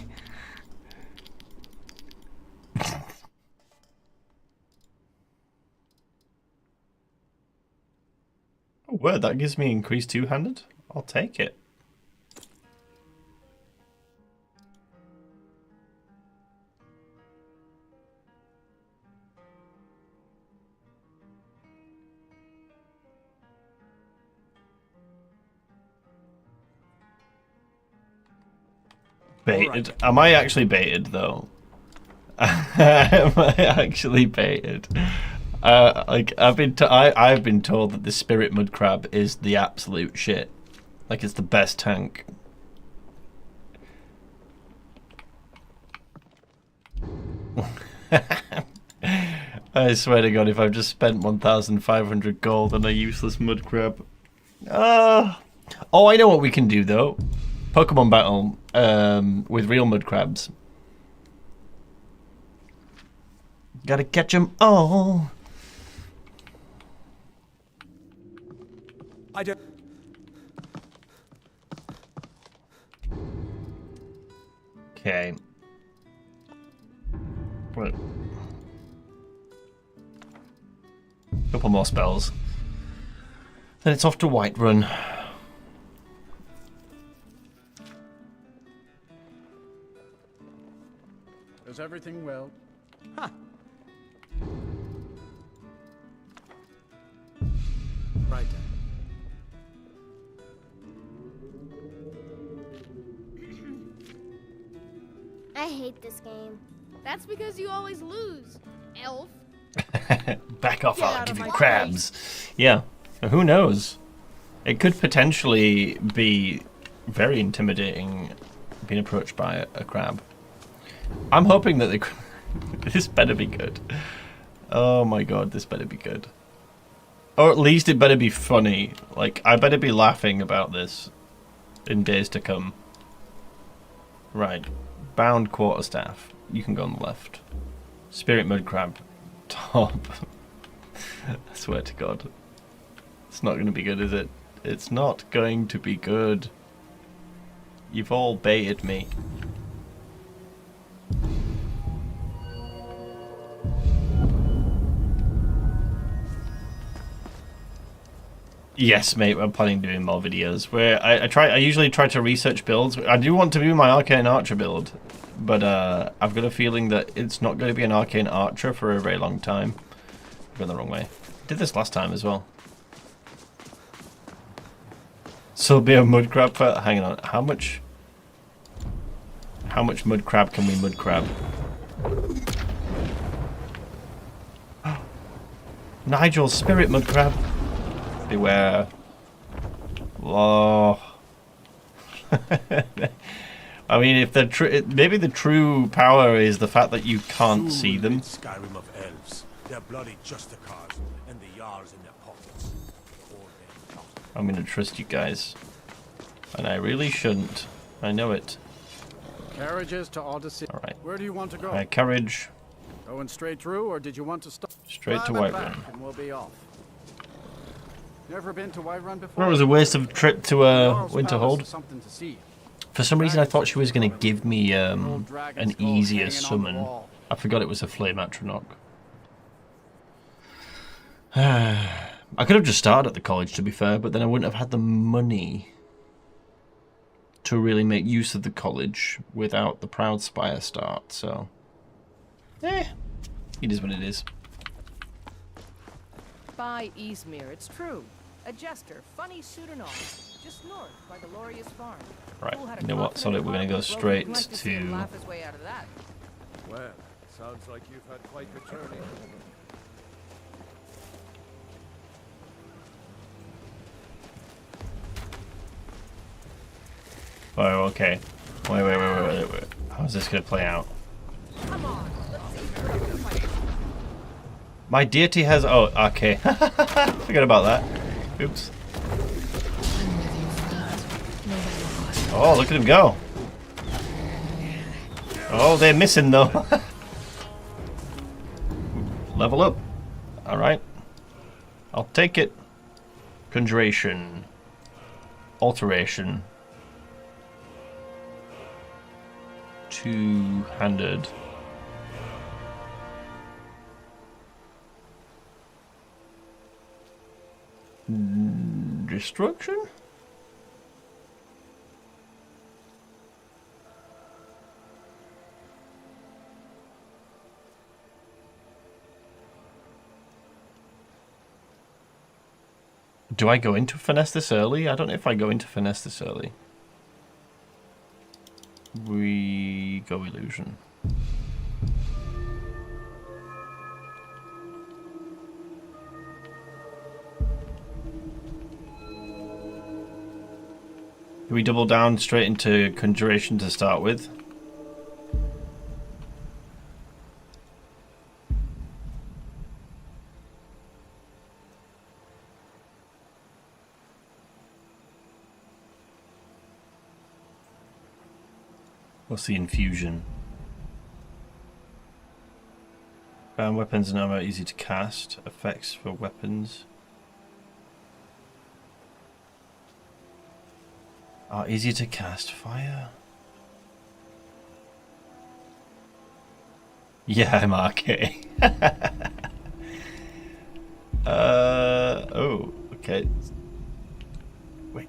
Oh, word, that gives me increased two-handed? I'll take it. Baited? Right. Am I actually baited, though? Am I actually baited? Like I've been told that the spirit mud crab is the absolute shit. Like it's the best tank. I swear to God, if I've just spent 1,500 gold on a useless mud crab. Oh, I know what we can do though. Pokemon battle with real mud crabs. Gotta catch them all. I don't. Okay. Right. Couple more spells. Then it's off to Whiterun. Is everything well? Huh. Right. I hate this game. That's because you always lose, elf. Back off, I'll give you crabs. Yeah, who knows? It could potentially be very intimidating being approached by a crab. I'm hoping that this better be good. Oh my God, this better be good. Or at least it better be funny. Like, I better be laughing about this in days to come. Right. Bound quarterstaff. You can go on the left. Spirit mud crab. Top. I swear to God. It's not going to be good, is it? It's not going to be good. You've all baited me. Yes, mate, I'm planning on doing more videos where I usually try to research builds. I do want to do my Arcane Archer build, but I've got a feeling that it's not going to be an Arcane Archer for a very long time. I'm going the wrong way. Did this last time as well. So be a mud crab for... Hang on. How much mud crab can we mud crab? Nigel's spirit mud crab. Beware. Oh. I mean, if the maybe the true power is the fact that you can't see them. Skyrim of elves, their bloody justicars, and the yards in their pockets. I'm gonna trust you guys, and I really shouldn't. I know it. Carriages to Odessey. All right. Where do you want to go? Carriage. Going straight through, or did you want to stop? Straight to Whiterun. And we'll be off. Never been to Whiterun before? Well, it was a waste of a trip to Winterhold. Something to see. For some reason, I thought she was going to give me an easier summon. I forgot it was a flame atronach. I could have just started at the college, to be fair, but then I wouldn't have had the money to really make use of the college without the Proud Spire start, so... it is what it is. By Easmere, it's true. A jester, funny suit and all. Just north by the Lorius farm. Right, you know what, Solid, we're going to go straight to... Laugh his way out of that. Well, sounds like you've had quite the journey. Oh, okay. Wait. How's this going to play out? Come on, let's see. My deity has... Oh, okay. Forget about that. Oops. Oh, look at him go. Oh, they're missing, though. Level up. Alright. I'll take it. Conjuration. Alteration. Two-handed. Destruction? Do I go into finesse this early? I don't know if I go into finesse this early. We go illusion. Do we double down straight into conjuration to start with? What's the infusion? Bound weapons and armor easy to cast. Effects for weapons. Are easy to cast. Fire. Yeah, I'm Arcane. Oh, okay. Wait.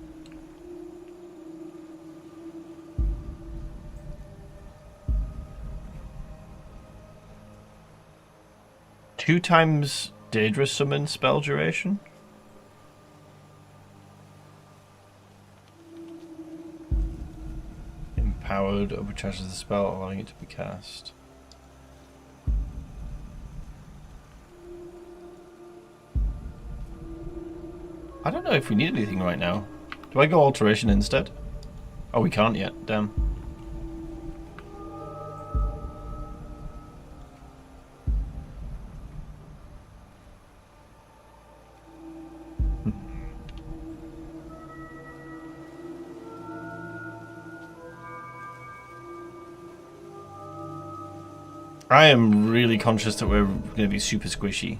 Two times Daedra summon spell duration? Empowered overcharges the spell, allowing it to be cast. I don't know if we need anything right now. Do I go alteration instead? Oh, we can't yet. Damn. I am really conscious that we're going to be super squishy.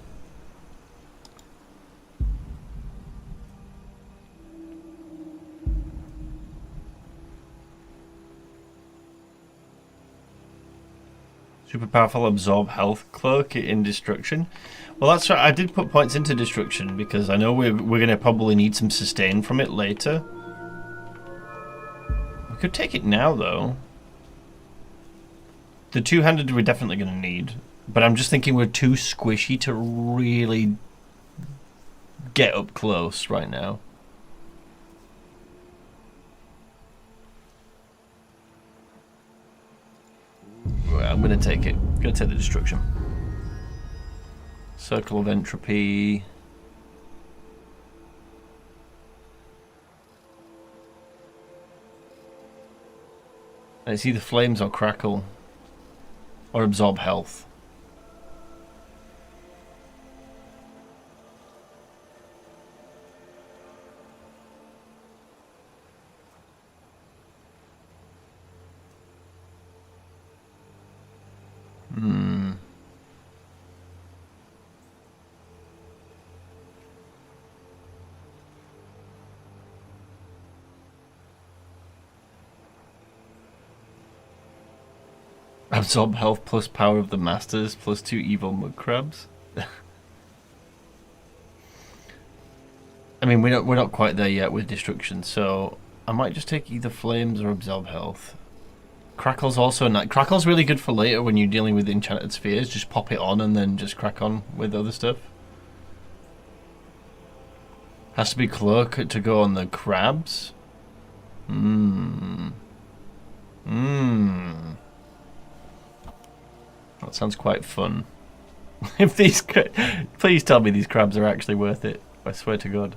Super powerful absorb health cloak in destruction. Well, that's right. I did put points into destruction because I know we're going to probably need some sustain from it later. We could take it now, though. The two-handed we're definitely going to need, but I'm just thinking we're too squishy to really get up close right now. Right, I'm gonna take it. I'm gonna take the destruction. Circle of entropy. And it's either flames or crackle. Or absorb health. Absorb health plus power of the masters plus 2 evil mud crabs. I mean, we're not quite there yet with destruction, so I might just take either flames or absorb health. Crackle's also not. Crackle's really good for later when you're dealing with enchanted spheres. Just pop it on and then just crack on with other stuff. Has to be cloak to go on the crabs. That sounds quite fun. If these, please tell me these crabs are actually worth it. I swear to God.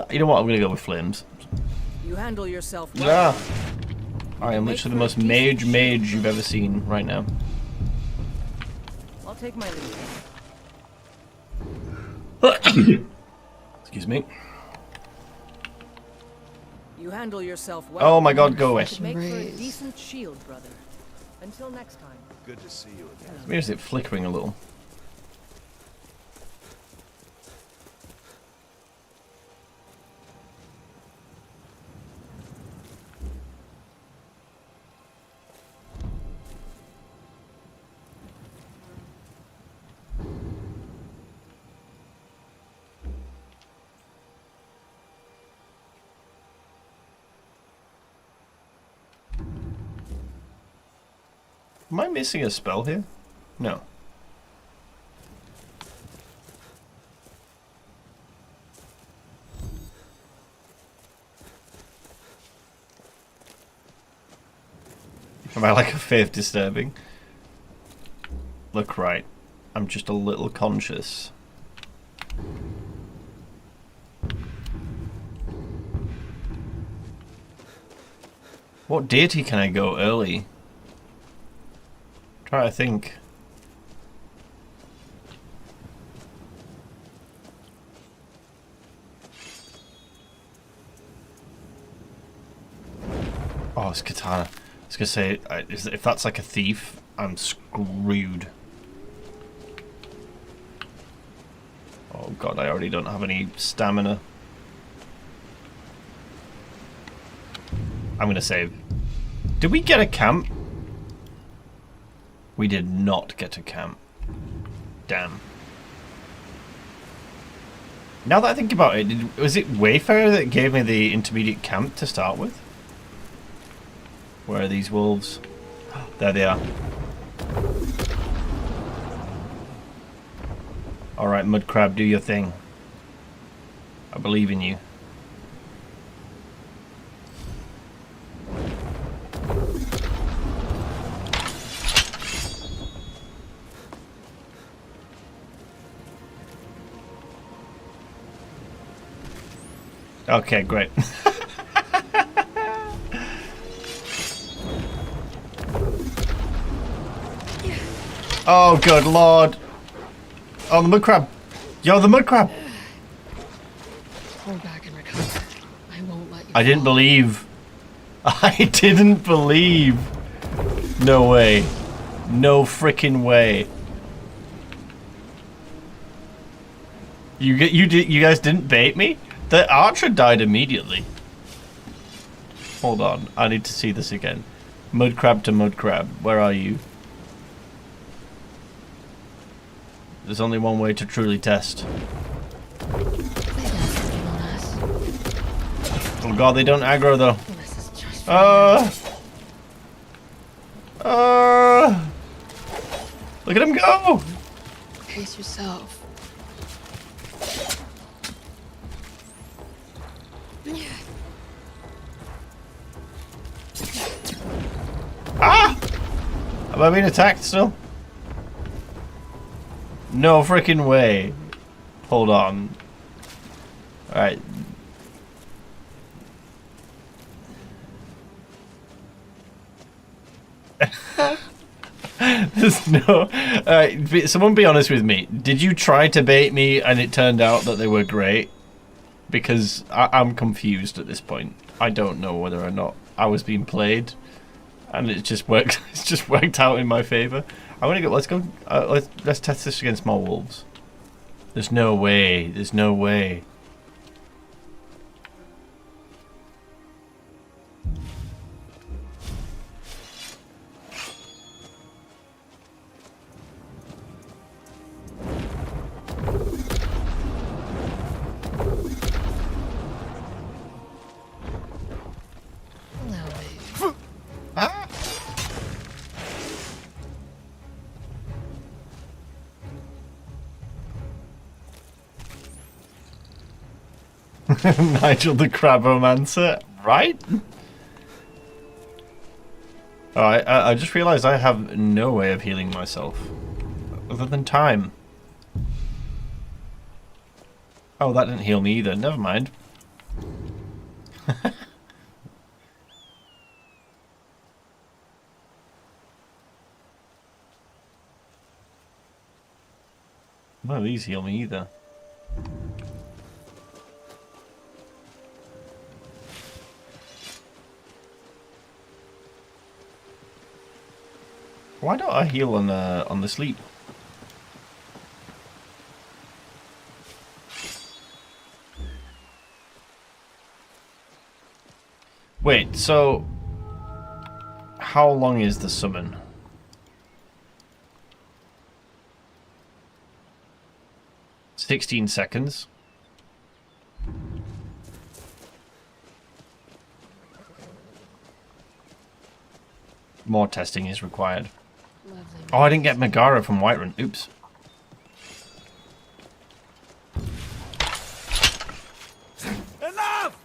You know what? I'm gonna go with flames. You handle yourself well. I am literally the most mage you've ever seen right now. I'll take my leave. Excuse me. You handle yourself well. Oh my God, go away. Make for a decent shield, brother. Until next time. Good to see you again. Where is it flickering a little? Am I missing a spell here? No. Am I like a fifth disturbing? Look, right. I'm just a little conscious. What deity can I go early? Try to think. Oh, it's katana. I was gonna say, if that's like a thief, I'm screwed. Oh God, I already don't have any stamina. I'm gonna save. Did we get a camp? We did not get a camp. Damn. Now that I think about it, was it Wayfarer that gave me the intermediate camp to start with? Where are these wolves? There they are. Alright, Mud Crab, do your thing. I believe in you. Okay, great. Oh, good lord. Oh, the mud crab. Yo, the mud crab. Pull back and recover. I won't let you. I didn't believe. I didn't believe. No way. No freaking way. You guys didn't bait me? The archer died immediately. Hold on, I need to see this again. Mud crab to mud crab, where are you? There's only one way to truly test. Oh God, they don't aggro though. Look at him go! Pace yourself. Ah! Am I being attacked still? No freaking way. Hold on. Alright. There's no... Alright, someone be honest with me. Did you try to bait me and it turned out that they were great? Because I'm confused at this point. I don't know whether or not I was being played. And it just worked. It's just worked out in my favor. I'm gonna go. Let's go. Let's test this against small wolves. There's no way. There's no way. Nigel the Crabomancer, right? Alright, I just realised I have no way of healing myself. Other than time. Oh, that didn't heal me either. Never mind. None of these heal me either. Why don't I heal on the sleep? Wait, so how long is the summon? $16 seconds. More testing is required. Oh, I didn't get Megara from Whiterun. Oops. Enough!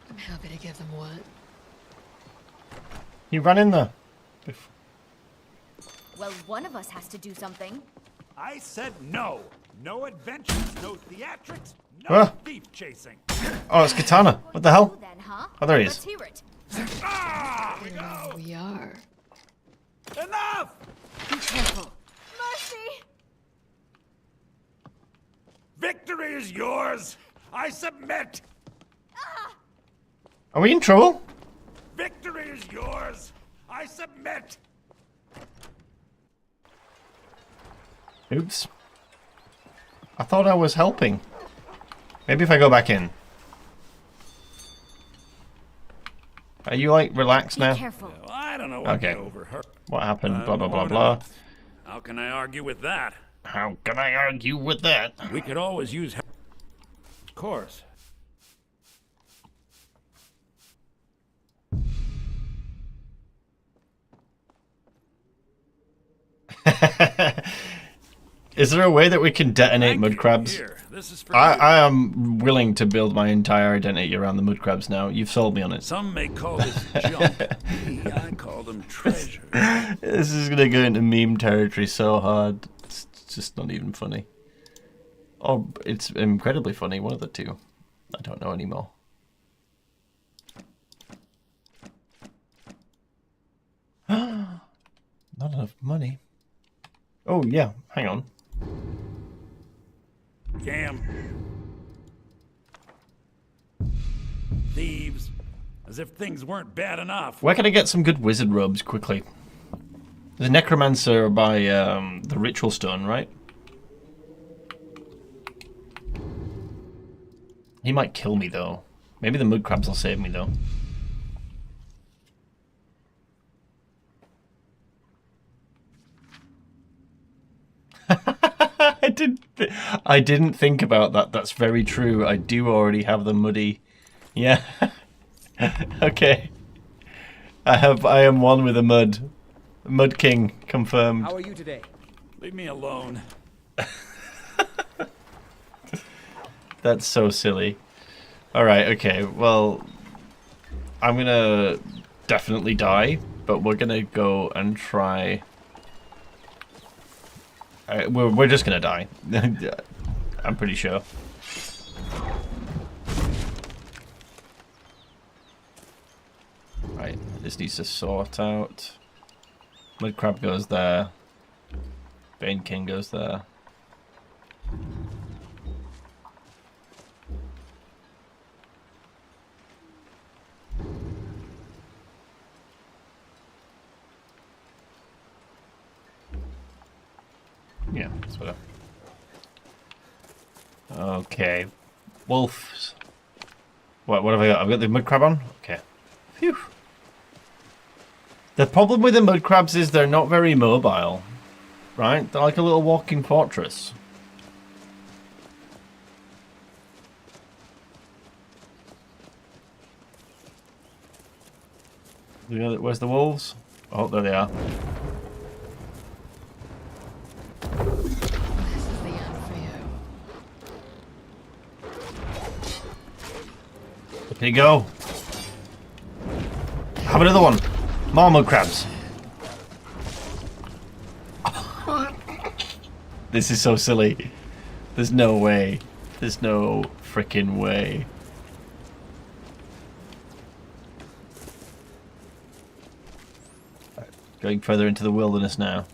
I'm happy to give them what. You ran in there. Well, one of us has to do something. I said no. No adventures, no theatrics, no thief chasing. Oh, it's Katana. What the hell? Then, huh? Oh, there he Let's is. hear it. Ah! We are. Enough! Be careful. Mercy! Victory is yours. I submit. Are we in trouble? Victory is yours. I submit. Oops. I thought I was helping. Maybe if I go back in. Are you like relaxed now? Careful. Well, I don't know what Okay. they overheard. What happened? Blah blah blah blah. How can I argue with that? How can I argue with that? We could always use help. Of course. Is there a way that we can detonate mud crabs? Here, this is for I am willing to build my entire identity around the mud crabs now. You've sold me on it. Some may call this junk. Me, I call them treasure. This is gonna go into meme territory so hard. It's just not even funny. Oh, it's incredibly funny. One of the two. I don't know anymore. Not enough money. Oh yeah, hang on. Scam. Thieves. As if things weren't bad enough. Where can I get some good wizard robes quickly? There's a necromancer by the ritual stone, right? He might kill me though. Maybe the mud crabs will save me though. I didn't think about that. That's very true. I do already have the muddy. Yeah. Okay. I am one with the mud. Mud King confirmed. How are you today? Leave me alone. That's so silly. Alright, okay, well, I'm gonna definitely die, but we're gonna go and try... we're just gonna die. I'm pretty sure. Right, this needs to sort out. Mud Crab goes there. Bane King goes there. Yeah, that's what Okay. Wolves. What have I got? I've got the mud crab on? Okay. Phew. The problem with the mud crabs is they're not very mobile. Right? They're like a little walking fortress. Where's the wolves? Oh, there they are. Here you go. Have another one. More mud crabs. This is so silly. There's no way. There's no freaking way. Going further into the wilderness now.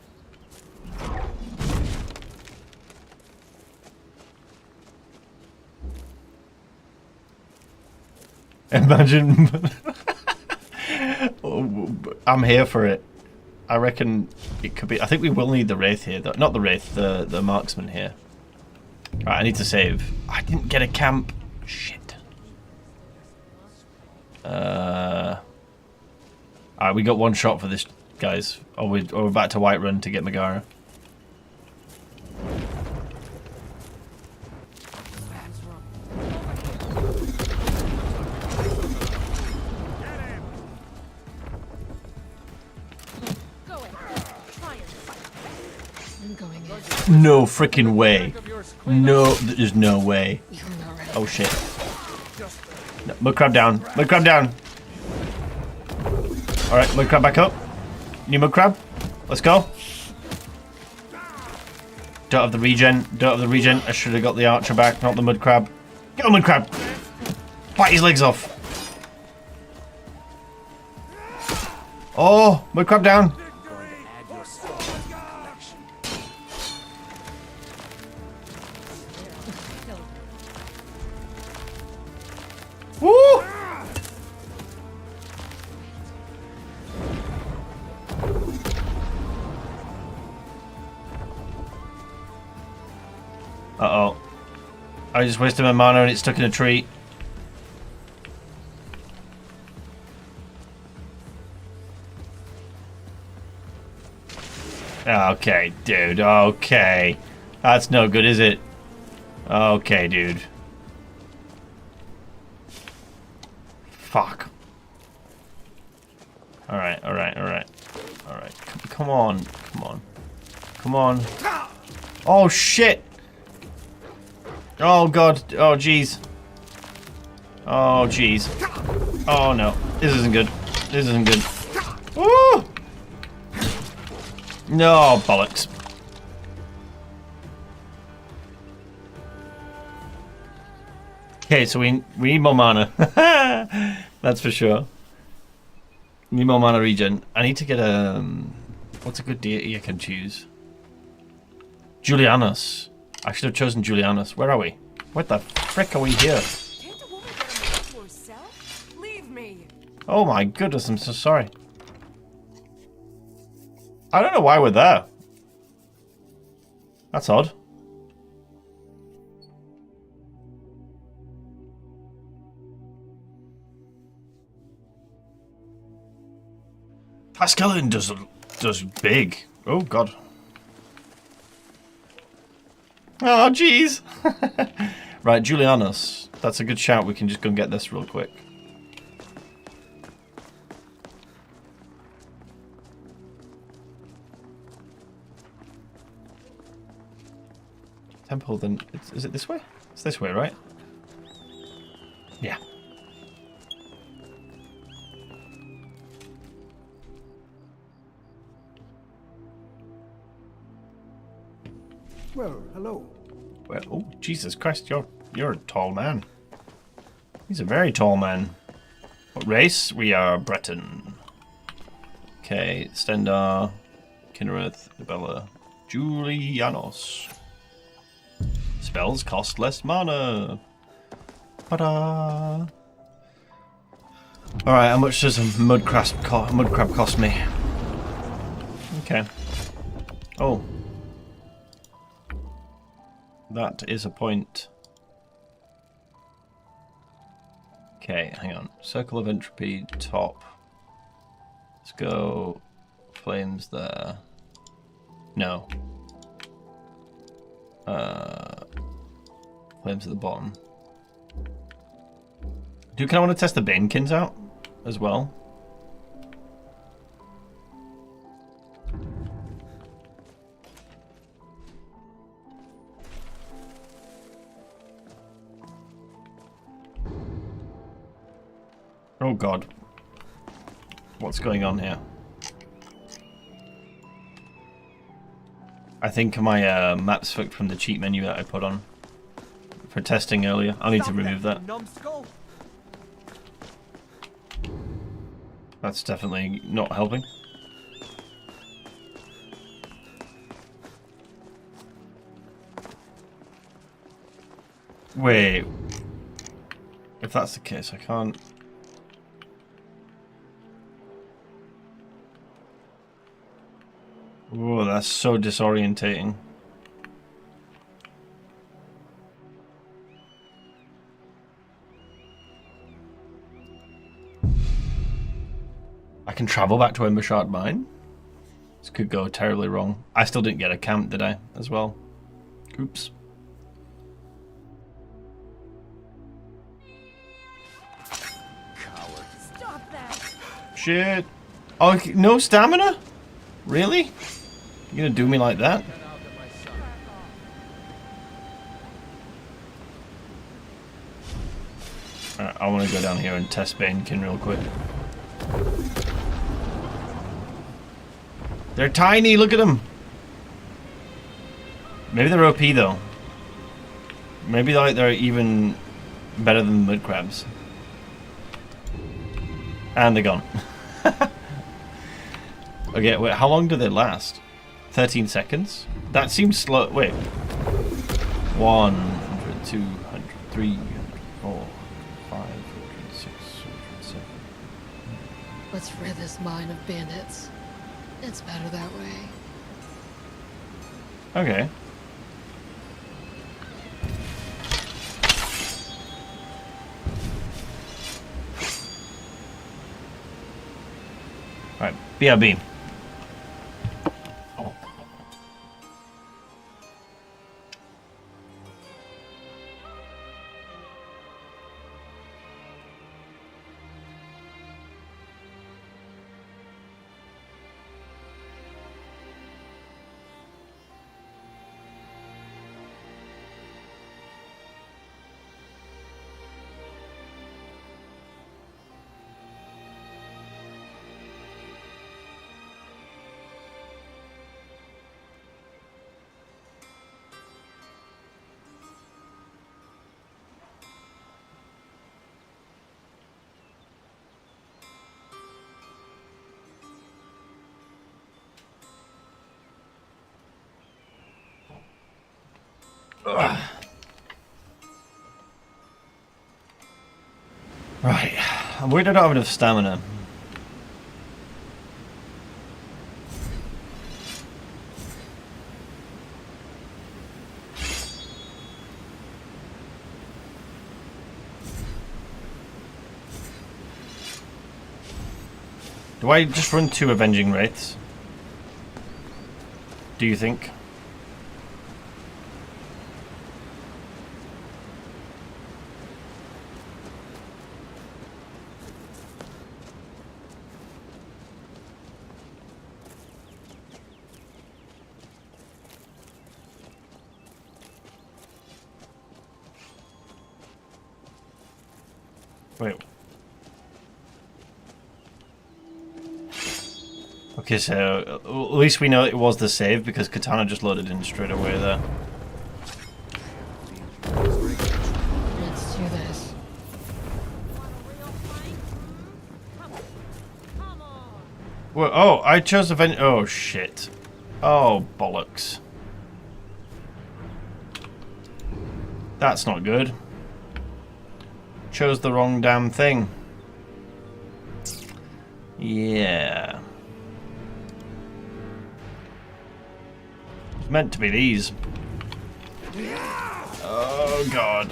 Imagine. I'm here for it. I reckon it could be. I think we will need the Wraith here, though. Not the Wraith, the Marksman here. Right, I need to save. I didn't get a camp. Shit. Alright, we got one shot for this, guys. Or we're back to Whiterun to get Megara. No freaking way. No, there's no way. Oh shit. No, mud crab down. Mud crab down. Alright, mud crab back up. New mud crab. Let's go. Don't have the regen. Don't have the regen. I should have got the archer back, not the mud crab. Go mud crab. Bite his legs off. Oh, mud crab down. Woo! Uh-oh. I just wasted my mana and it's stuck in a tree. Okay, dude. Okay. That's no good, is it? Okay, dude. Fuck. Alright, alright, alright. Alright. Come on. Come on. Come on. Oh, shit! Oh, God. Oh, jeez. Oh, jeez. Oh, no. This isn't good. This isn't good. Woo! No, bollocks. Okay, so we need more mana. That's for sure. Need more mana regen. I need to get what's a good deity I can choose? Julianus. I should have chosen Julianus. Where are we? What the frick are we here? Can't a woman get a man to herself? Leave me. Oh my goodness, I'm so sorry. I don't know why we're there. That's odd. That skeleton does big. Oh god. Oh jeez. Right, Julianus. That's a good shout. We can just go and get this real quick. Temple, then is it this way? It's this way, right? Yeah. Well, hello. Well, oh, Jesus Christ, you're a tall man. He's a very tall man. What race? We are Breton. Okay, Stendar, Kinnereth, Bella, Julianos. Spells cost less mana. Ta-da! Alright, how much does a mud crab cost me? Okay. Oh. That is a point. Okay, hang on. Circle of entropy, top. Let's go. Flames there. No. Flames at the bottom. Do you kind of want to test the Banekins out as well? Oh god. What's going on here? I think my map's fucked from the cheat menu that I put on for testing earlier. I'll need to remove that. That's definitely not helping. Wait. If that's the case, I can't... Oh, that's so disorientating. I can travel back to Embershard Mine? This could go terribly wrong. I still didn't get a camp, did I, as well? Oops. Coward. Stop that! Shit. Oh, no stamina? Really? You gonna do me like that? Alright, I want to go down here and test Banekin real quick. They're tiny, look at them! Maybe they're OP though. Maybe like they're even better than mud crabs. And they're gone. Okay, wait, how long do they last? 13 seconds? That seems slow. Wait. 100, 200, 300, 400, 500, 600, 700. Let's rid this mine of bandits. It's better that way. Okay. Alright, BRB. Ugh. Right, I'm worried I don't have enough stamina. Do I just run 2 Avenging Wraiths? Do you think? Wait. Okay, so at least we know it was the save because Katana just loaded in straight away there. Let's do this. Well, oh, I chose the venue. Oh, shit. Oh, bollocks. That's not good. Chose the wrong damn thing. Yeah. It's meant to be these. Oh, God.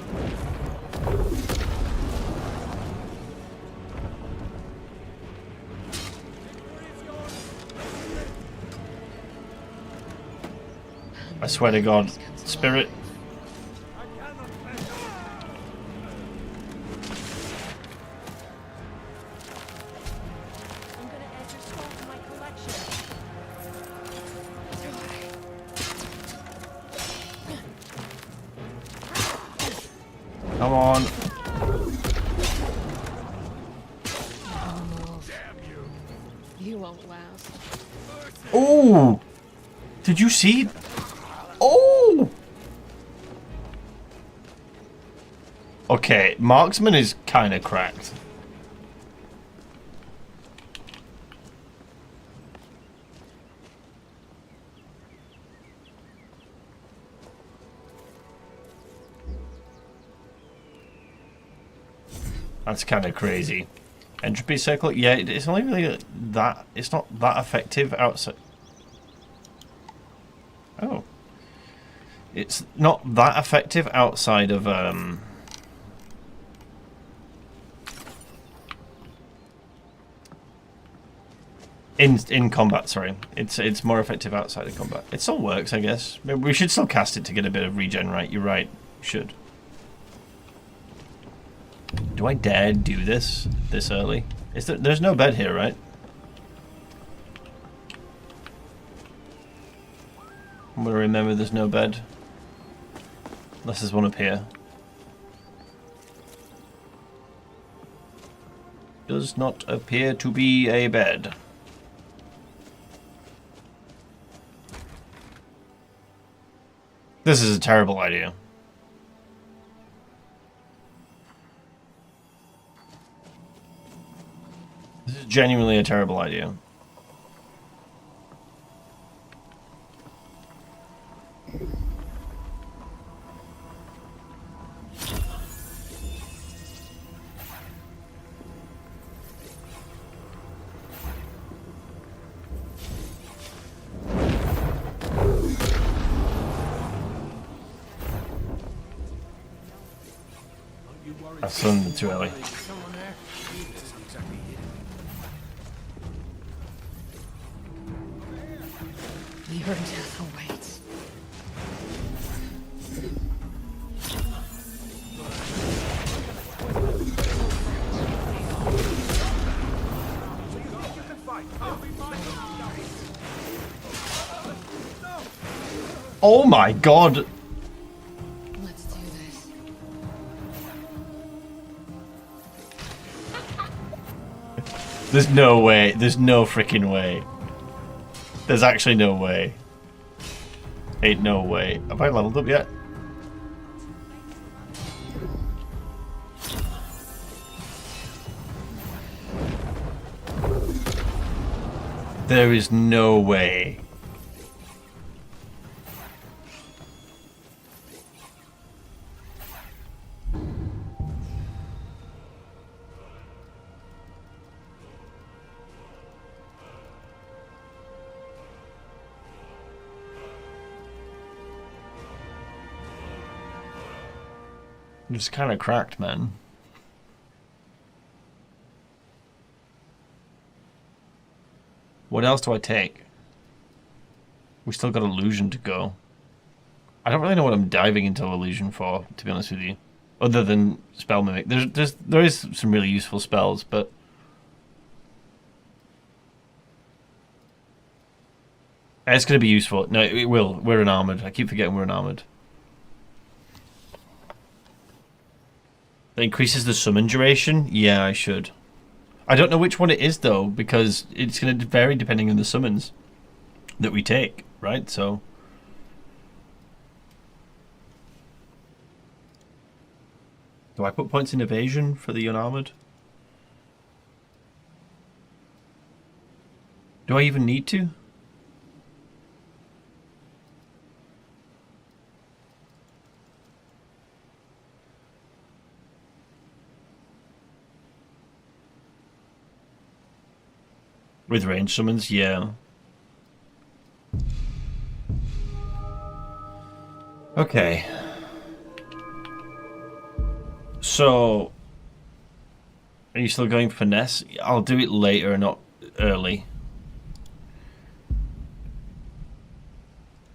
I swear to God, Spirit. Come on. You won't last. Oh! Did you see? Oh! Okay, Marksman is kind of cracked. That's kind of crazy. Entropy circle, yeah, it's only really that. It's not that effective outside. Oh. It's not that effective outside of in combat. Sorry, it's more effective outside of combat. It still works, I guess. We should still cast it to get a bit of regen, right? You're right. We should. Do I dare do this early? There's no bed here, right? I'm gonna remember there's no bed. Unless there's one up here. Does not appear to be a bed. This is a terrible idea. This is genuinely a terrible idea. I've swum too early. Your death awaits. Oh my God! Let's do this. There's no way. There's no freaking way. There's actually no way. Ain't no way. Have I leveled up yet? There is no way. It's kind of cracked, man. What else do I take? We still got illusion to go. I don't really know what I'm diving into illusion for, to be honest with you. Other than spell mimic. There is some really useful spells, but it's going to be useful. No, it will. We're unarmored. I keep forgetting we're unarmored. That increases the summon duration? Yeah, I should. I don't know which one it is, though, because it's going to vary depending on the summons that we take, right? So... do I put points in evasion for the unarmored? Do I even need to? With range summons, yeah. Okay. So, are you still going finesse? I'll do it later, not early.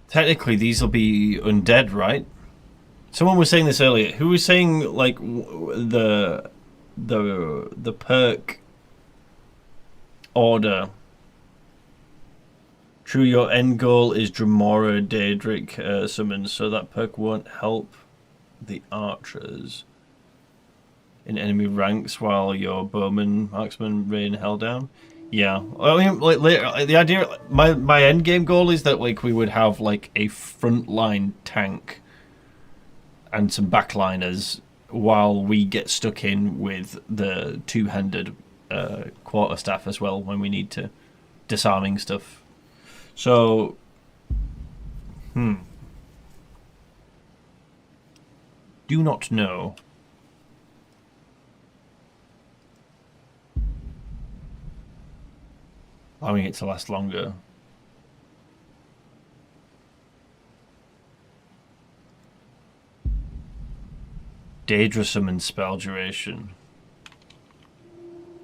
Technically, these will be undead, right? Someone was saying this earlier. Who was saying like the perk order? True, your end goal is Dremora Daedric summons, so that perk won't help the archers in enemy ranks while your bowman marksman rain hell down. Yeah, I mean, like the idea, my end game goal is that like we would have like a frontline tank and some backliners while we get stuck in with the two-handed quarterstaff as well when we need to disarming stuff. So, do not know. Allowing it to last longer. Daedra summon spell duration.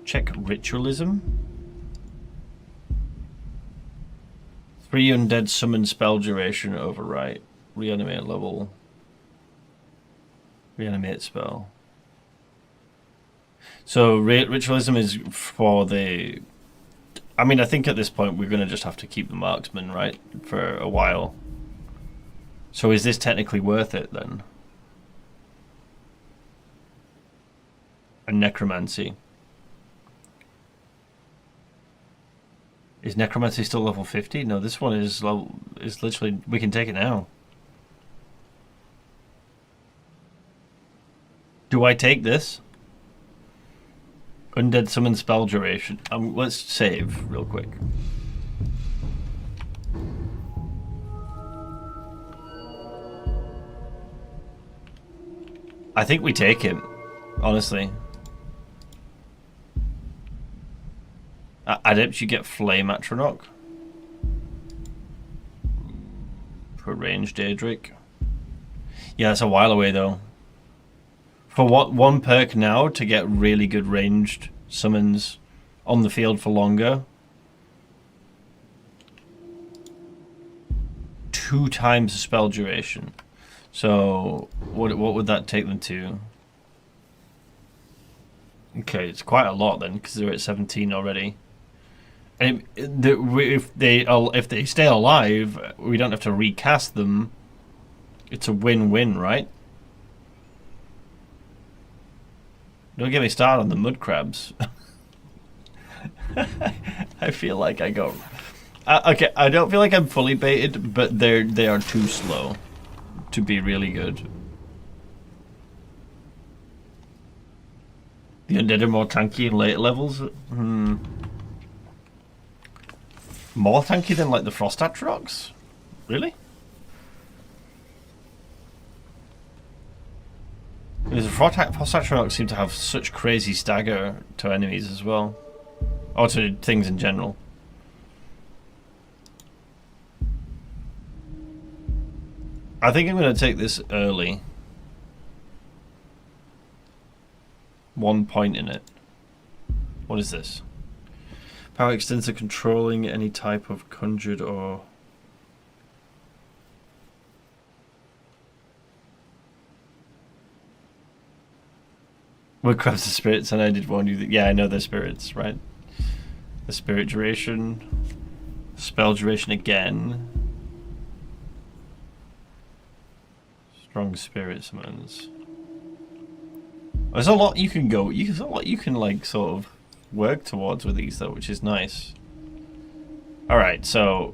Check ritualism. 3 undead summon spell duration overwrite. Reanimate level. Reanimate spell. So ritualism is for the... I mean, I think at this point we're going to just have to keep the marksman, right, for a while. So is this technically worth it then? And necromancy. Is necromancy still level 50? No, this one is literally, we can take it now. Do I take this? Undead summon spell duration. Let's save real quick. I think we take it, honestly. Adept, you get Flame Atronach. For ranged Daedric. Yeah, that's a while away though. For what, 1 perk now to get really good ranged summons on the field for longer? 2 times the spell duration. So what would that take them to? Okay, it's quite a lot then, because they're at 17 already. And if they stay alive, we don't have to recast them. It's a win-win, right? Don't get me started on the mud crabs. I feel like I go... okay, I don't feel like I'm fully baited, but they are too slow to be really good. The undead are more tanky in later levels? More tanky than like the Frost Atrox? Really? Because the Frost Atrox seem to have such crazy stagger to enemies as well. Or to things in general. I think I'm going to take this early. 1 point in it. What is this? Power extends to controlling any type of conjured or... Wood crabs are spirits, and I did warn you that... Yeah, I know they're spirits, right? The spirit duration. Spell duration again. Strong spirit summons. There's a lot you can go. There's a lot you can like sort of work towards with these though, which is nice. All right, so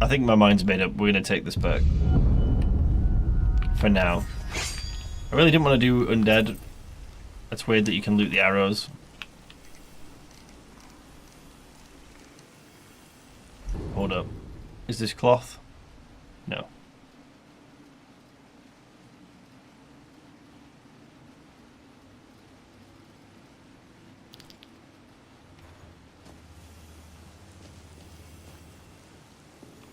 I think my mind's made up. We're gonna take this perk for now. I really didn't want to do undead. That's weird that you can loot the arrows. Hold up. Is this cloth? No.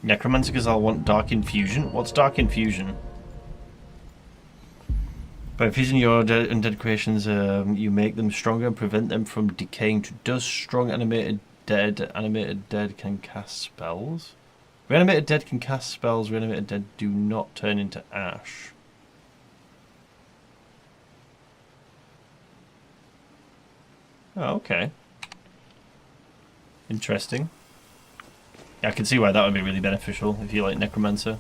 Necromancer, because I'll want Dark Infusion. What's Dark Infusion? By infusing your undead creations, you make them stronger and prevent them from decaying. Does strong animated dead can cast spells? Reanimated dead can cast spells. Reanimated dead do not turn into ash. Oh, okay. Interesting. Yeah, I can see why that would be really beneficial if you like Necromancer.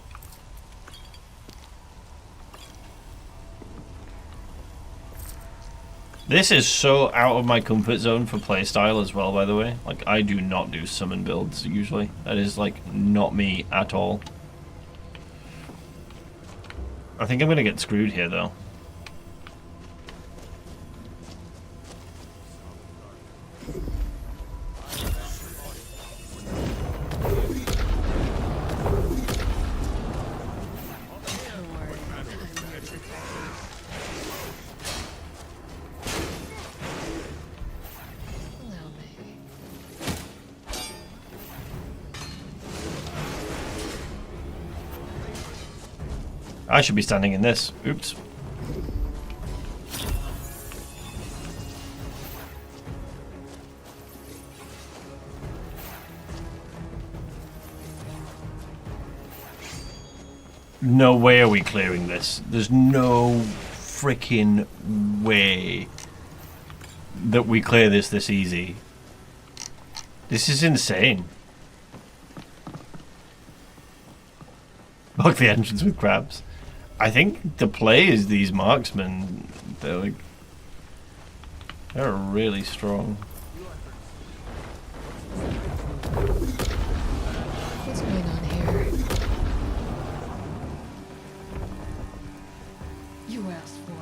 This is so out of my comfort zone for playstyle as well, by the way. Like, I do not do summon builds usually. That is like not me at all. I think I'm gonna get screwed here though. I should be standing in this. Oops. No way are we clearing this. There's no freaking way that we clear this easy. This is insane. Block the entrance with crabs. I think the play is these marksmen. They're really strong. What's going on here? You asked for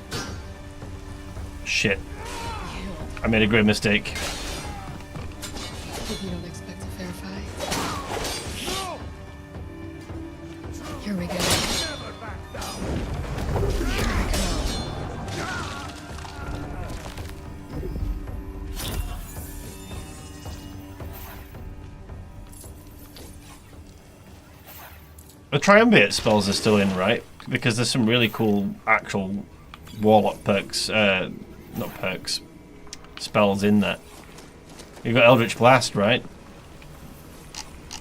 it. Shit. I made a great mistake. Hope you don't expect a fair fight. Here we go. Here we go. The triumvirate spells are still in, right? Because there's some really cool actual Warlock perks, not perks, spells in there. You've got Eldritch Blast, right?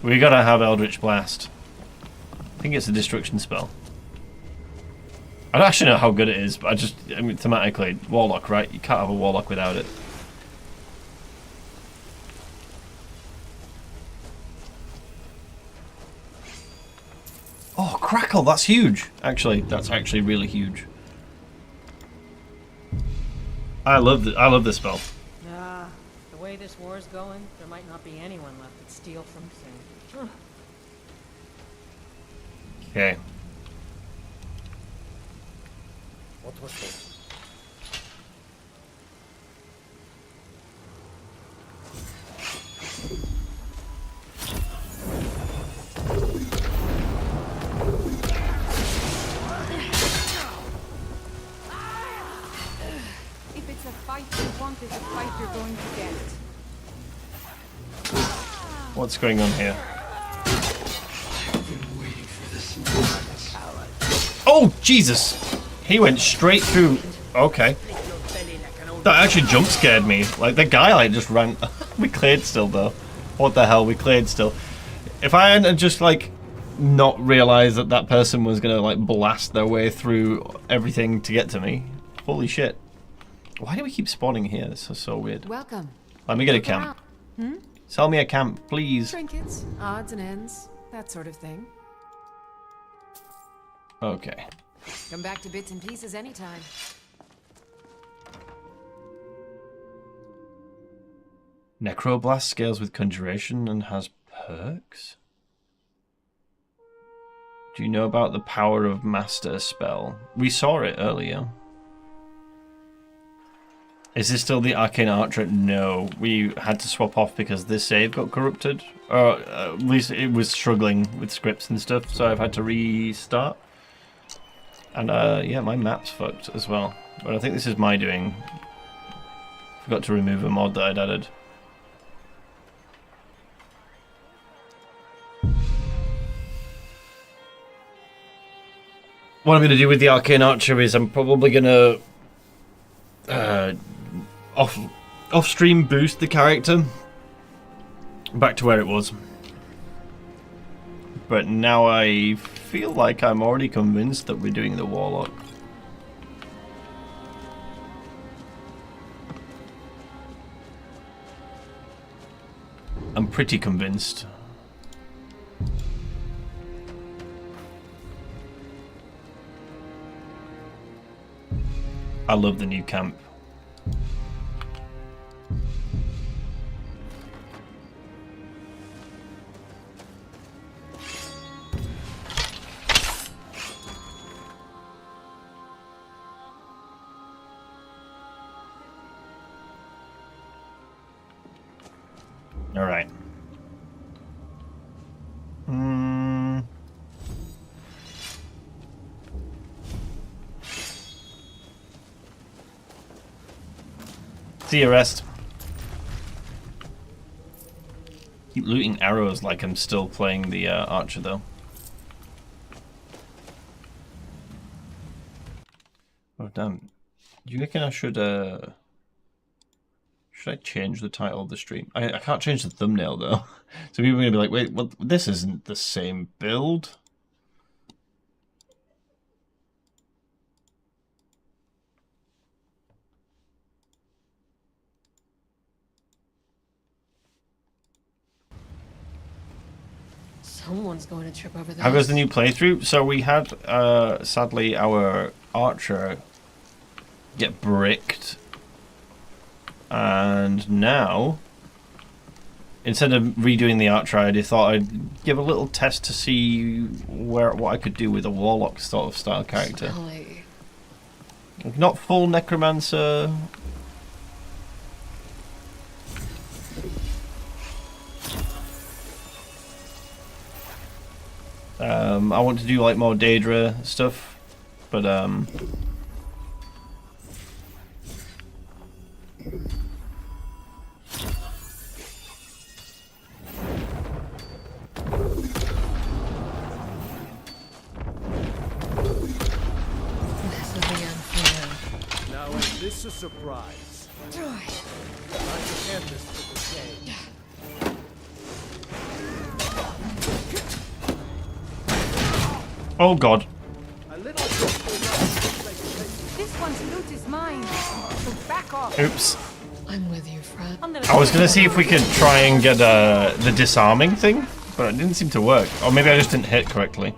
We gotta have Eldritch Blast. I think it's a destruction spell. I don't actually know how good it is, but I mean, thematically, Warlock, right? You can't have a Warlock without it. Oh, Crackle, that's huge. Actually, that's actually really huge. I love this spell. Nah, the way this war's going, there might not be anyone left to steal from soon. Okay. What was this? If it's a fight you want, it's a fight you're going to get. What's going on here? Oh, Jesus! He went straight through. Okay. That actually jump scared me. Like, the guy, like, just ran. We cleared still, though. What the hell? We cleared still. If I hadn't just, like, not realized that that person was gonna, like, blast their way through everything to get to me. Holy shit. Why do we keep spawning here? This is so weird. Welcome. Let me get a camp. Sell me a camp, please. Trinkets, odds and ends, that sort of thing. Okay. Come back to bits and pieces anytime. Necroblast scales with conjuration and has perks. Do you know about the power of master spell? We saw it earlier. Is this still the Arcane Archer? No, we had to swap off because this save got corrupted. Or at least it was struggling with scripts and stuff, so I've had to restart. And yeah, my map's fucked as well. But I think this is my doing. Forgot to remove a mod that I'd added. What I'm going to do with the Arcane Archer is I'm probably going to off-stream boost the character back to where it was. But now I feel like I'm already convinced that we're doing the Warlock. I'm pretty convinced. I love the new camp. All right. See you, rest. Keep looting arrows like I'm still playing the archer, though. Oh damn! Do you reckon I should I change the title of the stream? I can't change the thumbnail though, so people are gonna be like, "Wait, what? This isn't the same build." Someone's going to trip over this. How goes the new playthrough? So we had, sadly, our archer get bricked. And now, instead of redoing the archer, I thought I'd give a little test to see what I could do with a Warlock sort of style character. Smelly. Not full necromancer. I want to do like more Daedra stuff, but This will be unfair. Now is this a surprise? Try to end this for the game. oh god. This one's loot is mine. So back off. Oops. I'm with you, Fred. I was gonna see if we could try and get the disarming thing, but it didn't seem to work. Or maybe I just didn't hit correctly.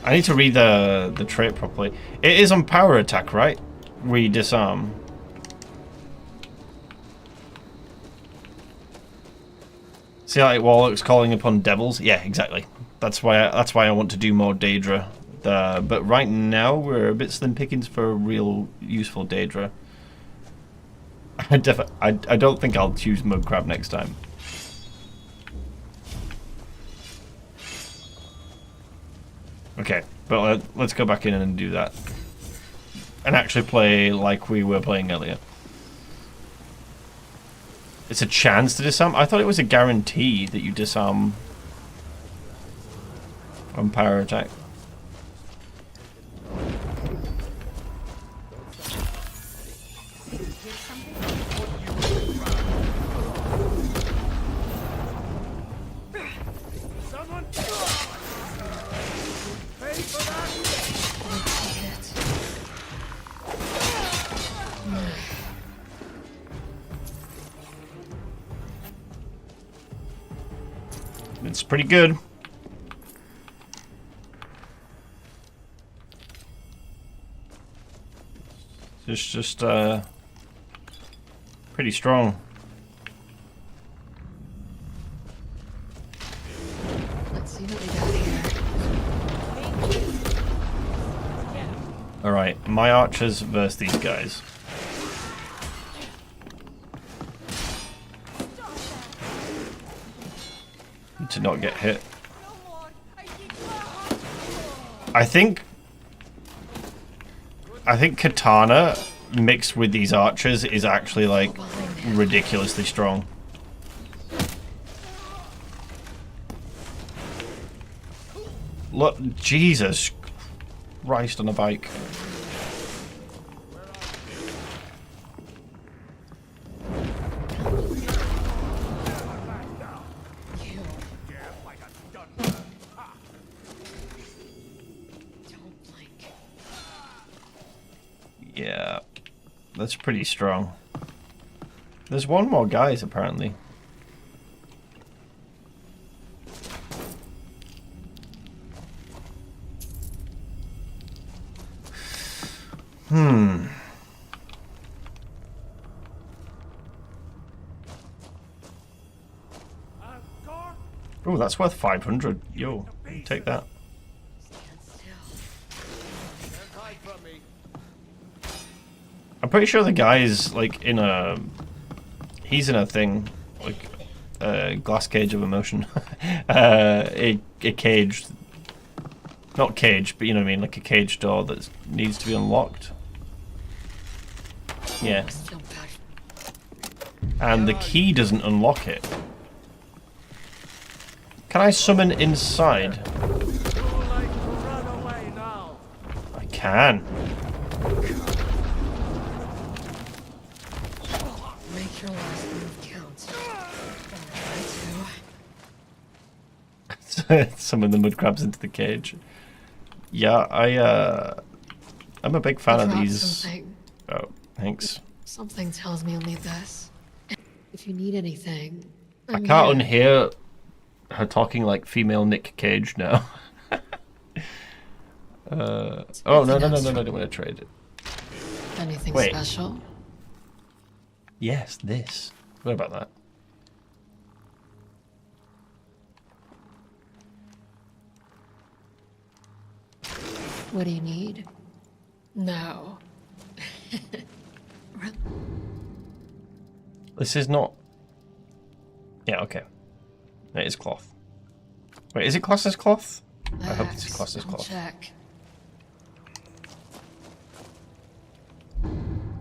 I need to read the trait properly. It is on power attack, right? We disarm. See, like Warlock's calling upon devils. Yeah, exactly. That's why I want to do more Daedra. But right now we're a bit slim pickings for a real useful Daedra. I don't think I'll choose Mudcrab next time. Okay, but let's go back in and do that. And actually play like we were playing earlier. It's a chance to disarm? I thought it was a guarantee that you disarm on power attack. Someone pay for that. It's pretty good. Just pretty strong. Let's see what we got here. Alright, my archers versus these guys. Need to not get hit. I think katana mixed with these archers is actually like ridiculously strong. Look, Jesus Christ on a bike. Yeah, that's pretty strong. There's one more, guys, apparently. Oh, that's worth 500. Yo, take that. I'm pretty sure the guy is like in a... He's in a thing, like a glass cage of emotion. a cage. Not cage, but you know what I mean, like a cage door that needs to be unlocked. Yeah. And the key doesn't unlock it. Can I summon inside? I can. Make your last move count. Summon the mud crabs into the cage. Yeah, I'm a big fan of these. Something. Oh, thanks. Something tells me you'll need this. If you need anything, I can't unhear her talking like female Nick Cage now. Oh, no, I don't want to trade it. Anything Wait. special? Yes, this. What about that? What do you need? No. This is not... Yeah, okay. It is cloth. Wait, is it classed as cloth? I hope it's classed as cloth. Check.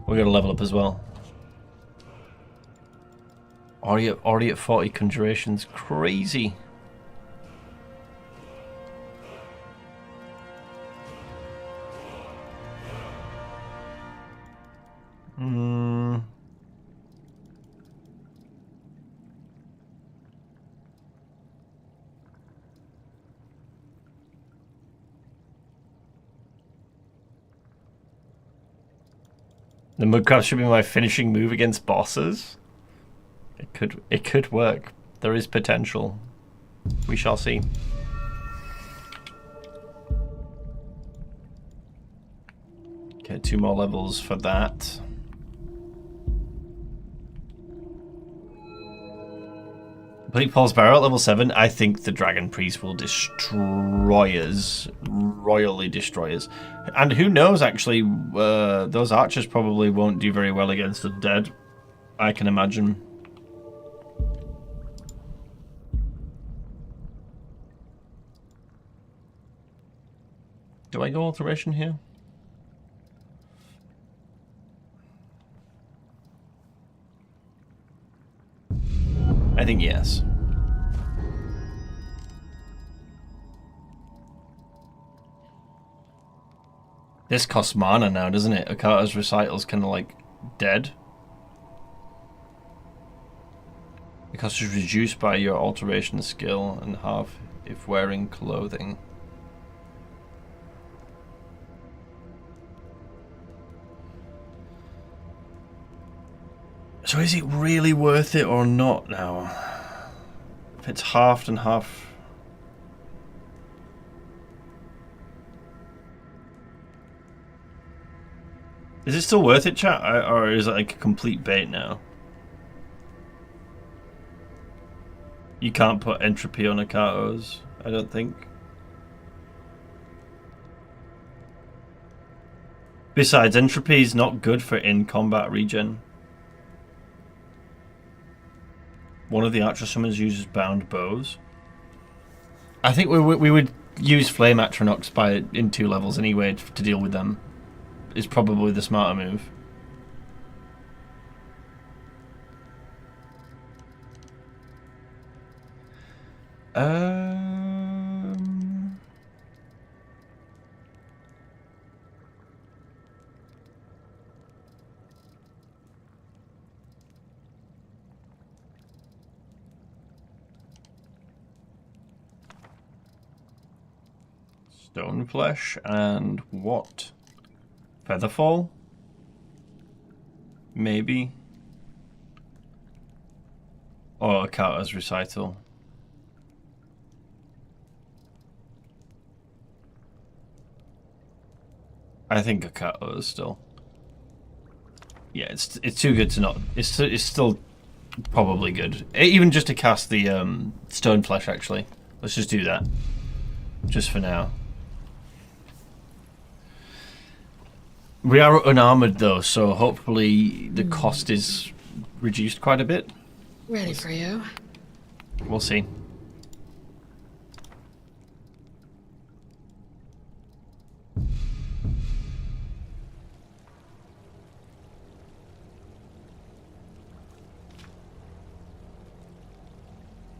We gotta level up as well. Already at 40 conjurations. Crazy. The mudcrab should be my finishing move against bosses. It could work. There is potential. We shall see. Okay, 2 more levels for that. Pitfalls barrel at level 7. I think the Dragon Priest will destroy us. Royally destroy us. And who knows, actually, those archers probably won't do very well against the dead. I can imagine. Do I go alteration here? I think yes. This costs mana now, doesn't it? Okata's recital's kind of like dead. Because it's reduced by your alteration skill and half if wearing clothing. So is it really worth it or not now? If it's halved and half... Is it still worth it, chat? Or is it like a complete bait now? You can't put entropy on Akatos, I don't think. Besides, entropy is not good for in-combat regen. One of the archer summons uses bound bows. I think we would use flame Atronachs in 2 levels anyway to deal with them. Is probably the smarter move. Stone flesh and what? Featherfall? Maybe. Or Akata's recital. I think Akato is still. Yeah, it's too good to not. It's still probably good. Even just to cast the stone flesh. Actually, let's just do that. Just for now. We are unarmored though, so hopefully the cost is reduced quite a bit. Ready for you. We'll see.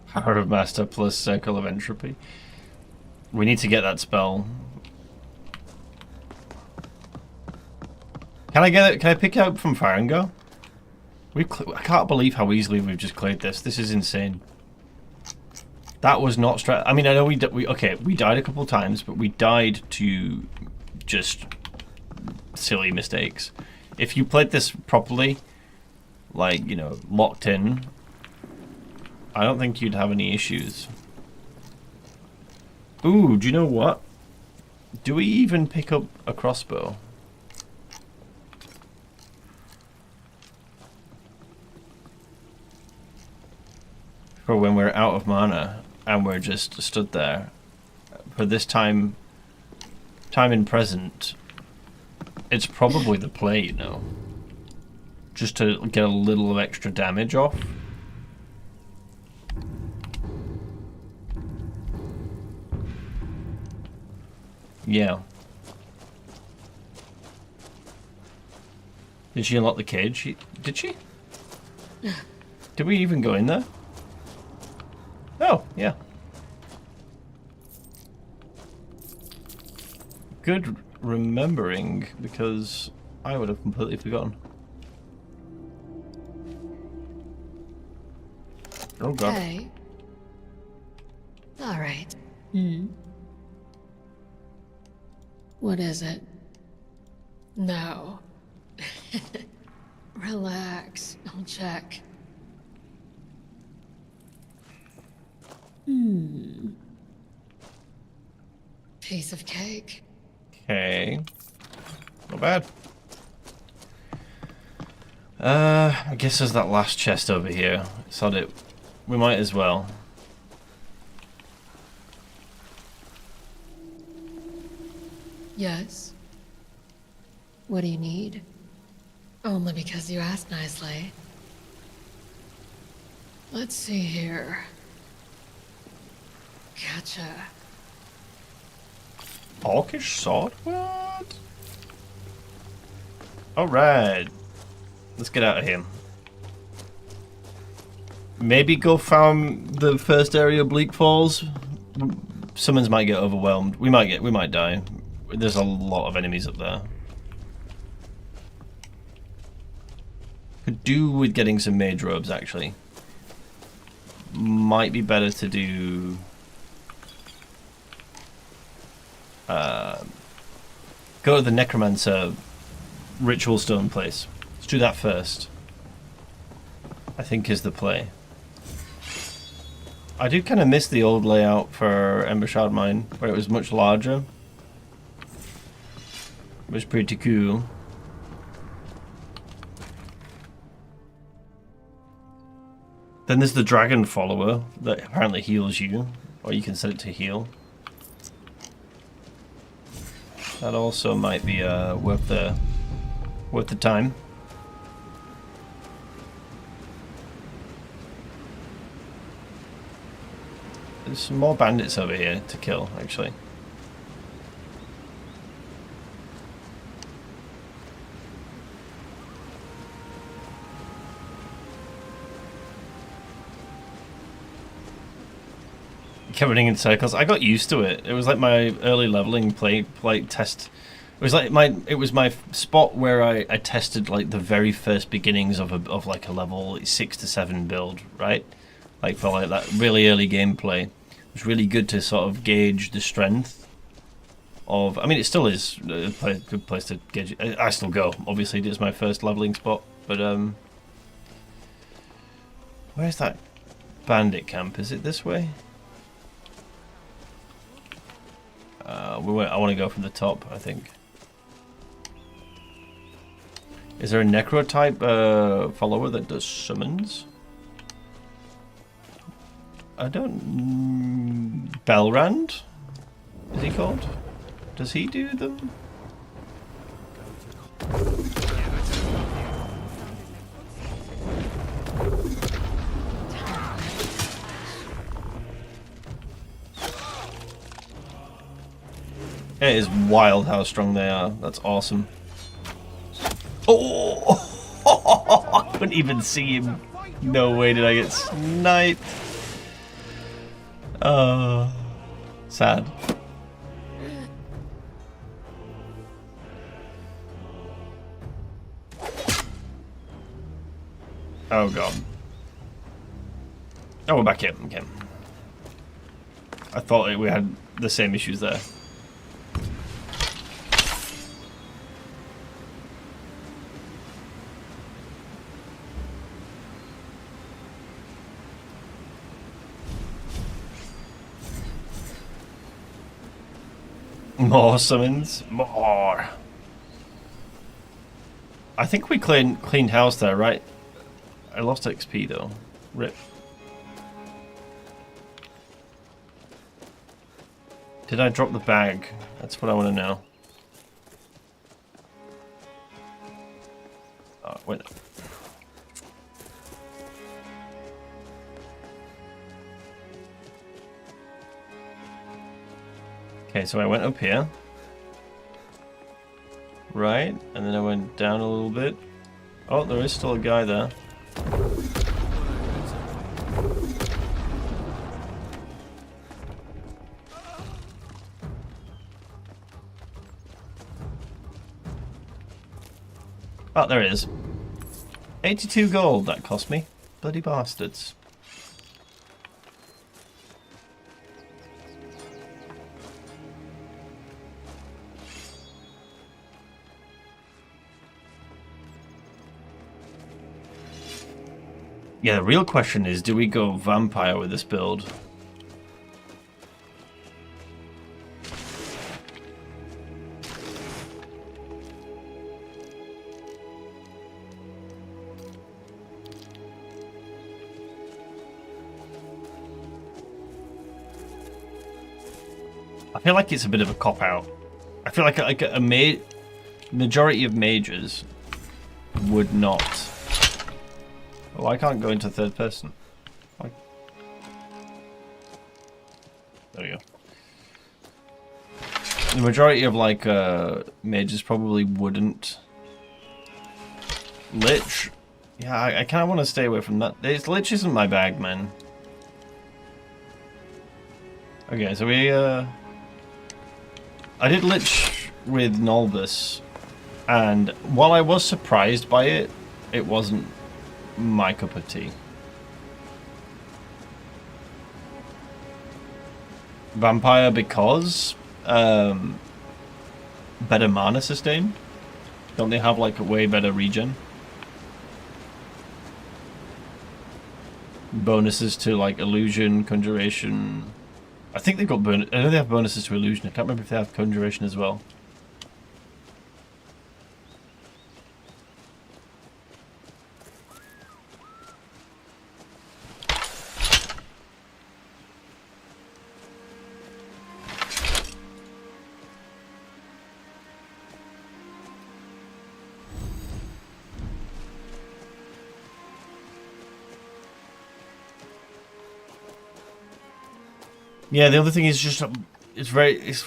Power of Master plus Circle of Entropy. We need to get that spell. Can I get it? Can I pick it up from Fire and Go? I can't believe how easily we've just cleared this. This is insane. That was not I mean, I know we died a couple times, but we died to just silly mistakes. If you played this properly, like, you know, locked in, I don't think you'd have any issues. Ooh, do you know what? Do we even pick up a crossbow? For when we're out of mana and we're just stood there. For this time in present, it's probably the play, you know. Just to get a little of extra damage off. Yeah. Did she unlock the cage? Did she? Did we even go in there? Oh, yeah. Good remembering, because I would have completely forgotten. Oh god. Okay. All right. What is it? No. Relax. I'll check. Piece of cake. Okay. Not bad. I guess there's that last chest over here. Sod it. We might as well. Yes. What do you need? Only because you asked nicely. Let's see here. Gotcha. Hawkish sword? What? Alright. Let's get out of here. Maybe go farm the first area of Bleak Falls. Summons might get overwhelmed. We might die. There's a lot of enemies up there. Could do with getting some mage robes, actually. Might be better to do... go to the Necromancer ritual stone place. Let's do that first. I think is the play. I do kind of miss the old layout for Ember Shard Mine, where it was much larger. It was pretty cool. Then there's the dragon follower that apparently heals you, or you can set it to heal. That also might be worth the time. There's some more bandits over here to kill, actually. Kept running in circles. I got used to it. It was like my early leveling play test. It was like my spot where I tested like the very first beginnings of like a level 6 to 7 build, right? Like for like that really early gameplay. It was really good to sort of gauge the strength of. I mean, it still is a good place to gauge. I still go. Obviously, it's my first leveling spot. But where's that bandit camp? Is it this way? I want to go from the top, I think. Is there a necro type follower that does summons? I don't... Belrand? Is he called? Does he do them? It is wild how strong they are. That's awesome. Oh! I couldn't even see him. No way did I get sniped. Sad. Oh god. Oh, we're back here. Okay. I thought we had the same issues there. More summons. More. I think we cleaned house there, right? I lost XP though. Rip. Did I drop the bag? That's what I want to know. Oh, wait. Okay, so I went up here. Right, and then I went down a little bit. Oh, there is still a guy there. Oh, there it is. 82 gold that cost me. Bloody bastards. Yeah, the real question is, do we go vampire with this build? I feel like it's a bit of a cop-out. I feel like a majority of mages would not. Oh, I can't go into third person. There we go. The majority of like mages probably wouldn't. Lich. Yeah, I kind of want to stay away from that. Lich isn't my bag, man. Okay, so we I did Lich with Nolbus, and while I was surprised by it, it wasn't my cup of tea. Vampire because better mana sustain. Don't they have like a way better regen? Bonuses to like illusion, conjuration. I think they've got I know they have bonuses to illusion. I can't remember if they have conjuration as well. Yeah, the other thing is just it's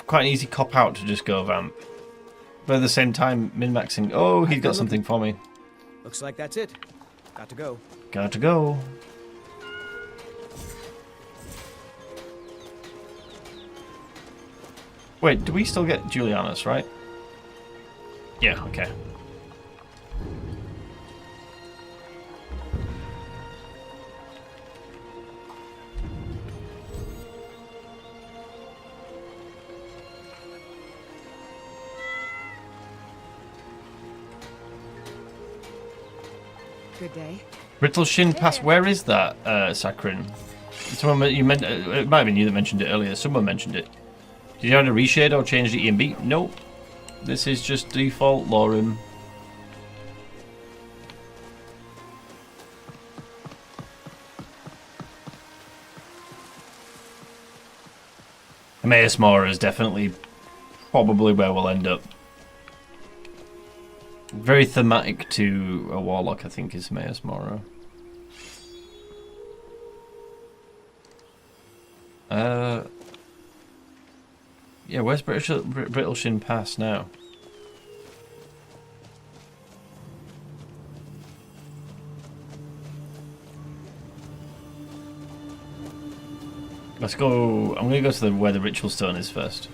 quite an easy cop out to just go vamp, but at the same time min-maxing. Oh, he's got something for me. Looks like that's it. Got to go. Got to go. Wait, do we still get Julianus, right? Yeah, okay. Good day. Brittle Shin Pass, where is that, Sakrin? Someone, you meant, it might have been you that mentioned it earlier. Someone mentioned it. Did you have to reshade or change the EMB? Nope. This is just default Lorerim. Emmaus Mora is definitely probably where we'll end up. Very thematic to a Warlock, I think, is Emmaus Mora. Yeah, where's Brittle Shin Pass now? Let's go. I'm gonna go to where the ritual stone is first.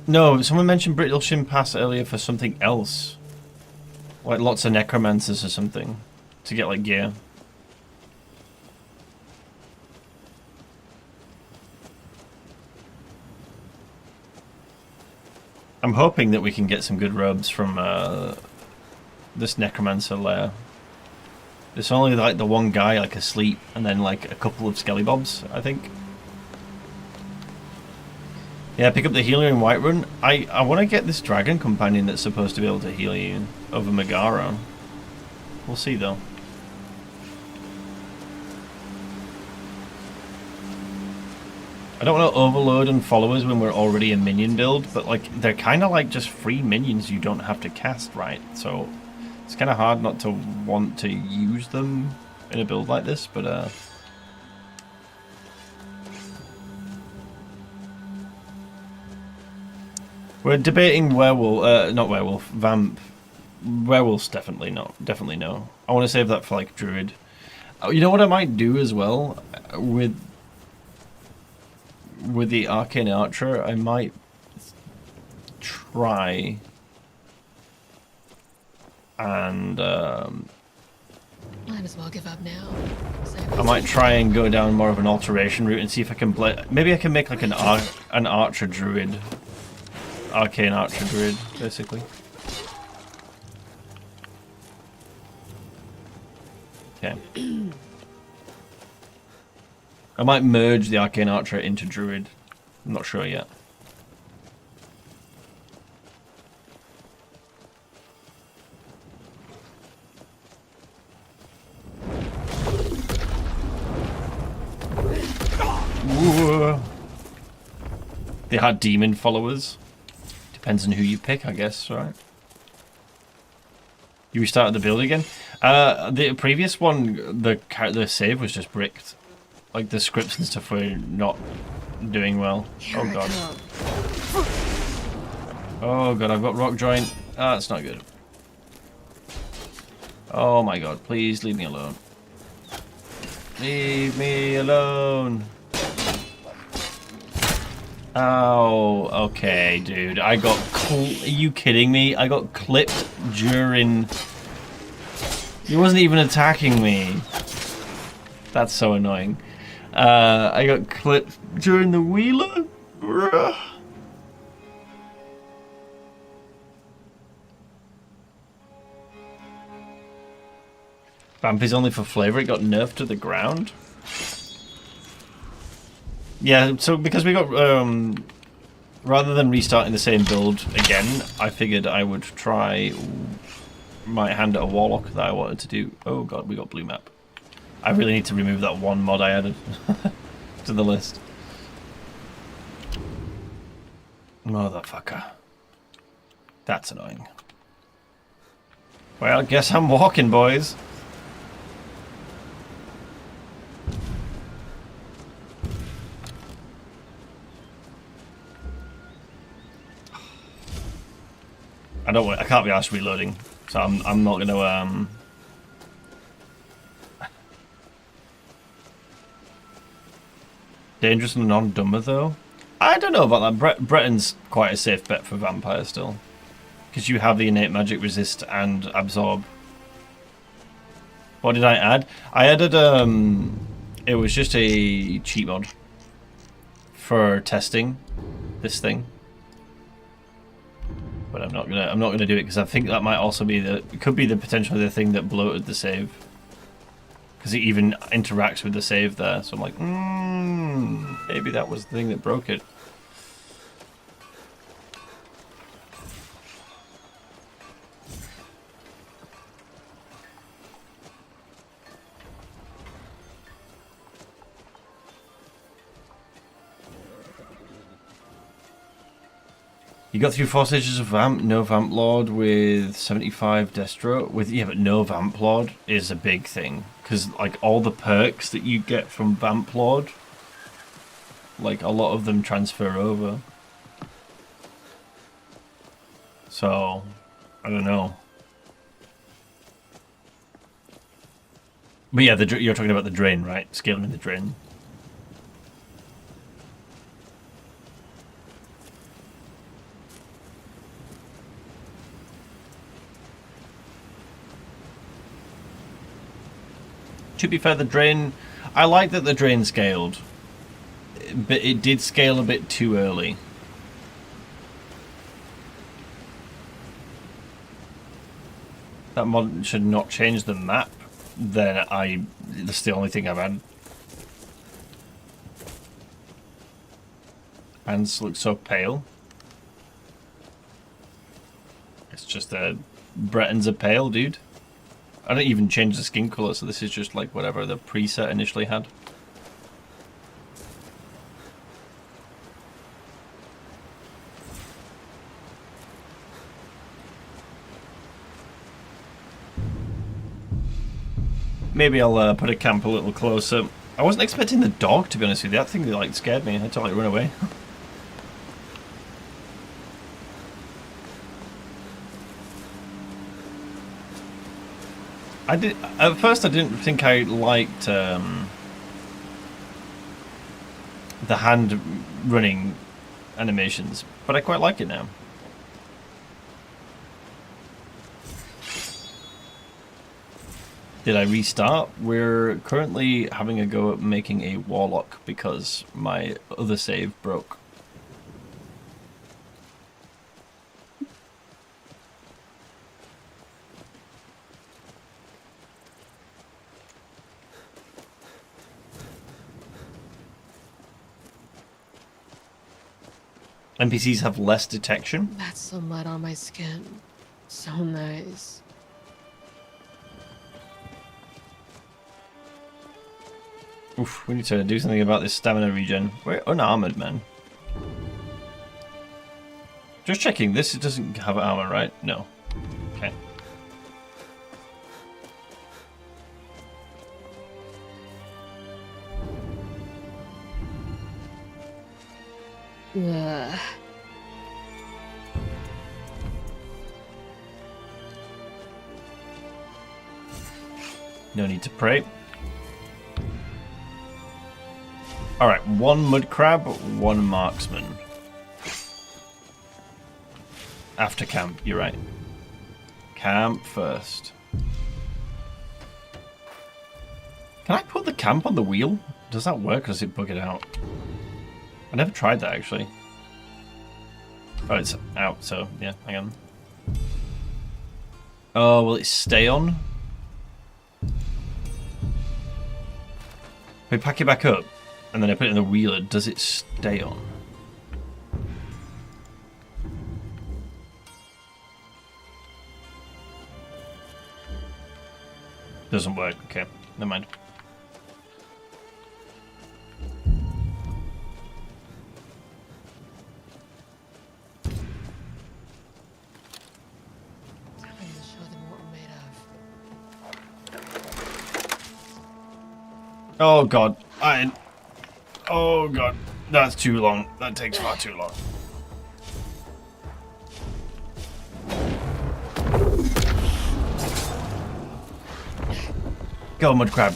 No, someone mentioned Brittle Shin Pass earlier for something else. Like lots of necromancers or something. To get like gear. I'm hoping that we can get some good robes from this necromancer lair. There's only like the one guy like asleep and then like a couple of skellybobs, I think. Yeah, pick up the healer in Whiterun. I want to get this dragon companion that's supposed to be able to heal you over Megara. We'll see though. I don't want to overload on followers when we're already a minion build, but like they're kind of like just free minions you don't have to cast, right? So it's kind of hard not to want to use them in a build like this, but we're debating werewolf, not werewolf, vamp. Werewolves definitely not, definitely no. I want to save that for like druid. Oh, you know what I might do as well with the Arcane Archer? I might try and might as well give up now. I might try and go down more of an alteration route and see if I can maybe I can make like an archer druid. Arcane Archer Druid, basically. Okay. I might merge the Arcane Archer into Druid. I'm not sure yet. Ooh. They are demon followers. Depends on who you pick, I guess, right? You restarted the build again? The previous one, the save was just bricked. Like, the scripts and stuff were not doing well. Oh, God. Oh, God, I've got rock joint. Ah, that's not good. Oh, my God, please leave me alone. Leave me alone. Oh, okay, dude. I got... Are you kidding me? I got clipped during... He wasn't even attacking me. That's so annoying. I got clipped during the wheeler? Bruh. Vamp is only for flavor. It got nerfed to the ground. Yeah, so because we got, rather than restarting the same build again, I figured I would try my hand at a Warlock that I wanted to do. Oh god, we got blue map. I really need to remove that one mod I added to the list. Motherfucker. That's annoying. Well, guess I'm walking, boys. I can't be asked reloading, so I'm not gonna Dangerous and non-dumber though. I don't know about that. Breton's quite a safe bet for vampire still, because you have the innate magic resist and absorb. What did I add? I added it was just a cheat mod for testing this thing. But I'm not gonna do it because I think that might also be it could be the potentially the thing that bloated the save, because it even interacts with the save there. So I'm like, maybe that was the thing that broke it. You got through 4 stages of Vamp, no Vamp Lord with 75 Destro. Yeah, but no Vamp Lord is a big thing. Because, like, all the perks that you get from Vamp Lord, like, a lot of them transfer over. So, I don't know. But yeah, you're talking about the drain, right? Scaling in the drain. To be fair, the drain, I like that the drain scaled, but it did scale a bit too early. That mod should not change the map. Then that's the only thing I've had. Hands look so pale. It's just Bretons are pale, dude. I don't even change the skin color, so this is just like whatever the preset initially had. Maybe I'll put a camp a little closer. I wasn't expecting the dog, to be honest with you. That thing like scared me. I had to like run away. At first I didn't think I liked the hand running animations, but I quite like it now. Did I restart? We're currently having a go at making a Warlock because my other save broke. NPCs have less detection. That's some mud on my skin. So nice. Oof, we need to do something about this stamina regen. We're unarmored, man. Just checking, this doesn't have armor, right? No. Okay. Ugh. No need to pray. Alright, 1 mud crab, 1 marksman. After camp, you're right. Camp first. Can I put the camp on the wheel? Does that work or does it bug it out? I never tried that actually. Oh, it's out, so yeah, hang on. Oh, will it stay on? We pack it back up and then I put it in the wheeler. Does it stay on? Doesn't work. Okay, never mind. Time to show them what we're made of. Oh god, oh god, that's too long. That takes far too long. Go, mud crab.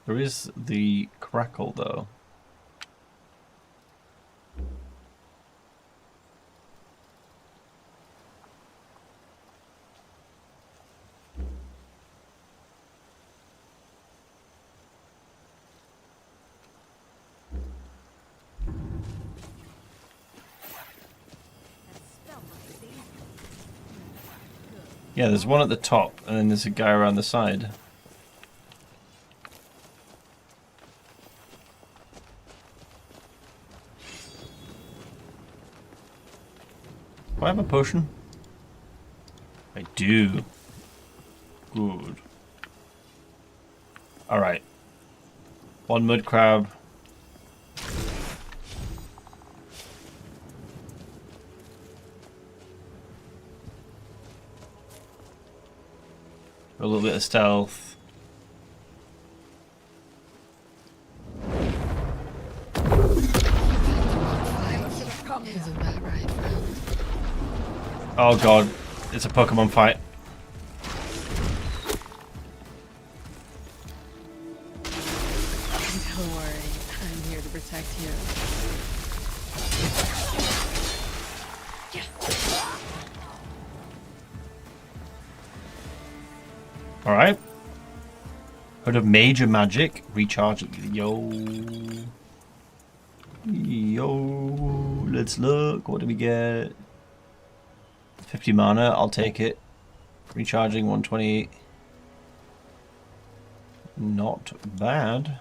There is the crackle though. Yeah, there's one at the top, and then there's a guy around the side. Do I have a potion? I do. Good. Alright. One mud crab. A little bit of stealth. Isn't that right, friend? Oh god, it's a Pokemon fight. Don't worry, I'm here to protect you. Alright. Heard of major magic. Recharge. Yo. Yo. Let's look. What do we get? 50 mana. I'll take it. Recharging 128. Not bad.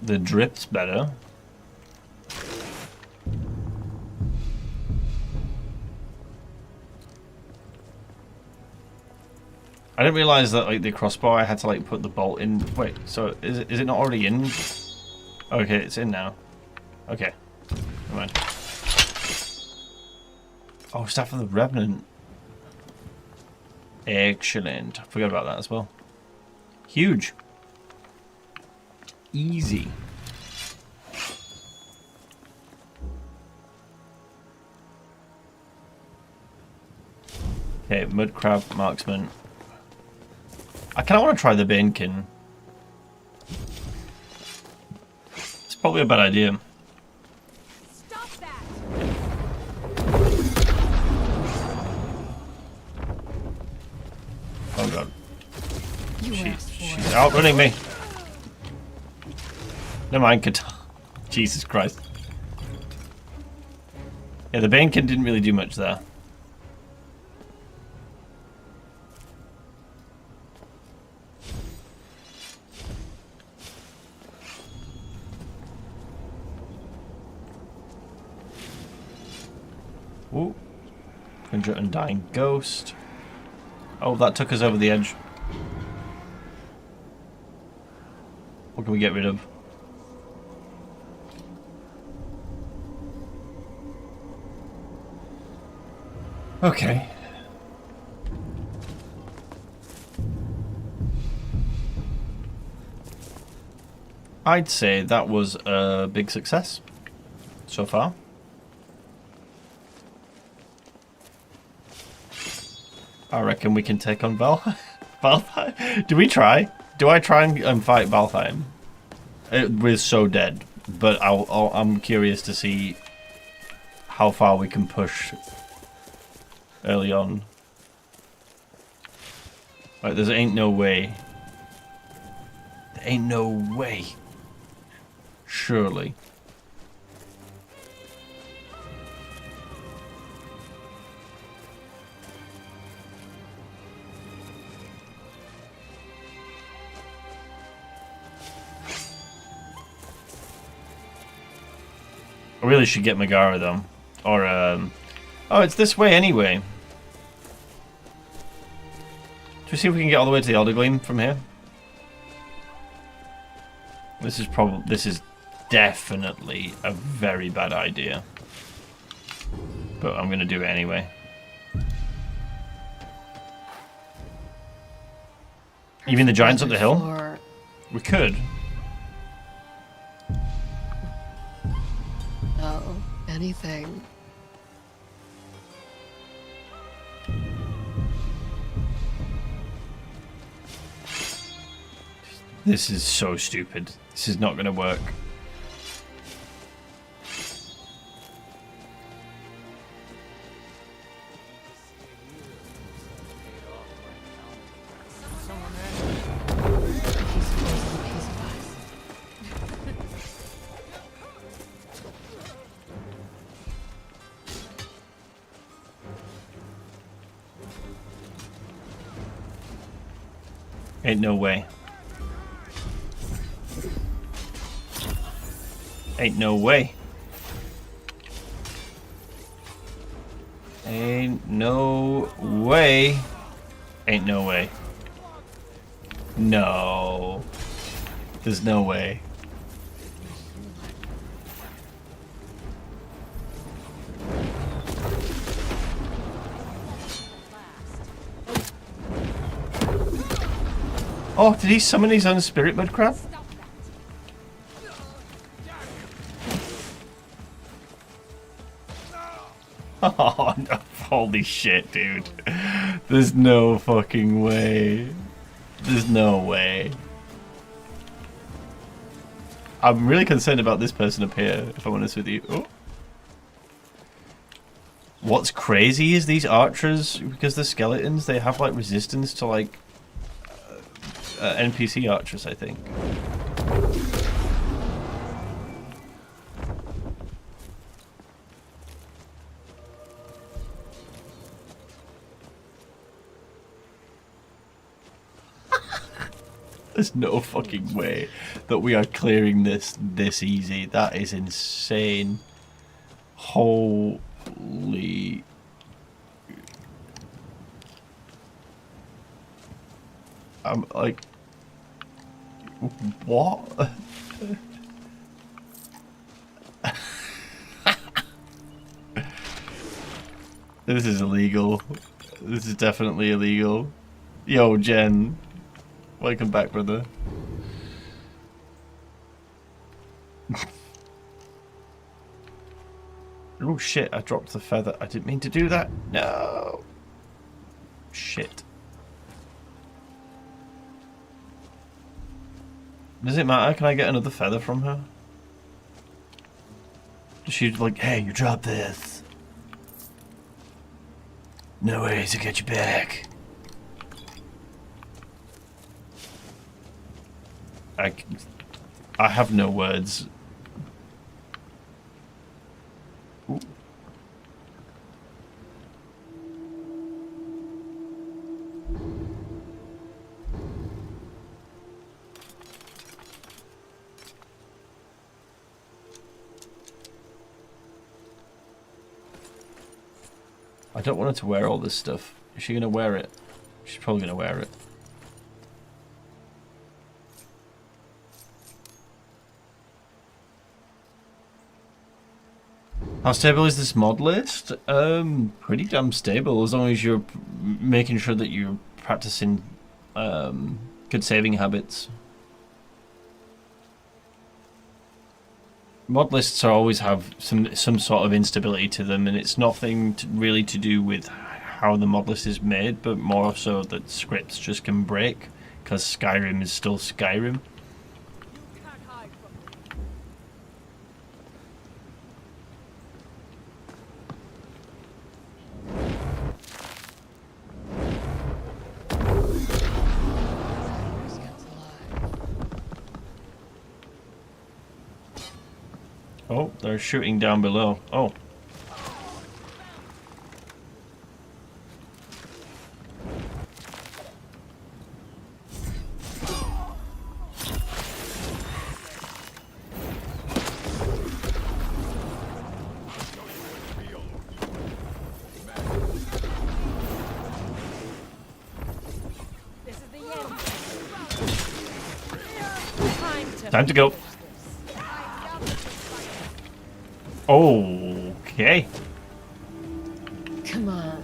The drip's better. I didn't realize that like the crossbow I had to like put the bolt in. Wait, so is it not already in? Okay, it's in now. Okay, never mind. Oh, Staff of the Revenant. Excellent. I forgot about that as well. Huge. Easy. Okay, Mud Crab Marksman. I kind of want to try the Banekin. It's probably a bad idea. Stop that. Oh god. She's She's outrunning me. Never mind, Katana. Jesus Christ. Yeah, the Banekin didn't really do much there. Ooh. Conjure Undying Ghost. Oh, that took us over the edge. What can we get rid of? Okay. I'd say that was a big success so far. I reckon we can take on Valheim. Do we try? Do I try and fight Valheim? We're so dead, but I'm curious to see how far we can push early on. Like, there ain't no way. There ain't no way. Surely. I really should get Megara though. Or, oh, it's this way anyway. Should we see if we can get all the way to the Elder Gleam from here? This is definitely a very bad idea. But I'm gonna do it anyway. You mean the giants up the hill? We could. Oh, anything. This is so stupid. This is not going to work. Ain't no way. Ain't no way. Ain't no way. Ain't no way. No. There's no way. Oh, did he summon his own spirit mud crab? Oh, no. Holy shit, dude. There's no fucking way. There's no way. I'm really concerned about this person up here, if I'm honest with you. Oh. What's crazy is these archers, because they're skeletons, they have like resistance to like NPC archers, I think. There's no fucking way that we are clearing this easy. That is insane. Holy... I'm like... What? This is illegal. This is definitely illegal. Yo, Jen. Welcome back, brother. Oh shit, I dropped the feather. I didn't mean to do that. No. Shit. Does it matter? Can I get another feather from her? Does she like, hey, you dropped this. No way to get you back. I have no words. Ooh. I don't want her to wear all this stuff. Is she going to wear it? She's probably going to wear it. How stable is this mod list? Pretty damn stable, as long as you're making sure that you're practicing good saving habits. Mod lists always have some sort of instability to them, and it's nothing really to do with how the mod list is made, but more so that scripts just can break, because Skyrim is still Skyrim. Oh, they're shooting down below. Oh. Time to go. Okay. Come on.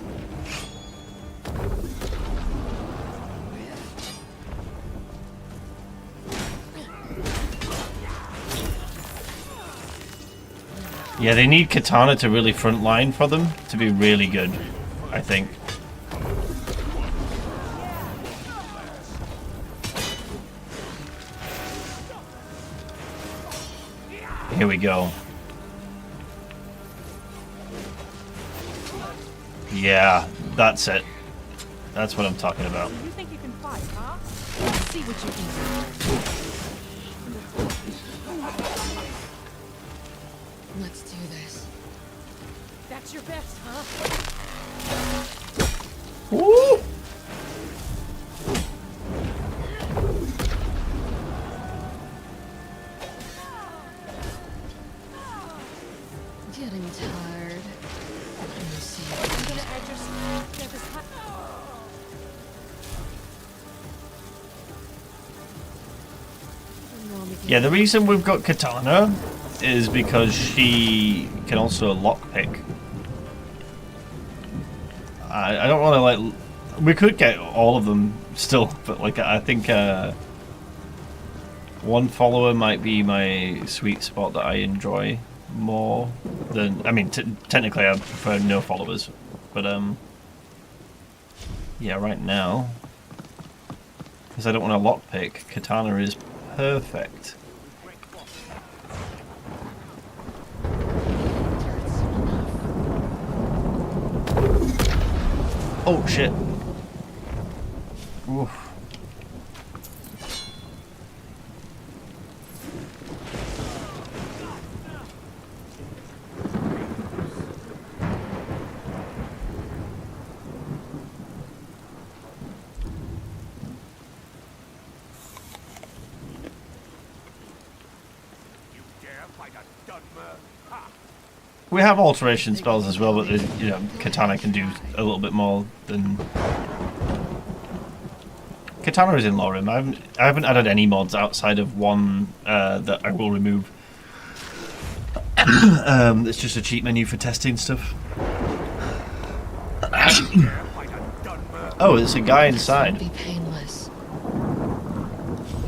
Yeah, they need Katana to really frontline for them to be really good, I think. Here we go. Yeah, that's it. That's what I'm talking about. You think you can fight, huh? Let's see what you can do. Let's do this. That's your best, huh? Woo! Getting tired. Let me see. I'm gonna add your get this hot. Yeah, the reason we've got Katana is because she can also lockpick. I don't want to like. We could get all of them still, but like I think one follower might be my sweet spot that I enjoy more than. I mean, technically I prefer no followers, but yeah, right now because I don't want to lockpick, Katana is perfect. Oh shit. Oof. We have alteration spells as well, but you know, Katana can do a little bit more than. Katana is in Lorerim. I haven't added any mods outside of one that I will remove. It's just a cheat menu for testing stuff. Oh, there's a guy inside. Be painless.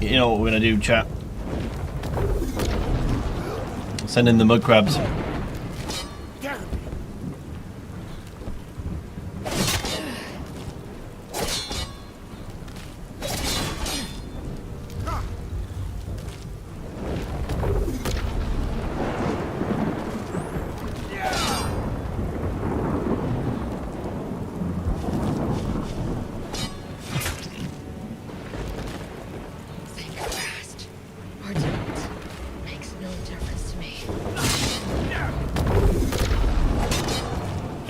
You know what we're gonna do, chat? Send in the mud crabs.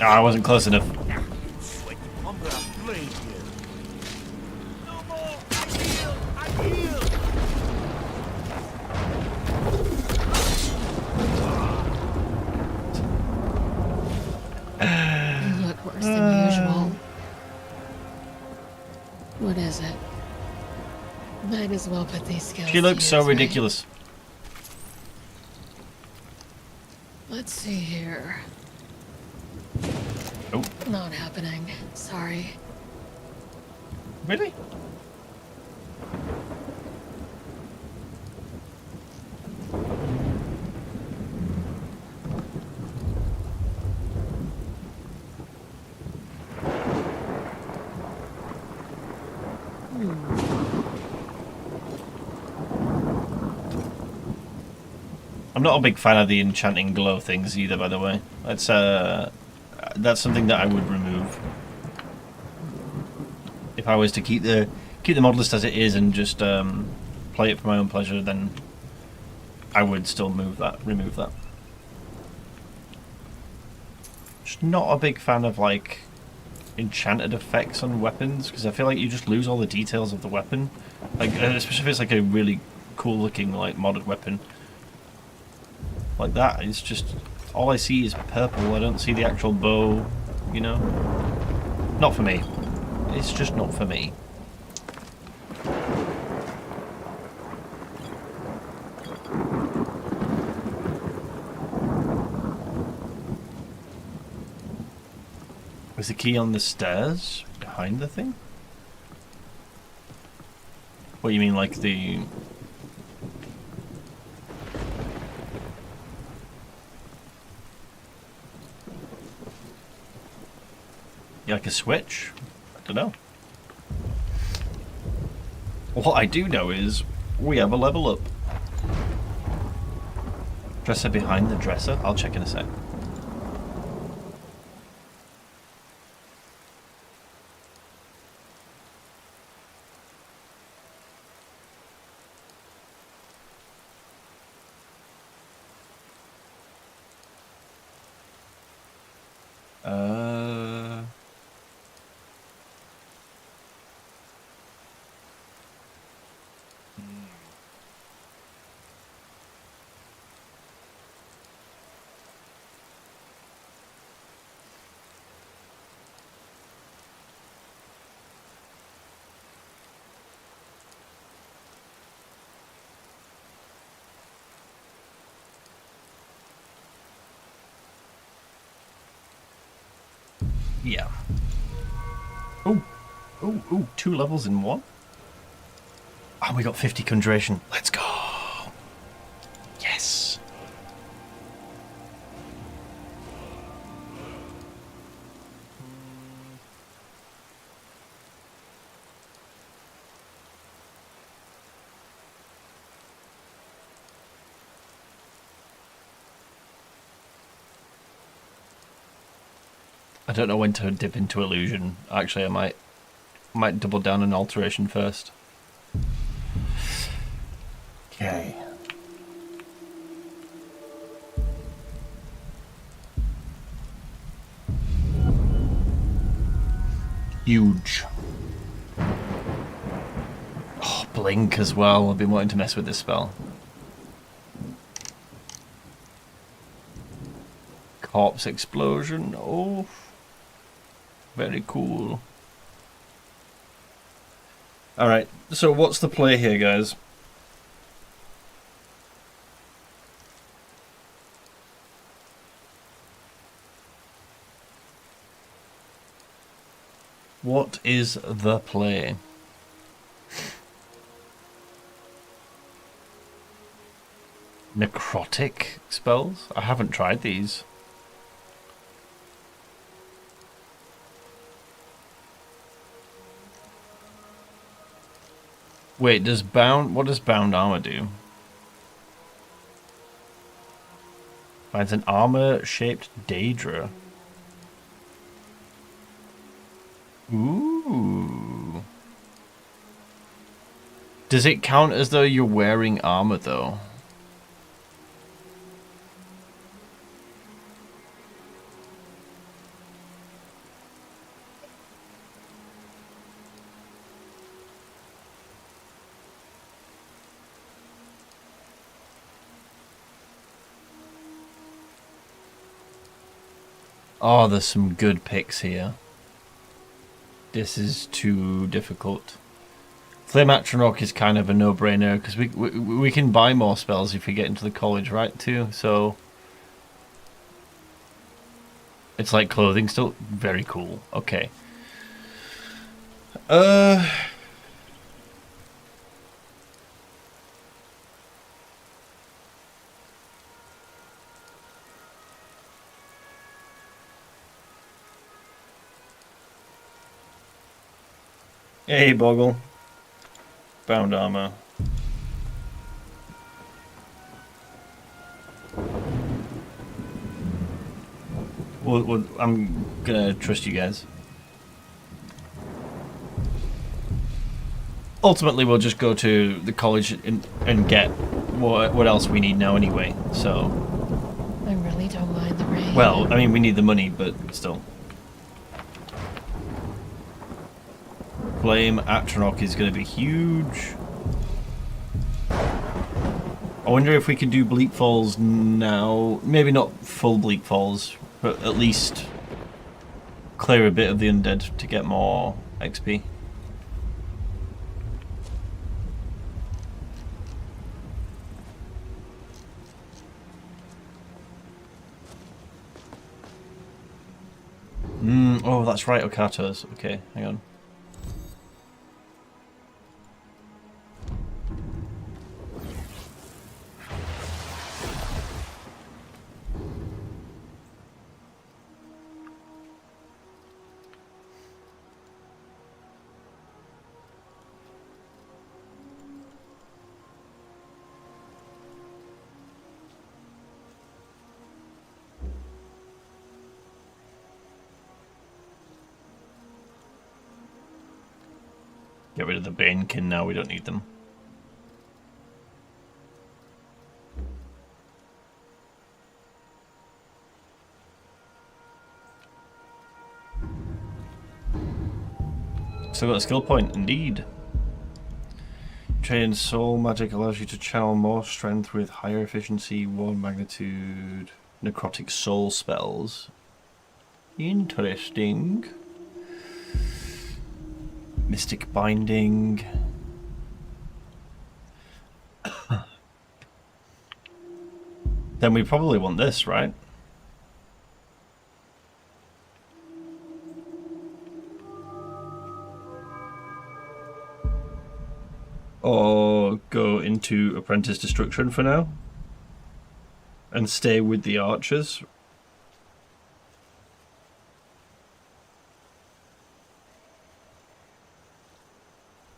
Oh, I wasn't close enough. You look worse than usual. What is it? Might as well put these skills. She looks so to use, right? ridiculous. Let's see here. Oh. Not happening. Sorry. Really? I'm not a big fan of the enchanting glow things either, by the way. That's something that I would remove. If I was to keep the mod list as it is and just play it for my own pleasure, then I would still remove that. Just not a big fan of like enchanted effects on weapons because I feel like you just lose all the details of the weapon. Like especially if it's like a really cool looking like modded weapon. Like that, it's just all I see is purple. I don't see the actual bow, you know. Not for me. It's just not for me. Was the key on the stairs behind the thing? What you mean, like the... Yeah, like a switch? I don't know. What I do know is we have a level up. Dresser behind the dresser? I'll check in a sec. Yeah. Oh, oh, oh! 2 levels in 1. And we got 50 conjuration. Let's go. Yes. I don't know when to dip into illusion. Actually, I might double down on alteration first. Okay. Huge. Oh, blink as well. I've been wanting to mess with this spell. Corpse explosion. Oh. Very cool. Alright, so what's the play here, guys? What is the play? Necrotic spells? I haven't tried these. Wait, what does bound armor do? Finds an armor-shaped Daedra. Ooh. Does it count as though you're wearing armor, though? Oh, there's some good picks here. This is too difficult. Flame Atronach is kind of a no-brainer because we can buy more spells if we get into the college, right? Too, so it's like clothing still. Very cool. Okay. Hey, Boggle. Bound armor. Well, I'm gonna trust you guys. Ultimately, we'll just go to the college and get what else we need now anyway, so... I really don't mind the rain. Well, I mean, we need the money, but still. Flame Atronach is going to be huge. I wonder if we can do Bleak Falls now. Maybe not full Bleak Falls, but at least clear a bit of the undead to get more XP. Oh, that's right, Okatos. Okay, hang on. Get rid of the Banekin now, we don't need them. Still got a skill point, indeed. Train Soul Magic allows you to channel more strength with higher efficiency, 1 magnitude, necrotic soul spells. Interesting. Mystic Binding. Then we probably want this, right? Or go into Apprentice Destruction for now and stay with the archers.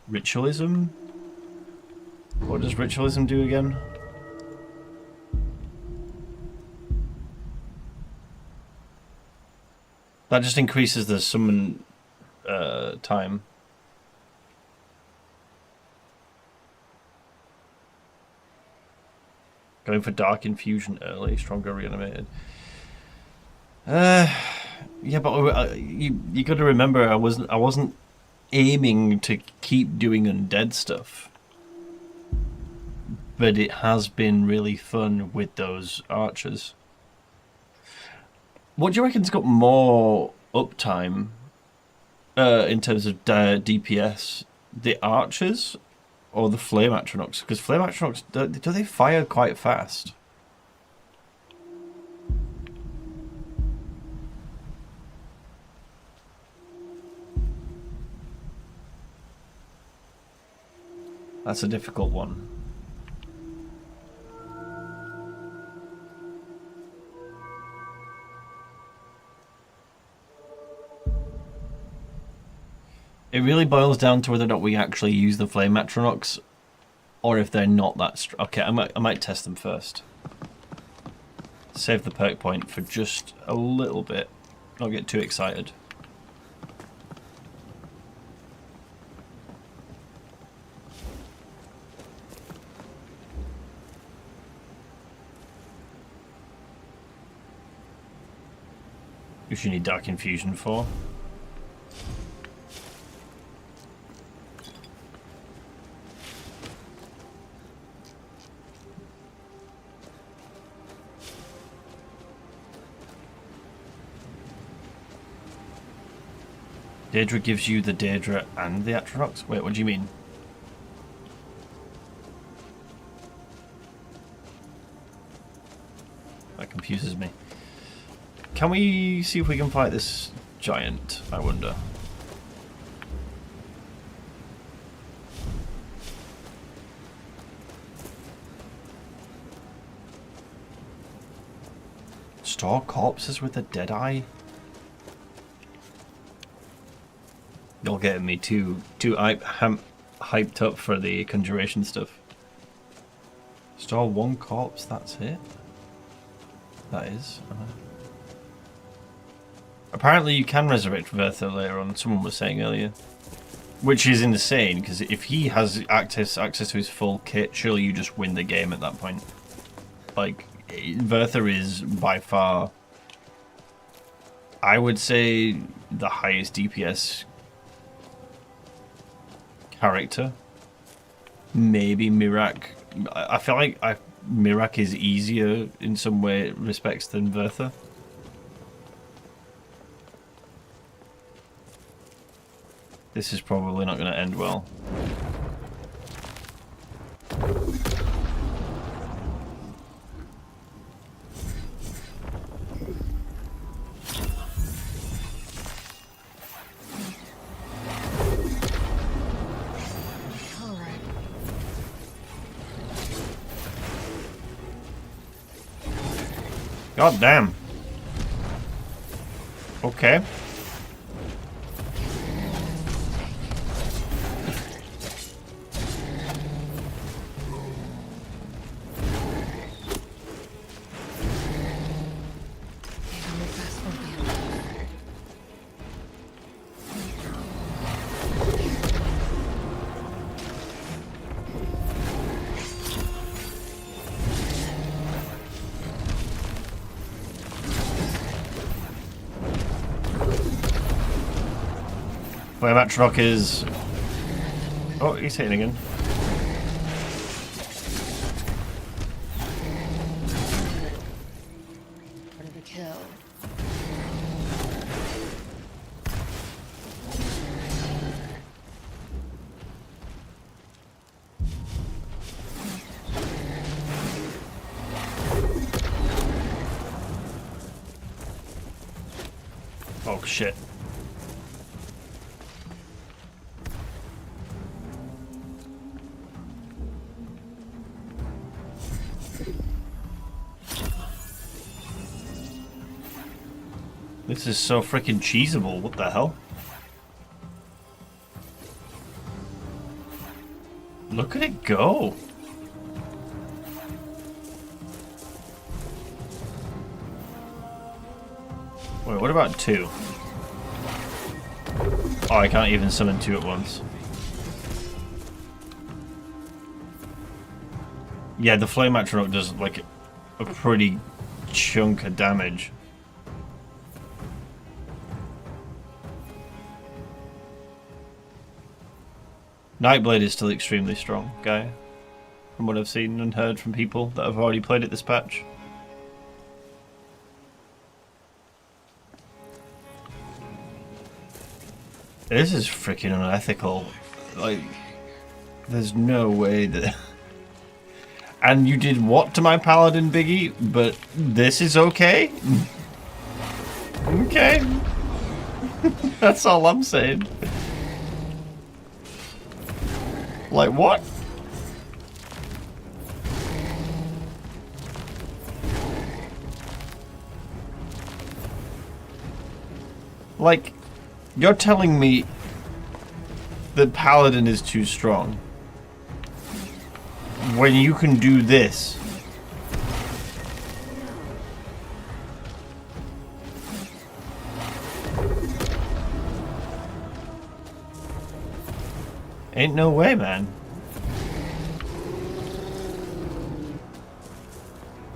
Ritualism? What does Ritualism do again? That just increases the summon time. Going for Dark Infusion early, stronger reanimated. Yeah, but you got to remember, I wasn't aiming to keep doing undead stuff, but it has been really fun with those archers. What do you reckon's got more uptime in terms of DPS, the archers or the flame atronachs? Because flame atronachs, do they fire quite fast? That's a difficult one. It really boils down to whether or not we actually use the flame atronachs, or if they're not that okay, I might test them first. Save the perk point for just a little bit. Don't get too excited. Which you need Dark Infusion for. Daedra gives you the Daedra and the Atronachs? Wait, what do you mean? That confuses me. Can we see if we can fight this giant, I wonder? Store corpses with a Deadeye? You're getting me too hyped up for the conjuration stuff. Store one corpse, that's it? That is. Apparently you can resurrect Verther later on, someone was saying earlier. Which is insane, because if he has access to his full kit, surely you just win the game at that point. Like, Verther is by far, I would say, the highest DPS character. Maybe Mirak. I feel like Mirak is easier in some way respects than Verther. This is probably not going to end well. God damn. Okay. Where Matchrock is... Oh, he's hitting again. Part of the kill. Oh, shit. This is so freaking cheesable. What the hell? Look at it go. Wait, what about two? Oh, I can't even summon two at once. Yeah, the Flame Atronach does like a pretty chunk of damage. Nightblade is still extremely strong, guy. From what I've seen and heard from people that have already played it this patch. This is freaking unethical. Like, there's no way that... And you did what to my paladin, Biggie? But this is okay? Okay. That's all I'm saying. Like, what? Like, you're telling me that Paladin is too strong when you can do this? Ain't no way, man.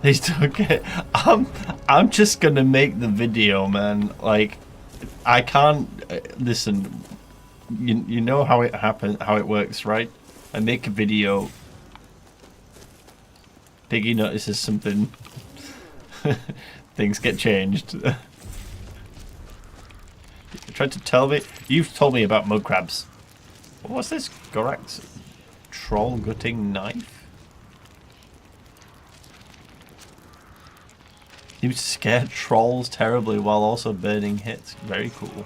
Please don't get... I'm just gonna make the video, man. Like, I can't... listen, you know how it happens, how it works, right? I make a video. Piggy notices something. Things get changed. You tried to tell me... You've told me about mud crabs. What's this? Gorax troll gutting knife? You scare trolls terribly while also burning hits. Very cool.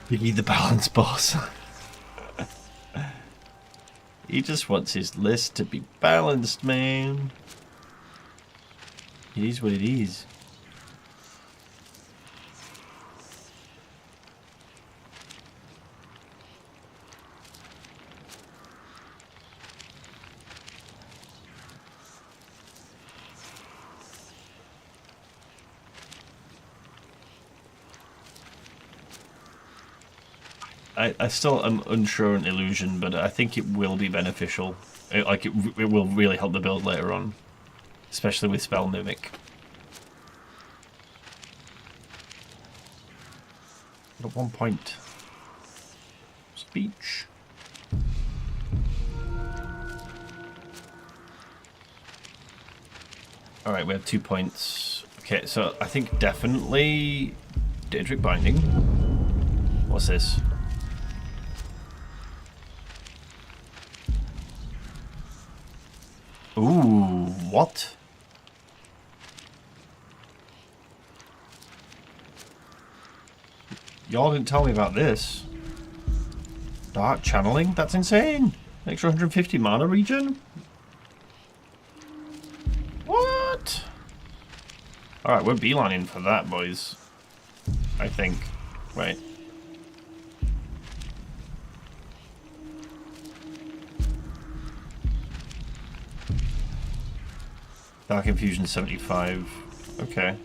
Biggie the balance boss. He just wants his list to be balanced, man. It is what it is. I still am unsure on Illusion, but I think it will be beneficial. It will really help the build later on. Especially with Spell Mimic. At one point. Speech. Alright, we have 2 points. Okay, so I think definitely Daedric Binding. What's this? Ooh, what? Y'all didn't tell me about this. Dark channeling? That's insane. Extra 150 mana regen? What? Alright, we're beelining for that, boys. I think. Right. Dark Infusion 75. Okay.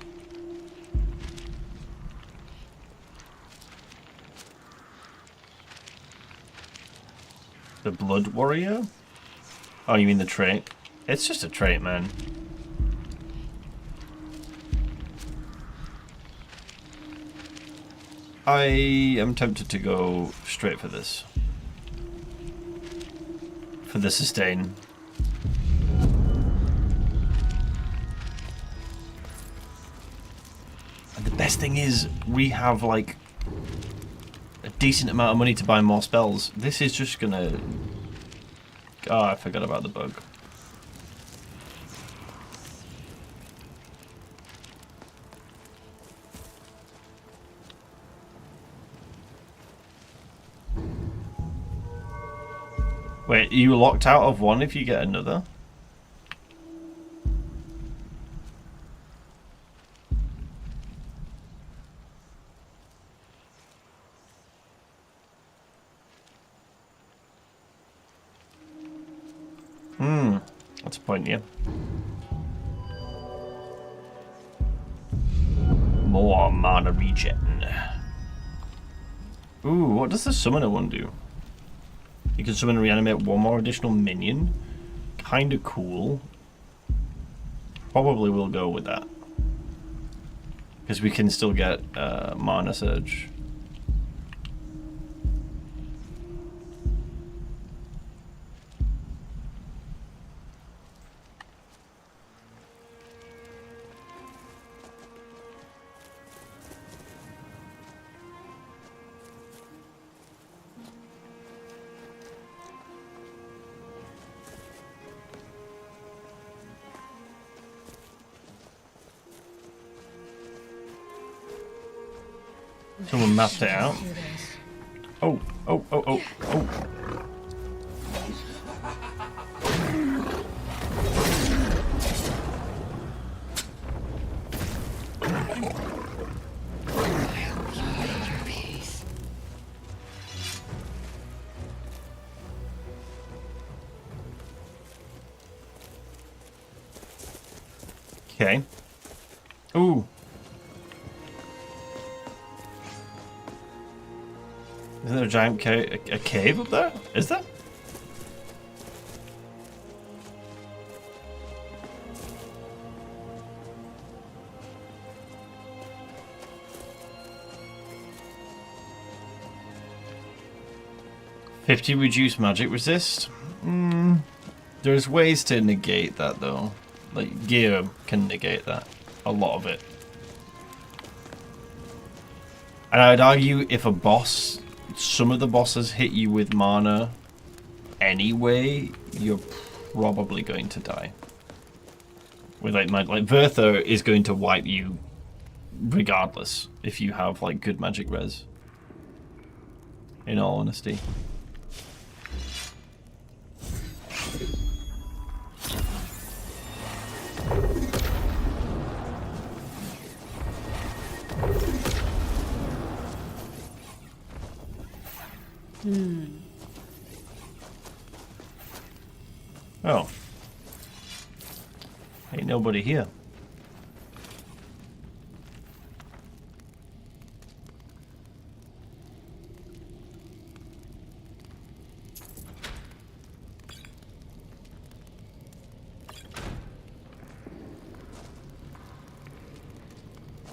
The Blood Warrior? Oh, you mean the trait? It's just a trait, man. I am tempted to go straight for this. For the sustain. And the best thing is, we have like a decent amount of money to buy more spells. This is just gonna... Oh, I forgot about the bug. Wait, are you locked out of one if you get another? That's a point, yeah. More mana regen. Ooh, what does the summoner one do? You can summon and reanimate one more additional minion. Kinda cool. Probably will go with that. Because we can still get mana surge. Someone mapped it out. Oh, oh, oh, oh, oh. Okay. Ooh. Isn't there a giant a cave up there? Is there? $50 reduce magic resist? There's ways to negate that though. Like gear can negate that. A lot of it. And I'd argue if a boss, some of the bosses hit you with mana anyway, you're probably going to die. With like Verther is going to wipe you regardless if you have like good magic res. In all honesty. Oh. Ain't nobody here.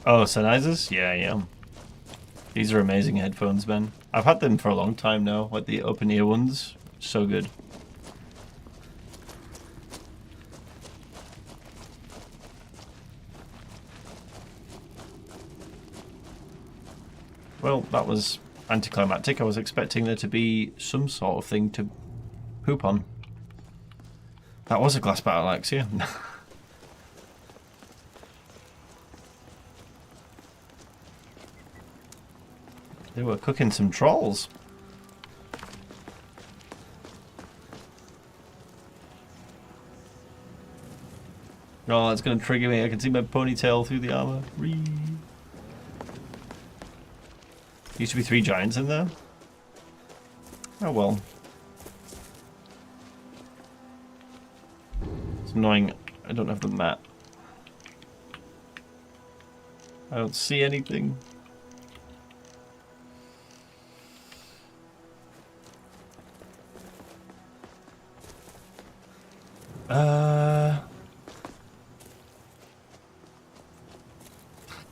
Oh, Sennheisers? Yeah, I am. These are amazing headphones, man. I've had them for a long time now, like the open ear ones. So good. Well, that was anticlimactic. I was expecting there to be some sort of thing to poop on. That was a glass battle axe, yeah. They were cooking some trolls. Oh, it's gonna trigger me. I can see my ponytail through the armor. Whee. Used to be 3 giants in there. Oh well. It's annoying. I don't have the map. I don't see anything.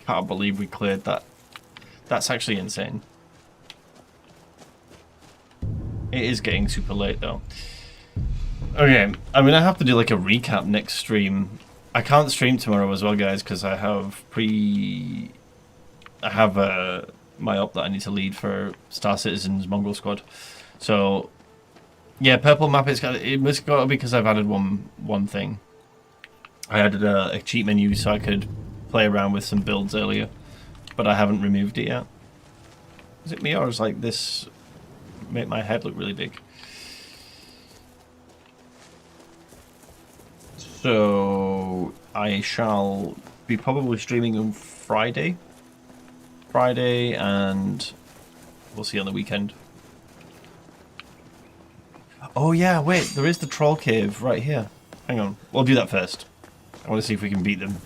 Can't believe we cleared that. That's actually insane. It is getting super late though. Okay, I'm gonna have to do like a recap next stream. I can't stream tomorrow as well, guys, because I have my op that I need to lead for Star Citizen's Mongol Squad. So yeah, purple map. It must got to be because I've added one thing. I added a cheat menu so I could play around with some builds earlier, but I haven't removed it yet. Is it me or is like this make my head look really big? So I shall be probably streaming on Friday, and we'll see on the weekend. Oh yeah, wait, there is the troll cave right here. Hang on, we'll do that first. I want to see if we can beat them.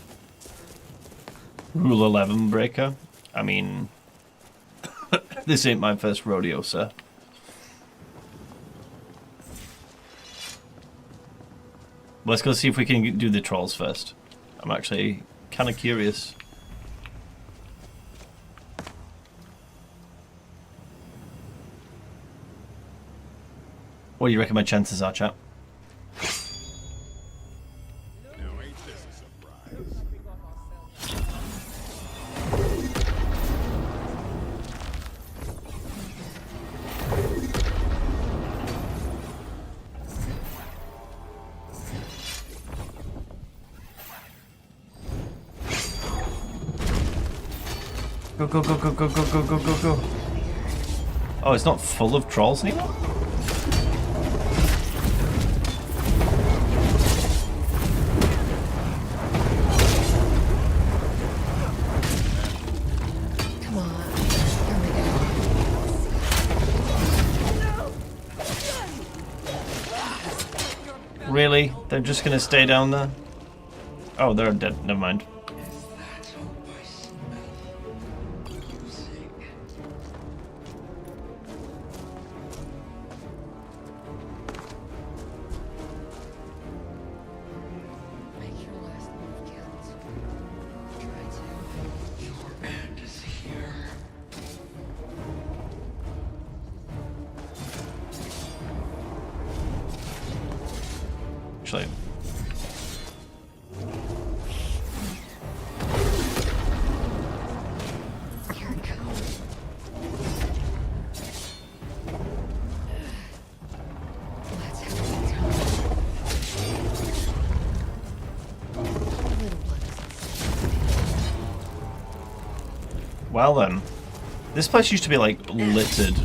Rule 11 breaker. I mean, this ain't my first rodeo, sir. Let's go see if we can do the trolls first. I'm actually kind of curious. What do you reckon my chances are, chap? Go, go, go, go, go, go, go, go, go, go. Oh, it's not full of trolls anymore? Come on. Here we go. Really? They're just gonna stay down there? Oh, they're dead. Never mind. Actually, Here it comes. Let's have a good time. Little blood is well then. This place used to be like littered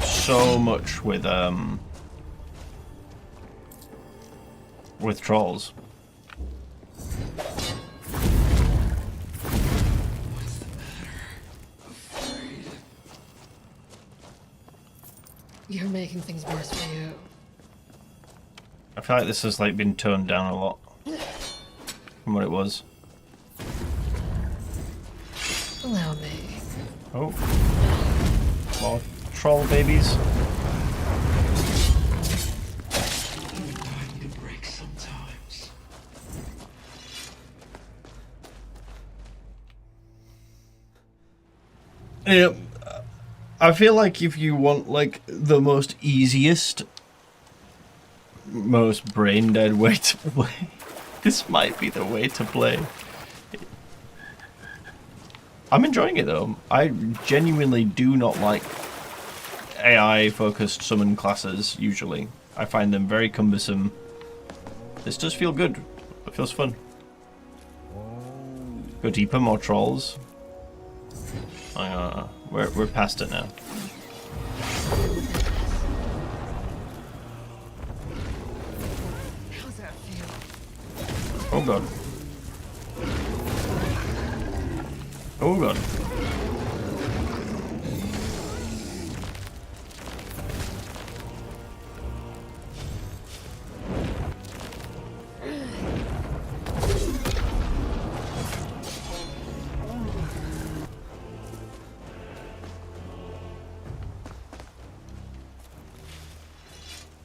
so much with trolls. You're making things worse for you. I feel like this has like been toned down a lot from what it was. Allow me. Oh, more troll babies. Yeah, I feel like if you want like the most easiest, most brain dead way to play, this might be the way to play. I'm enjoying it though. I genuinely do not like AI focused summon classes usually. I find them very cumbersome. This does feel good. It feels fun. Go deeper, more trolls. We're past it now. How's that feel? Oh god. Oh god.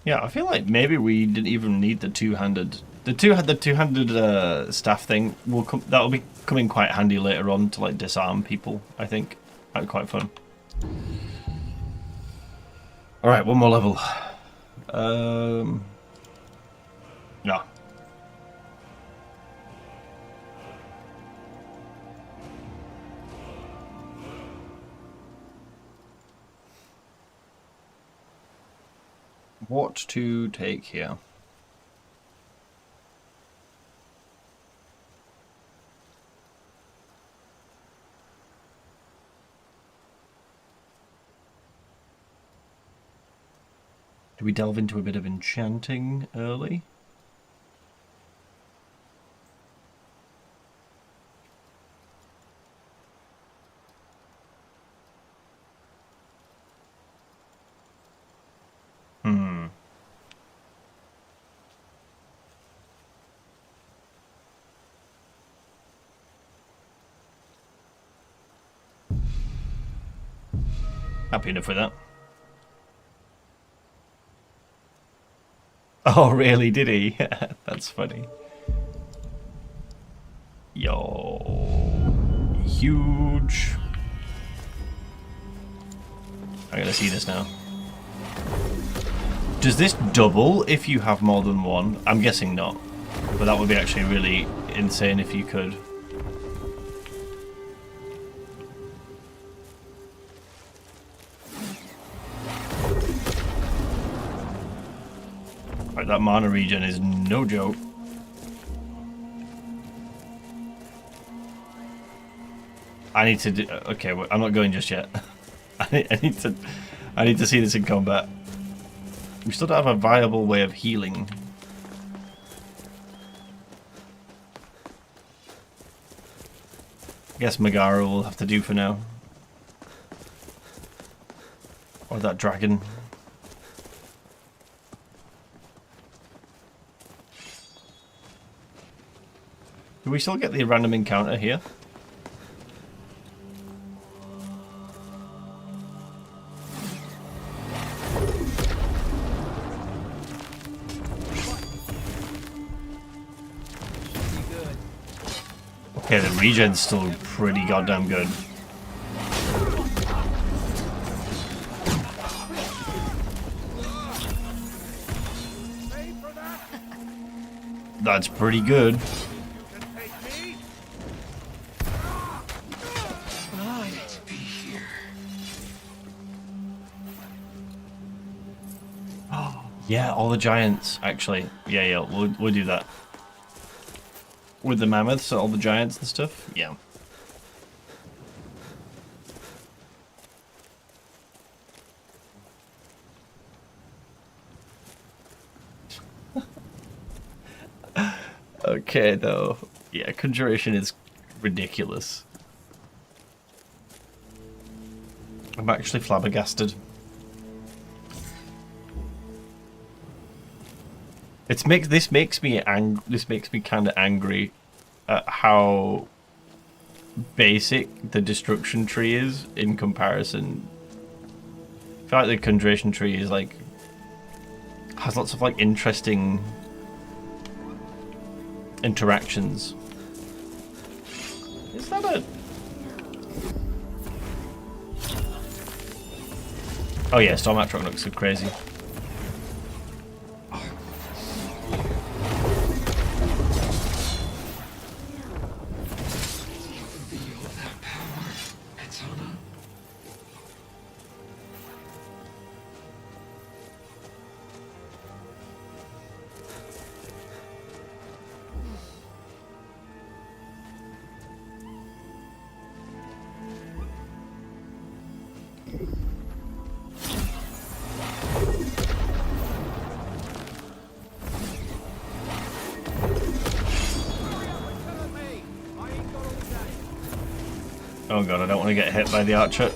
Yeah, I feel like maybe we didn't even need the two-handed. The two-handed staff thing will come. That'll be coming quite handy later on to like disarm people. I think that'd be quite fun. All right, one more level. No. What to take here? Do we delve into a bit of enchanting early? Happy enough with that. Oh, really? Did he? That's funny. Yo. Huge. I gotta see this now. Does this double if you have more than one? I'm guessing not. But that would be actually really insane if you could. Right, that mana regen is no joke. I need to do. Okay, I'm not going just yet. I need to see this in combat. We still don't have a viable way of healing. I guess Megara will have to do for now. Or that dragon. Do we still get the random encounter here? Okay, the regen's still pretty goddamn good. That's pretty good. Yeah, all the giants, actually. Yeah, we'll do that. With the mammoths, all the giants and stuff? Yeah. Okay, though. Yeah, Conjuration is ridiculous. I'm actually flabbergasted. This makes me kind of angry at how basic the destruction tree is in comparison. I feel like the Conjuration tree is like has lots of like interesting interactions. Is that a? Oh yeah, Storm Atrox looks so crazy. Oh god, I don't want to get hit by the archer.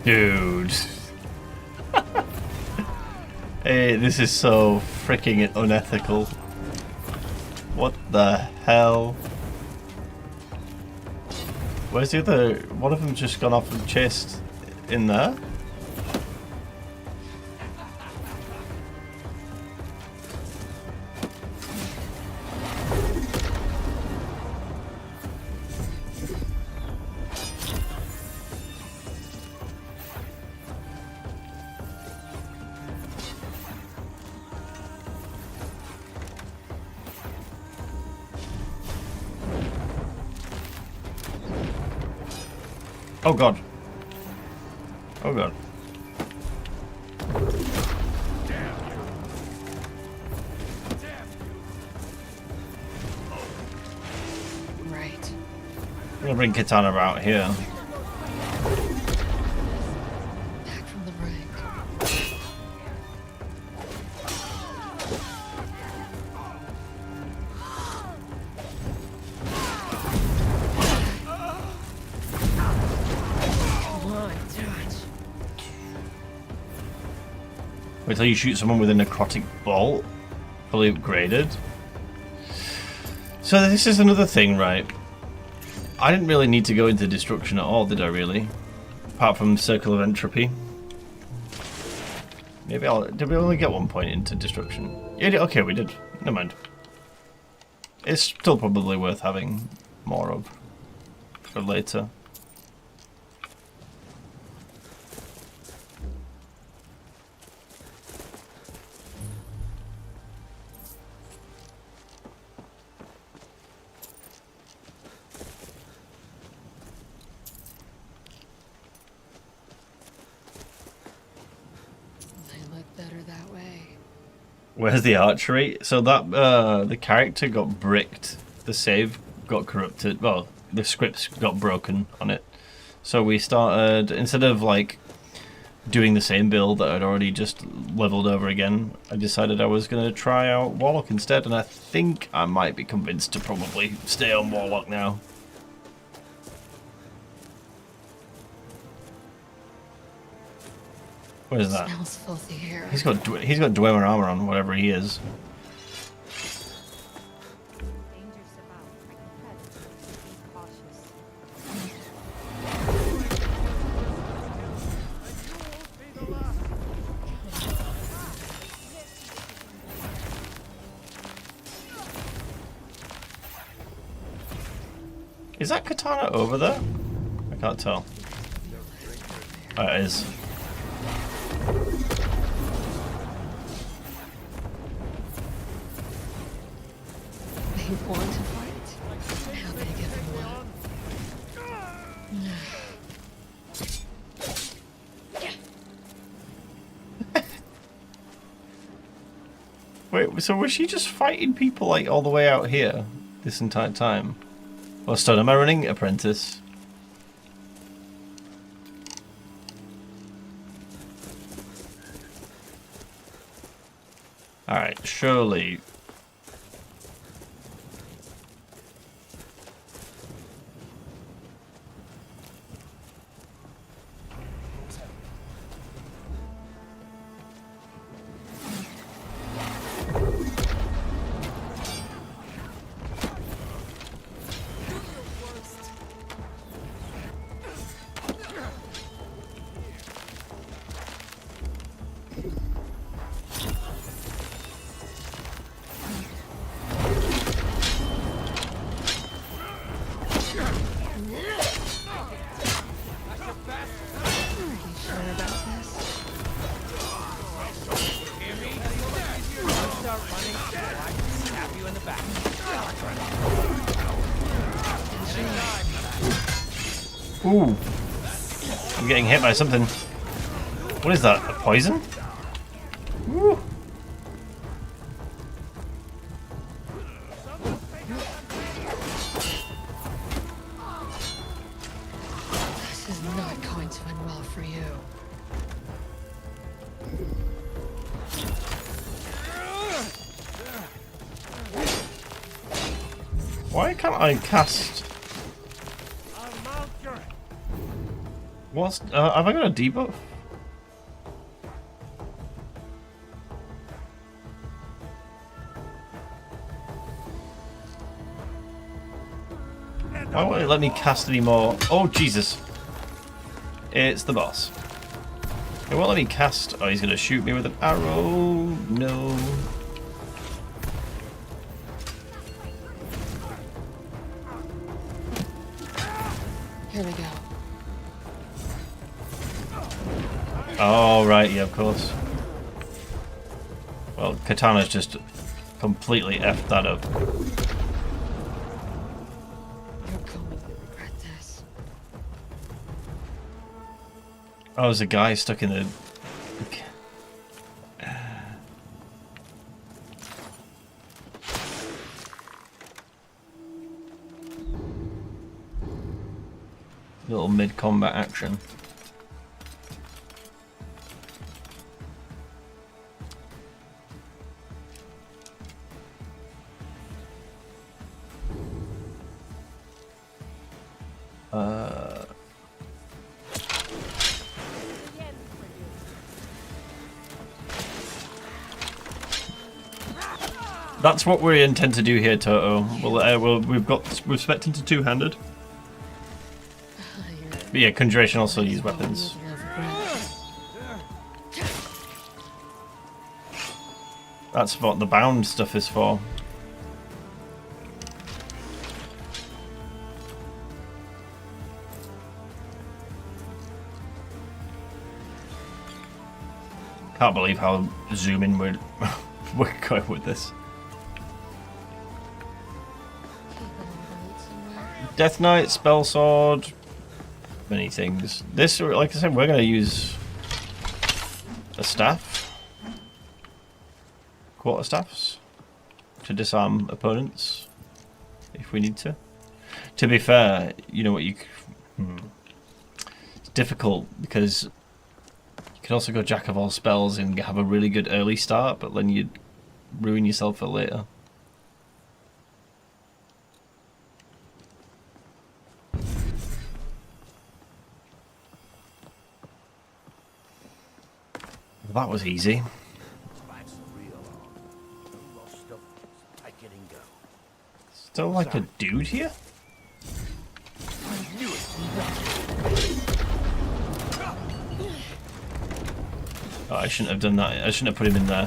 Dude. Hey, this is so freaking unethical. What the hell? Where's the other? One of them just gone off and chased in there? Oh god. Oh god. Right. I'm gonna bring Katana out here. Back from the brink. Wait till you shoot someone with a necrotic bolt. Fully upgraded. So this is another thing, right? I didn't really need to go into destruction at all, did I really? Apart from Circle of Entropy. Maybe did we only get 1 point into destruction? Yeah, okay, we did. Never mind. It's still probably worth having more of for later. Where's the archery? So that the character got bricked. The save got corrupted. Well, the scripts got broken on it. So we started, instead of like doing the same build that I'd already just leveled over again, I decided I was going to try out Warlock instead, and I think I might be convinced to probably stay on Warlock now. What is that? Smells filthy here. He's got Dwemer armor on, whatever he is. Is that katana over there? I can't tell. Oh, it is. They want to fight? How can I give them one? Wait, so was she just fighting people like all the way out here this entire time? What stone am I running? Apprentice. Alright, surely. Ooh. I'm getting hit by something. What is that? A poison? Ooh. This is not Why can't I cast? What's have I got a debuff? Why won't it let me cast any more? Oh Jesus! It's the boss. It won't let me cast. Oh, he's gonna shoot me with an arrow. No. Here we go. Oh, right, yeah, of course. Well, Katana's just completely effed that up. You're going to regret this. Oh, there's a guy stuck in the... Little mid-combat action. That's what we intend to do here, Toto. We've spec into two-handed. But yeah, Conjuration also use weapons. That's what the bound stuff is for. Can't believe how zooming we're going with this. Death Knight, Spell Sword, many things. This, like I said, we're going to use a staff, quarterstaffs, to disarm opponents if we need to. To be fair, you know what it's difficult because you can also go Jack of all spells and have a really good early start, but then you'd ruin yourself for later. That was easy. Still like a dude here? Oh, I shouldn't have done that. I shouldn't have put him in there.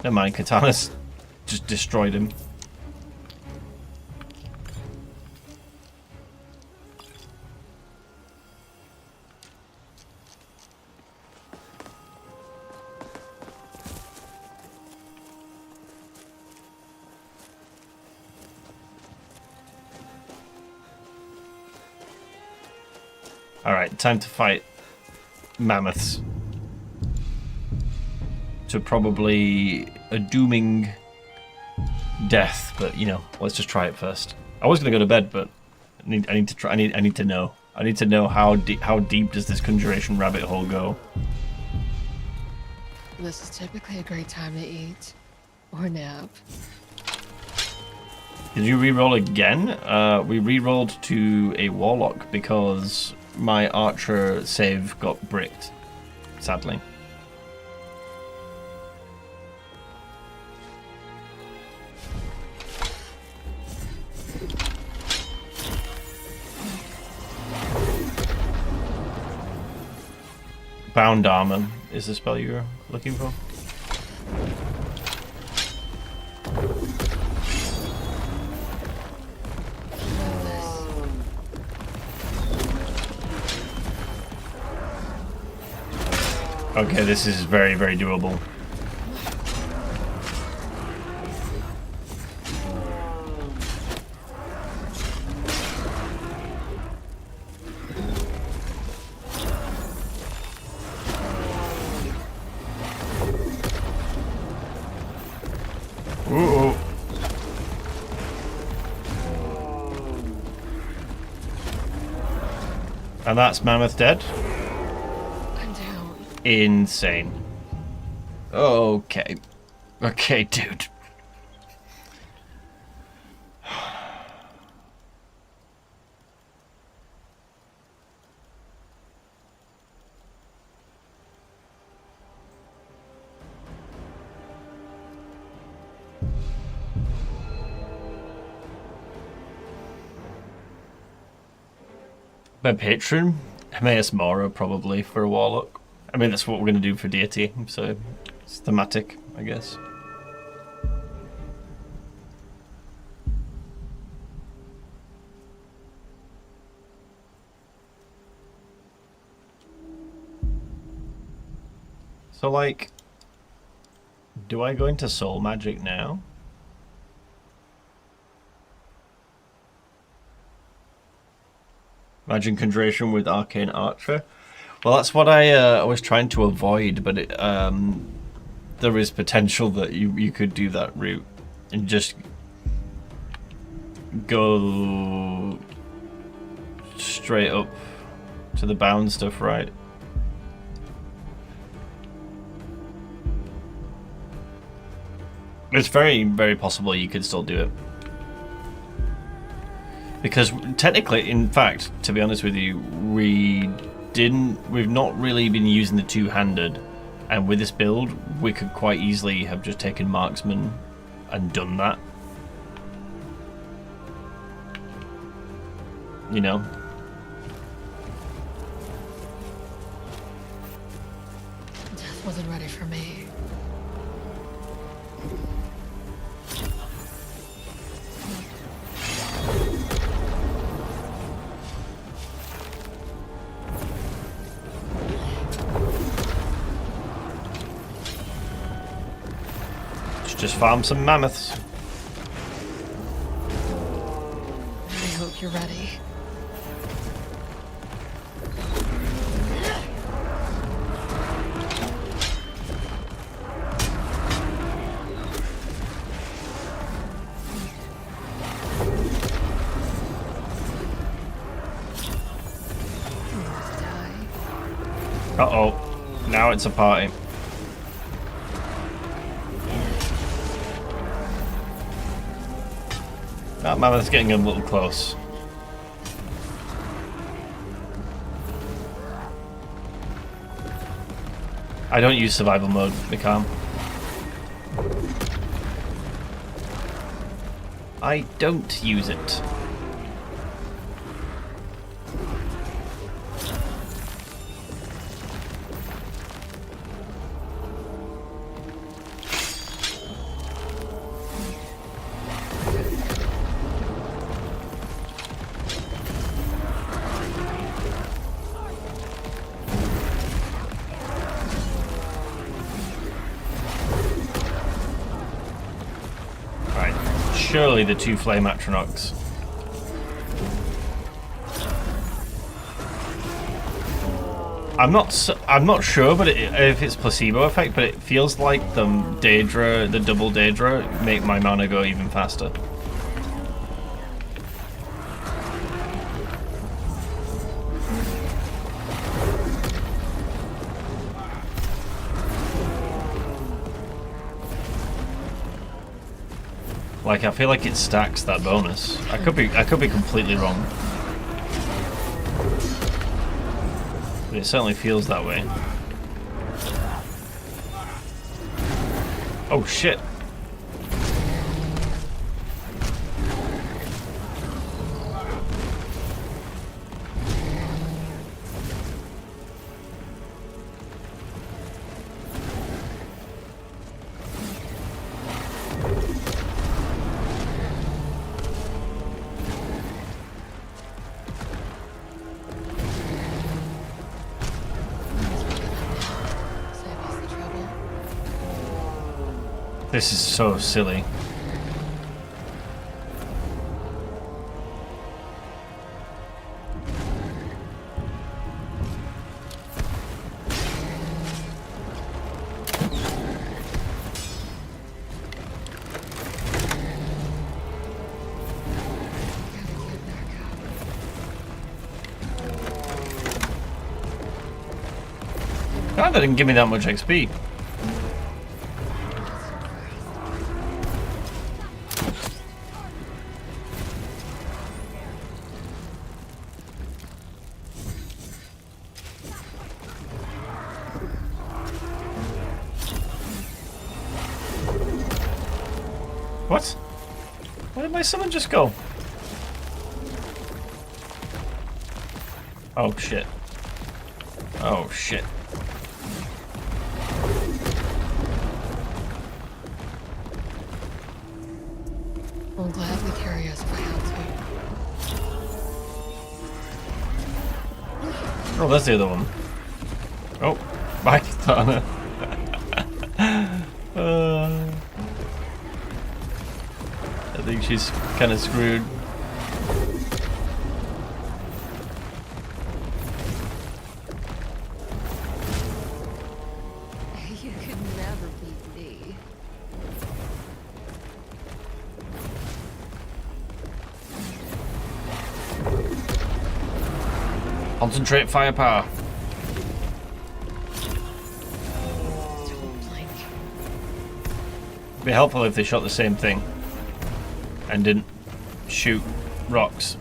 Never mind, Katana's just destroyed him. Alright, time to fight mammoths. To probably a dooming death, but you know, let's just try it first. I was gonna go to bed, but I need to try. I need to know. I need to know how deep does this conjuration rabbit hole go. This is typically a great time to eat or nap. Did you re-roll again? We re-rolled to a Warlock because my Archer save got bricked, sadly. Bound Armor is the spell you're looking for? Okay, this is very, very doable. Ooh. And that's Mammoth dead? Insane. Okay. Okay, dude. My patron, Hermaeus Mora, probably for a Warlock. I mean, that's what we're going to do for deity, so it's thematic, I guess. So, like, do I go into soul magic now? Imagine conjuration with Arcane Archer. Well, that's what I was trying to avoid, but it, there is potential that you could do that route and just go straight up to the bound stuff, right? It's very, very possible you could still do it. Because technically, in fact, to be honest with you, we've not really been using the two-handed, and with this build, we could quite easily have just taken marksman and done that. You know? Death wasn't ready for me. Just farm some mammoths. I hope you're ready. Uh-oh. Now it's a party. That mammoth's getting a little close. I don't use survival mode, Mikam. I don't use it. Surely the two flame Atronachs. I'm not sure, but if it's placebo effect, but it feels like the Daedra, the double Daedra, make my mana go even faster. Like, I feel like it stacks that bonus. I could be completely wrong. But it certainly feels that way. Oh shit. This is so silly. God, that didn't give me that much XP. What? Where did my summon just go? Oh shit. Oh shit. We'll gladly carry us if I have to. Oh, that's the other one. Oh, back Tana. I think she's kind of screwed. You could never beat me. Concentrate firepower. It'd be helpful if they shot the same thing and didn't shoot rocks.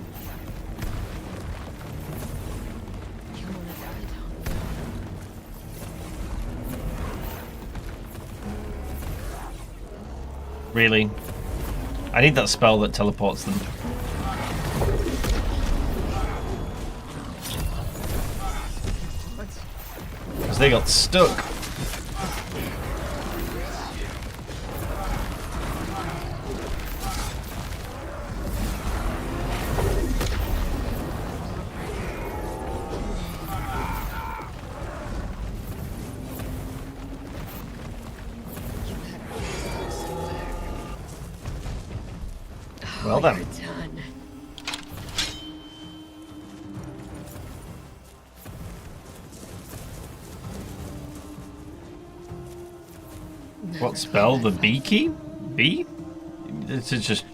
Really? I need that spell that teleports them. Because they got stuck. Well then. You're done. What spell? The B key? B? This is just...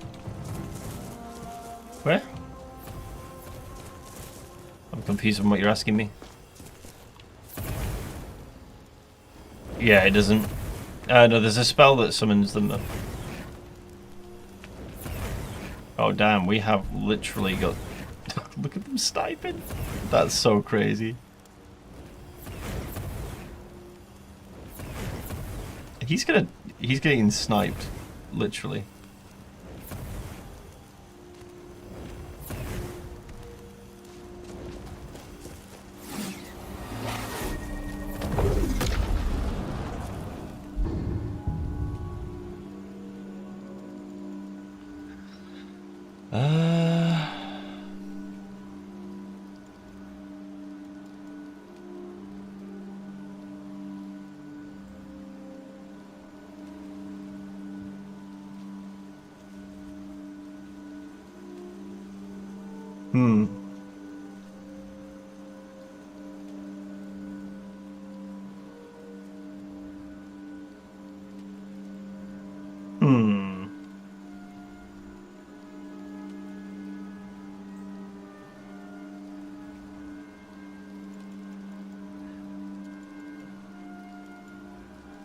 Where? I'm confused on what you're asking me. Yeah, it doesn't... no, there's a spell that summons them though. Oh damn, we have literally got... Look at them sniping. That's so crazy. He's getting sniped, literally.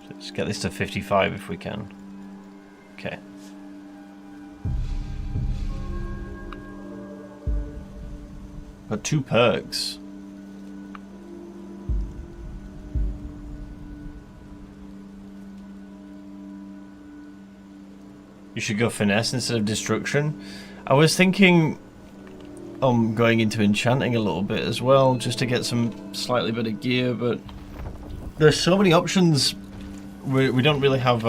Let's get this to 55 if we can. Okay. Got 2 perks. You should go finesse instead of destruction. I was thinking going into enchanting a little bit as well, just to get some slightly better gear, but there's so many options. We don't really have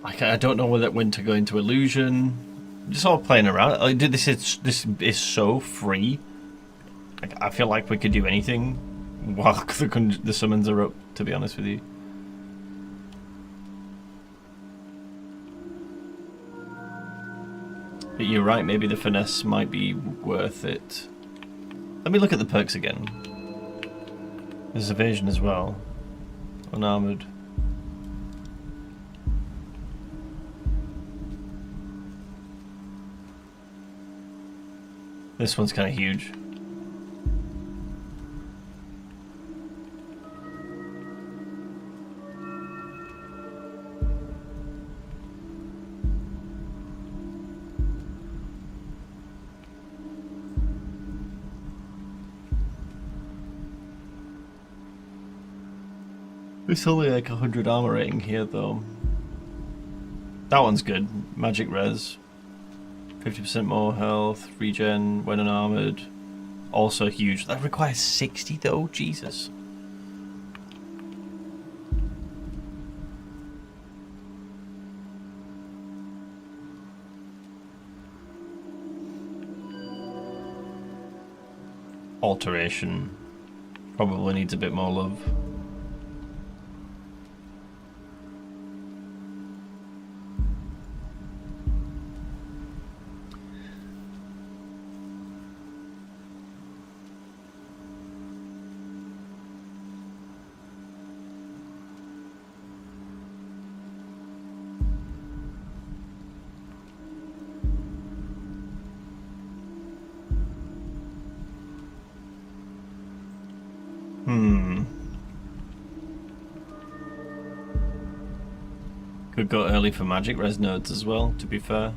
like, I don't know when to go into illusion. Just all playing around. Like, this is so free. Like, I feel like we could do anything while the summons are up, to be honest with you. But you're right, maybe the finesse might be worth it. Let me look at the perks again. There's evasion as well. Unarmored. This one's kind of huge. It's only like 100 armor rating here though. That one's good. Magic res. 50% more health, regen when unarmored. Also huge. That requires 60 though, Jesus. Alteration probably needs a bit more love. Could go early for magic res nodes as well, to be fair.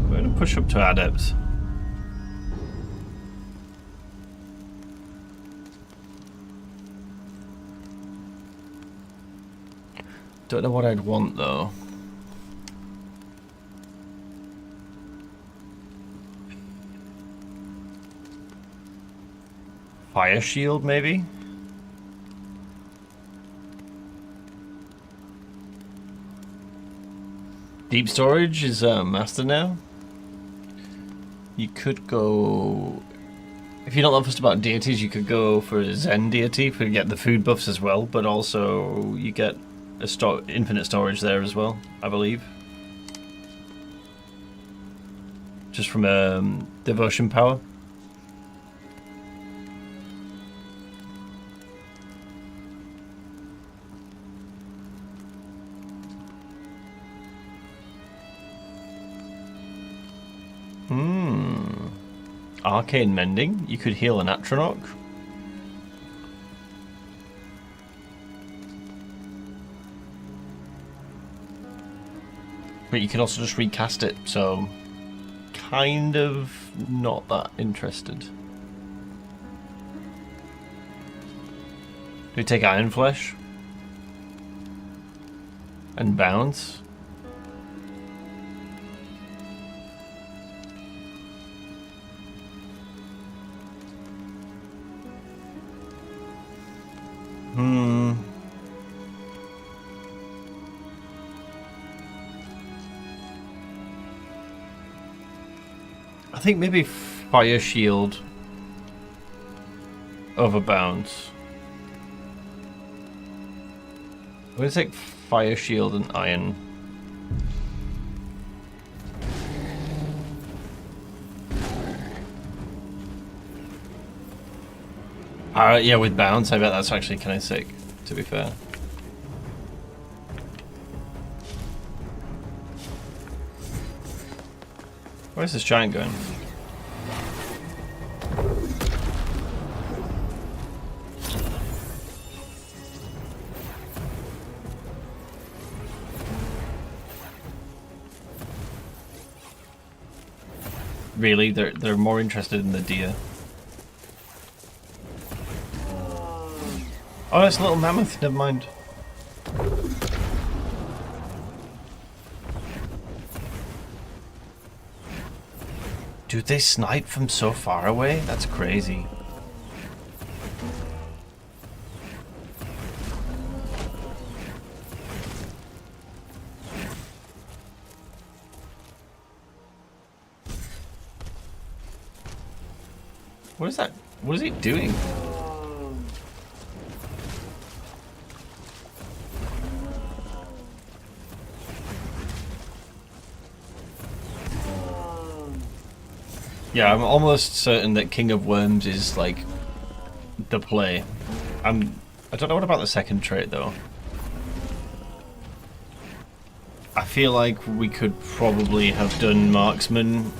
We're gonna push up to adepts. Don't know what I'd want though. Fire shield maybe? Deep storage is master now. You could go, if you're not that fussed about deities, you could go for a Zen deity to get the food buffs as well, but also you get a infinite storage there as well, I believe. Just from devotion power. Arcane mending. You could heal an Atronach. But you can also just recast it, so kind of not that interested. Do we take Iron Flesh? And bounce? I think maybe Fire Shield over bounce. I'm gonna take Fire Shield and Iron. Yeah, with bounce, I bet that's actually kind of sick, to be fair. Where's this giant going? Really? They're more interested in the deer. Oh, it's a little mammoth, never mind. Dude, they snipe from so far away? That's crazy. What is that? What is he doing? Yeah, I'm almost certain that King of Worms is like the play. I don't know what about the second trait though. I feel like we could probably have done Marksman.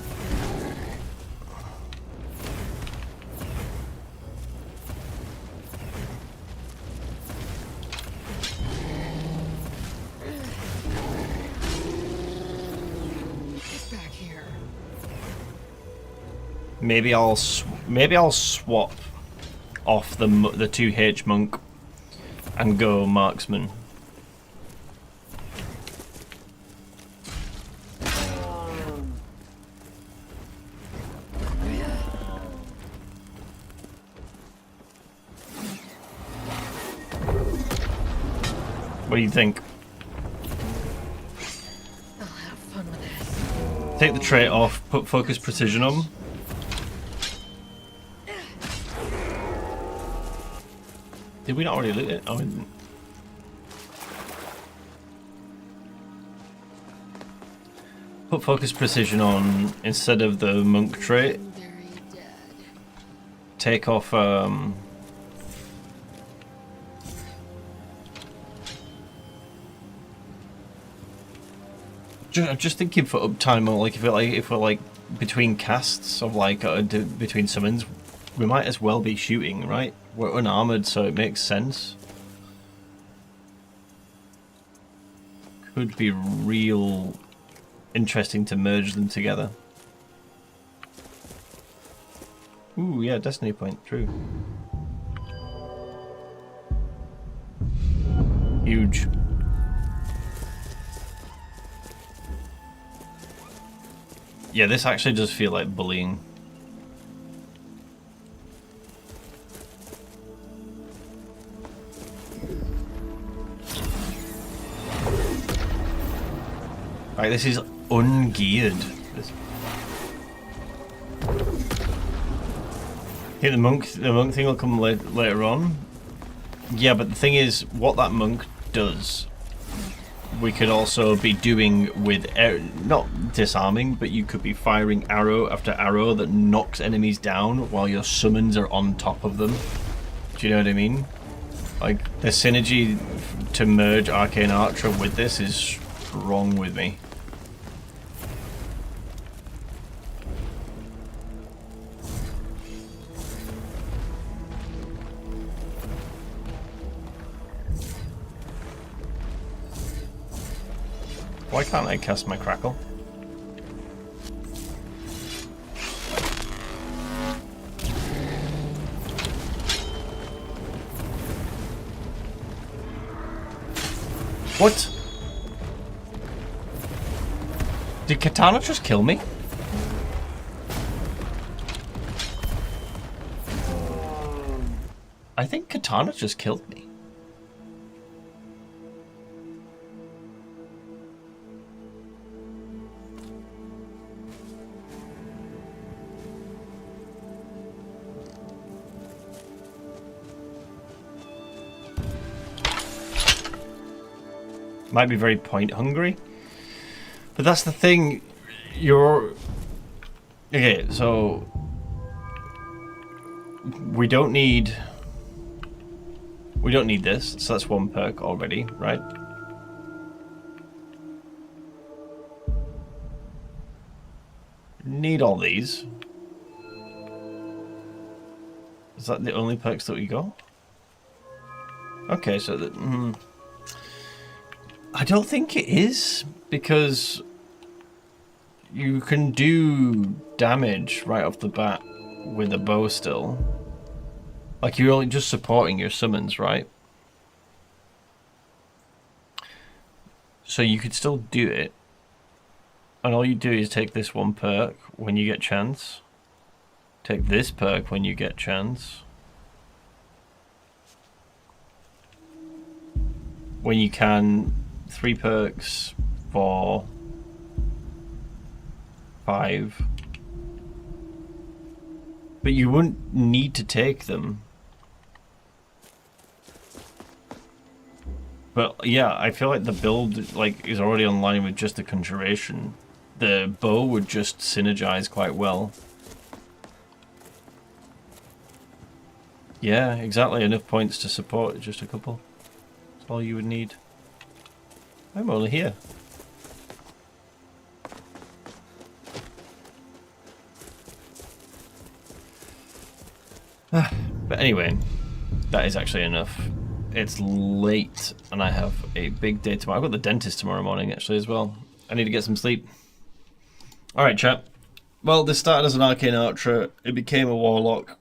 Maybe I'll swap off the 2H monk and go Marksman. What do you think? I'll have fun with this. Take the trait off, put focus precision on. Did we not already loot it? Oh, we didn't. Put focus precision on instead of the monk trait. Take off I'm just thinking for uptime, or like if we're like between casts of like between summons, we might as well be shooting, right? We're unarmored, so it makes sense. Could be real interesting to merge them together. Ooh, yeah, destiny point, true. Huge. Yeah, this actually does feel like bullying. Right, this is ungeared. I think the monk thing will come later on. Yeah, but the thing is, what that monk does, we could also be doing with not disarming, but you could be firing arrow after arrow that knocks enemies down while your summons are on top of them. Do you know what I mean? Like, the synergy to merge Arcane Archer with this is strong with me. Why can't I cast my crackle? What? Did Katana just kill me? I think Katana just killed me. Might be very point hungry, but that's the thing. You're okay, so we don't need this, so that's one perk already, right? Need all these. Is that the only perks that we got? Okay, so that I don't think it is, because you can do damage right off the bat with a bow still. Like, you're only just supporting your summons, right? So you could still do it. And all you do is take this one perk when you get chance. Take this perk when you get chance. When you can, 3 perks for 5. But you wouldn't need to take them. But yeah, I feel like the build like is already online with just the conjuration. The bow would just synergize quite well. Yeah, exactly, enough points to support just a couple. That's all you would need. I'm only here. But anyway, that is actually enough. It's late and I have a big day tomorrow. I've got the dentist tomorrow morning actually as well. I need to get some sleep. Alright, chat. Well, this started as an Arcane Archer. It became a Warlock.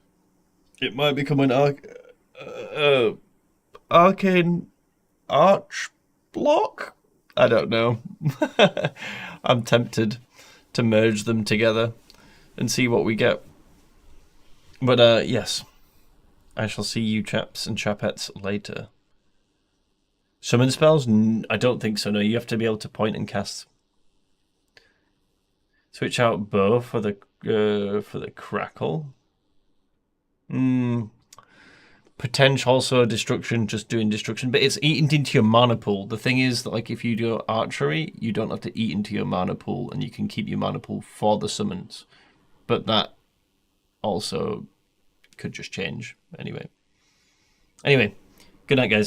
It might become an Arcane Arch Block? I don't know. I'm tempted to merge them together and see what we get. But yes, I shall see you chaps and chapettes later. Summon spells? I don't think so. No, you have to be able to point and cast. Switch out bow for the crackle. Potential also destruction, just doing destruction, but it's eaten into your mana pool. The thing is that, like, if you do archery, you don't have to eat into your mana pool, and you can keep your mana pool for the summons. But that also could just change anyway. Anyway, good night, guys.